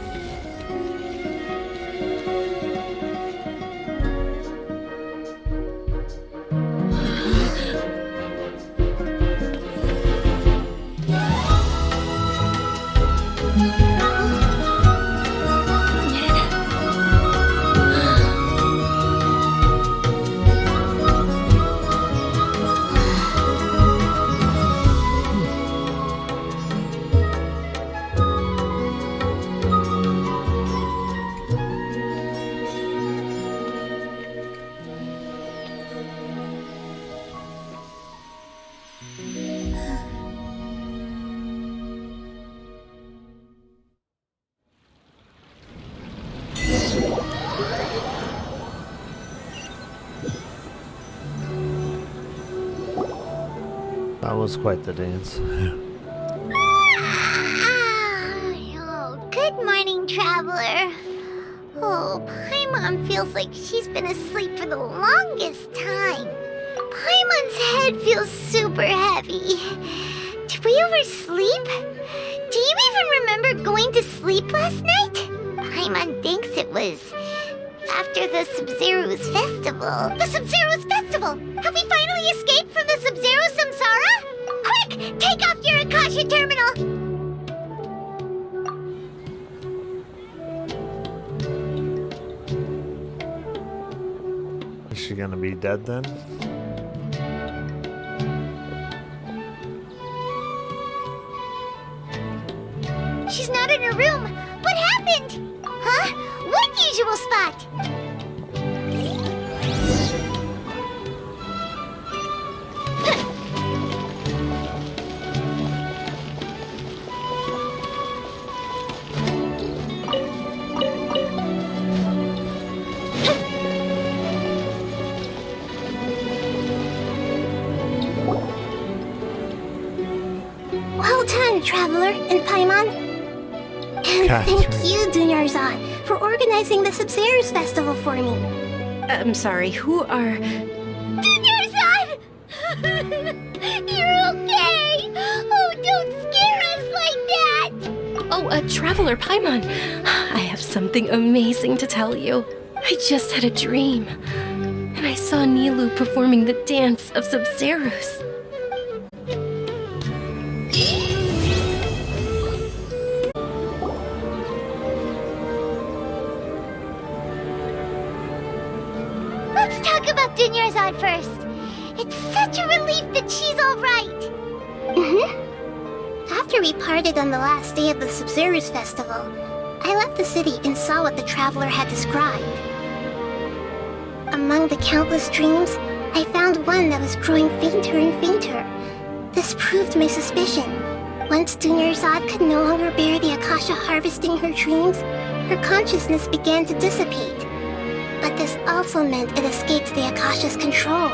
That was quite the dance. Oh, good morning, traveler. Oh, Paimon feels like she's been asleep for the longest time. Paimon's head feels super heavy. Did we oversleep? Do you even remember going to sleep last night? Paimon thinks it was after the Sub-Zerus Festival. The Sub-Zerus Festival! Have we finally escaped from the Sub-Zero Samsara? Quick! Take off your Akasha terminal! Is she gonna be dead then? She's not in her room. What happened? Huh? What usual spot? Well done, Traveler and Paimon. And thank you, Dunyarzad, for organizing the Sub-Zerus Festival for me. I'm sorry, who are... Dunyarzad! You're okay! Oh, don't scare us like that! Oh, Traveler Paimon. I have something amazing to tell you. I just had a dream, and I saw Nilou performing the Dance of Sub-Zerus. Let's talk about Dunyarzad first. It's such a relief that she's all right. After we parted on the last day of the Sub-Zerus Festival, I left the city and saw what the Traveler had described. Among the countless dreams, I found one that was growing fainter and fainter. This proved my suspicion. Once Dunyarzad could no longer bear the Akasha harvesting her dreams, her consciousness began to dissipate. But this also meant it escaped the Akasha's control.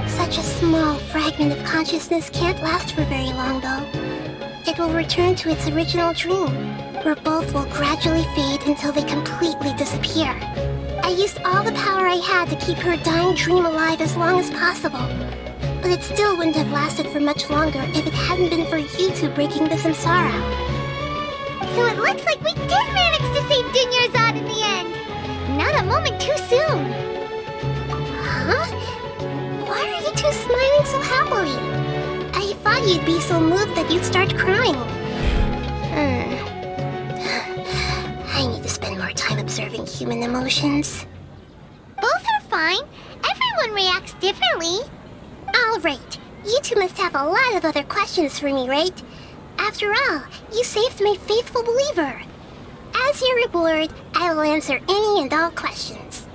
Such a small fragment of consciousness can't last for very long, though. It will return to its original dream, where both will gradually fade until they completely disappear. I used all the power I had to keep her dying dream alive as long as possible. But it still wouldn't have lasted for much longer if it hadn't been for you two breaking the samsara. So it looks like we did manage to save Dunyarzad in the end. Not a moment too soon. Huh? Why are you two smiling so happily? I thought you'd be so moved that you'd start crying. I need to spend more time observing human emotions. Both are fine. Everyone reacts differently. All right. You two must have a lot of other questions for me, right? After all, you saved my faithful believer. As your reward, I will answer any and all questions.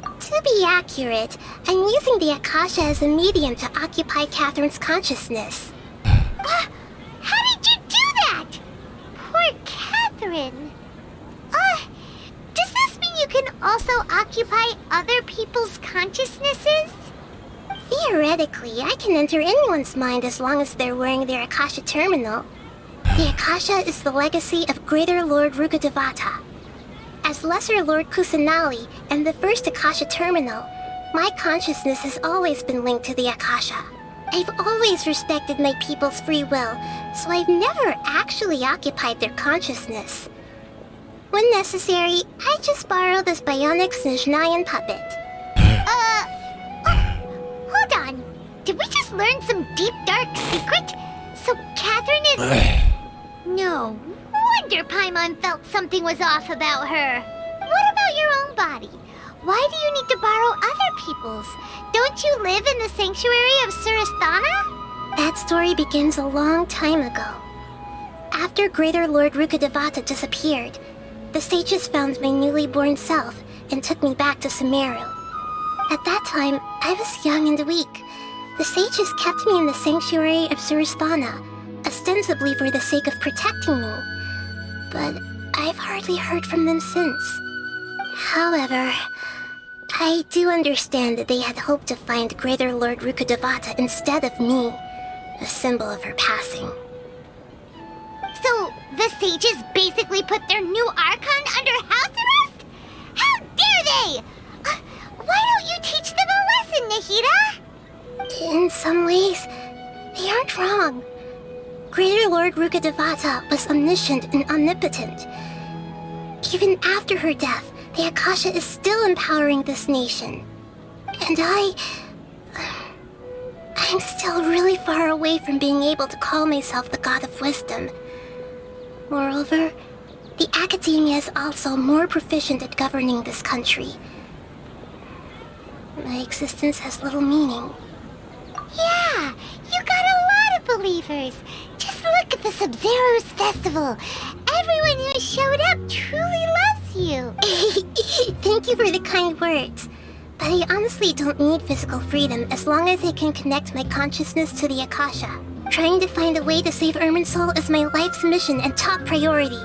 To be accurate, I'm using the Akasha as a medium to occupy Catherine's consciousness. How did you do that? Poor Catherine. Does this mean you can also occupy other people's consciousnesses? Theoretically, I can enter anyone's mind as long as they're wearing their Akasha terminal. The Akasha is the legacy of Greater Lord Rukkhadevata. As Lesser Lord Kusanali and the first Akasha terminal, my consciousness has always been linked to the Akasha. I've always respected my people's free will, so I've never actually occupied their consciousness. When necessary, I just borrow this bionic Snezhnayan puppet. Hold on. Did we just learn some deep, dark secret? So Catherine is... No wonder Paimon felt something was off about her. What about your own body? Why do you need to borrow other people's? Don't you live in the sanctuary of Surasthana? That story begins a long time ago. After Greater Lord Rukkhadevata disappeared, the sages found my newly born self and took me back to Sumeru. At that time, I was young and weak. The sages kept me in the sanctuary of Surasthana, ostensibly for the sake of protecting me. But I've hardly heard from them since. However, I do understand that they had hoped to find Greater Lord Rukkhadevata instead of me, a symbol of her passing. So, the sages basically put their new Archon under house arrest? How dare they! Why don't you teach them a lesson, Nahida? In some ways, they aren't wrong. Greater Lord Rukkhadevata was omniscient and omnipotent. Even after her death, the Akasha is still empowering this nation. And I'm still really far away from being able to call myself the God of Wisdom. Moreover, the Academia is also more proficient at governing this country. My existence has little meaning. Yeah, you got a lot of believers. Just look at the Sub-Zero's festival. Everyone who showed up truly loves you. Thank you for the kind words. But I honestly don't need physical freedom as long as I can connect my consciousness to the Akasha. Trying to find a way to save Irminsul is my life's mission and top priority.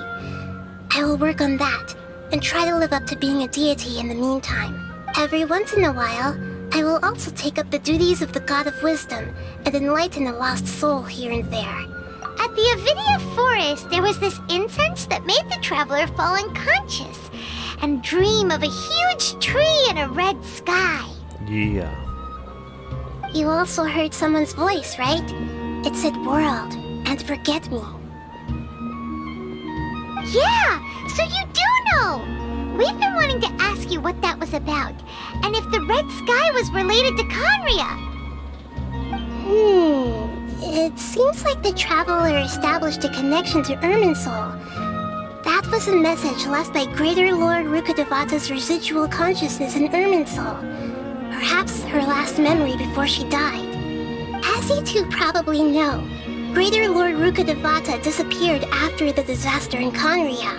I will work on that, and try to live up to being a deity in the meantime. Every once in a while, I will also take up the duties of the God of Wisdom and enlighten a lost soul here and there. At the Avidia Forest, there was this incense that made the traveler fall unconscious and dream of a huge tree and a red sky. Yeah. You also heard someone's voice, right? It said world and forget me. Yeah, so you do know! We've been wanting to ask you what that was about, and if the red sky was related to Conria. It seems like the traveler established a connection to Irminsul. That was a message left by Greater Lord Rukkhadevata's residual consciousness in Irminsul. Perhaps her last memory before she died. As you two probably know, Greater Lord Rukkhadevata disappeared after the disaster in Conria.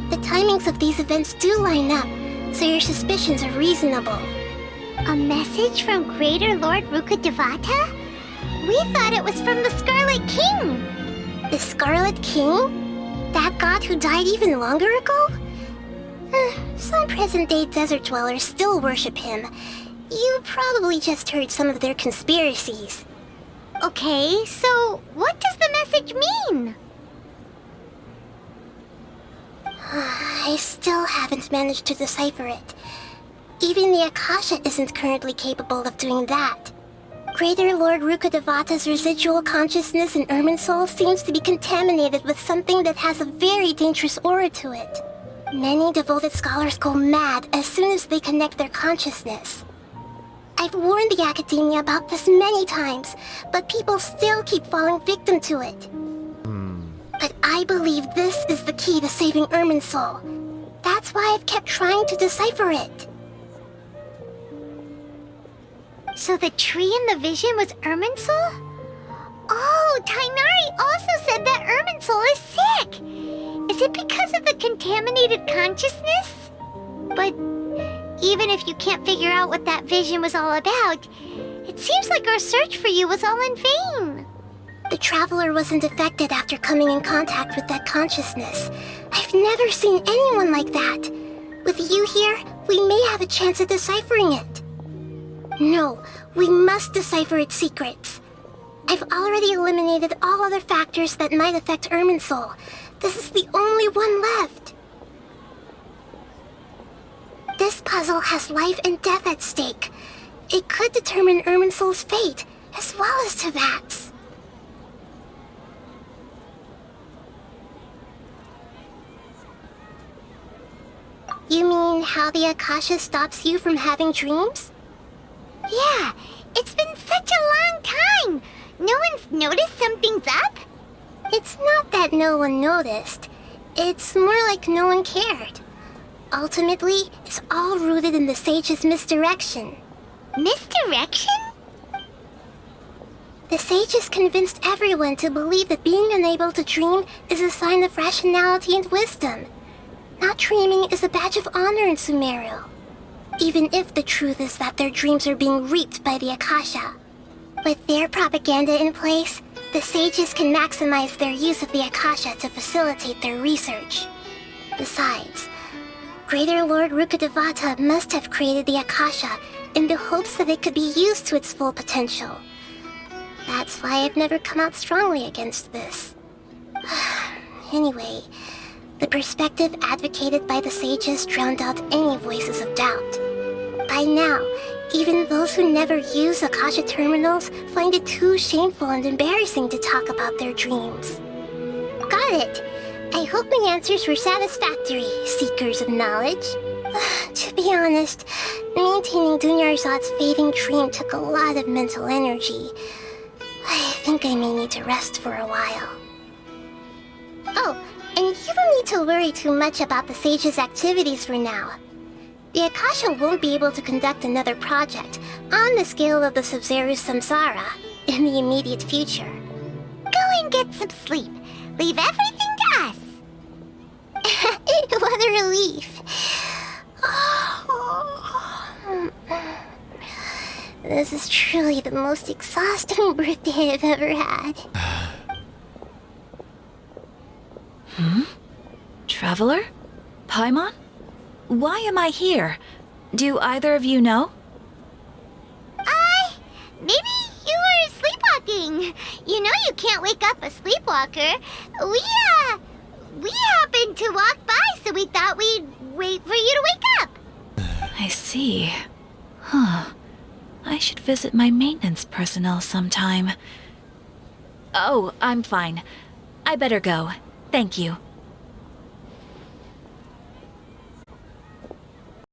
The timings of these events do line up, so your suspicions are reasonable. A message from Greater Lord Rukkhadevata? We thought it was from the Scarlet King. The Scarlet King? That god who died even longer ago? Some present-day desert dwellers still worship him. You probably just heard some of their conspiracies. Okay, so what does the message mean? I still haven't managed to decipher it. Even the Akasha isn't currently capable of doing that. Greater Lord Rukkhadevata's residual consciousness in Irminsul seems to be contaminated with something that has a very dangerous aura to it. Many devoted scholars go mad as soon as they connect their consciousness. I've warned the Academia about this many times, but people still keep falling victim to it. But I believe this is the key to saving Irminsul. That's why I've kept trying to decipher it. So the tree in the vision was Irminsul? Oh, Tainari also said that Irminsul is sick! Is it because of the contaminated consciousness? But even if you can't figure out what that vision was all about, it seems like our search for you was all in vain. The traveler wasn't affected after coming in contact with that consciousness. I've never seen anyone like that. With you here, we may have a chance at deciphering it. No, we must decipher its secrets. I've already eliminated all other factors that might affect Irminsul. This is the only one left. This puzzle has life and death at stake. It could determine Irminsul's fate, as well as Tevat's. You mean how the Akasha stops you from having dreams? Yeah, it's been such a long time. No one's noticed something's up? It's not that no one noticed. It's more like no one cared. Ultimately, it's all rooted in the sage's misdirection. Misdirection? The sages convinced everyone to believe that being unable to dream is a sign of rationality and wisdom. Not dreaming is a badge of honor in Sumeru. Even if the truth is that their dreams are being reaped by the Akasha. With their propaganda in place, the sages can maximize their use of the Akasha to facilitate their research. Besides, Greater Lord Rukkhadevata must have created the Akasha in the hopes that it could be used to its full potential. That's why I've never come out strongly against this. Anyway, the perspective advocated by the sages drowned out any voices of doubt. By now, even those who never use Akasha terminals find it too shameful and embarrassing to talk about their dreams. Got it! I hope my answers were satisfactory, seekers of knowledge. To be honest, maintaining Dunyarzad's fading dream took a lot of mental energy. I think I may need to rest for a while. Oh, and you don't need to worry too much about the sage's activities for now. The Akasha won't be able to conduct another project on the scale of the Sub-Zero's Samsara in the immediate future. Go and get some sleep. Leave everything to us. What a relief. This is truly the most exhausting birthday I've ever had. Traveler? Paimon? Why am I here? Do either of you know? Maybe you were sleepwalking. You know you can't wake up a sleepwalker. We happened to walk by, so we thought we'd wait for you to wake up. I see. Huh. I should visit my maintenance personnel sometime. Oh, I'm fine. I better go. Thank you.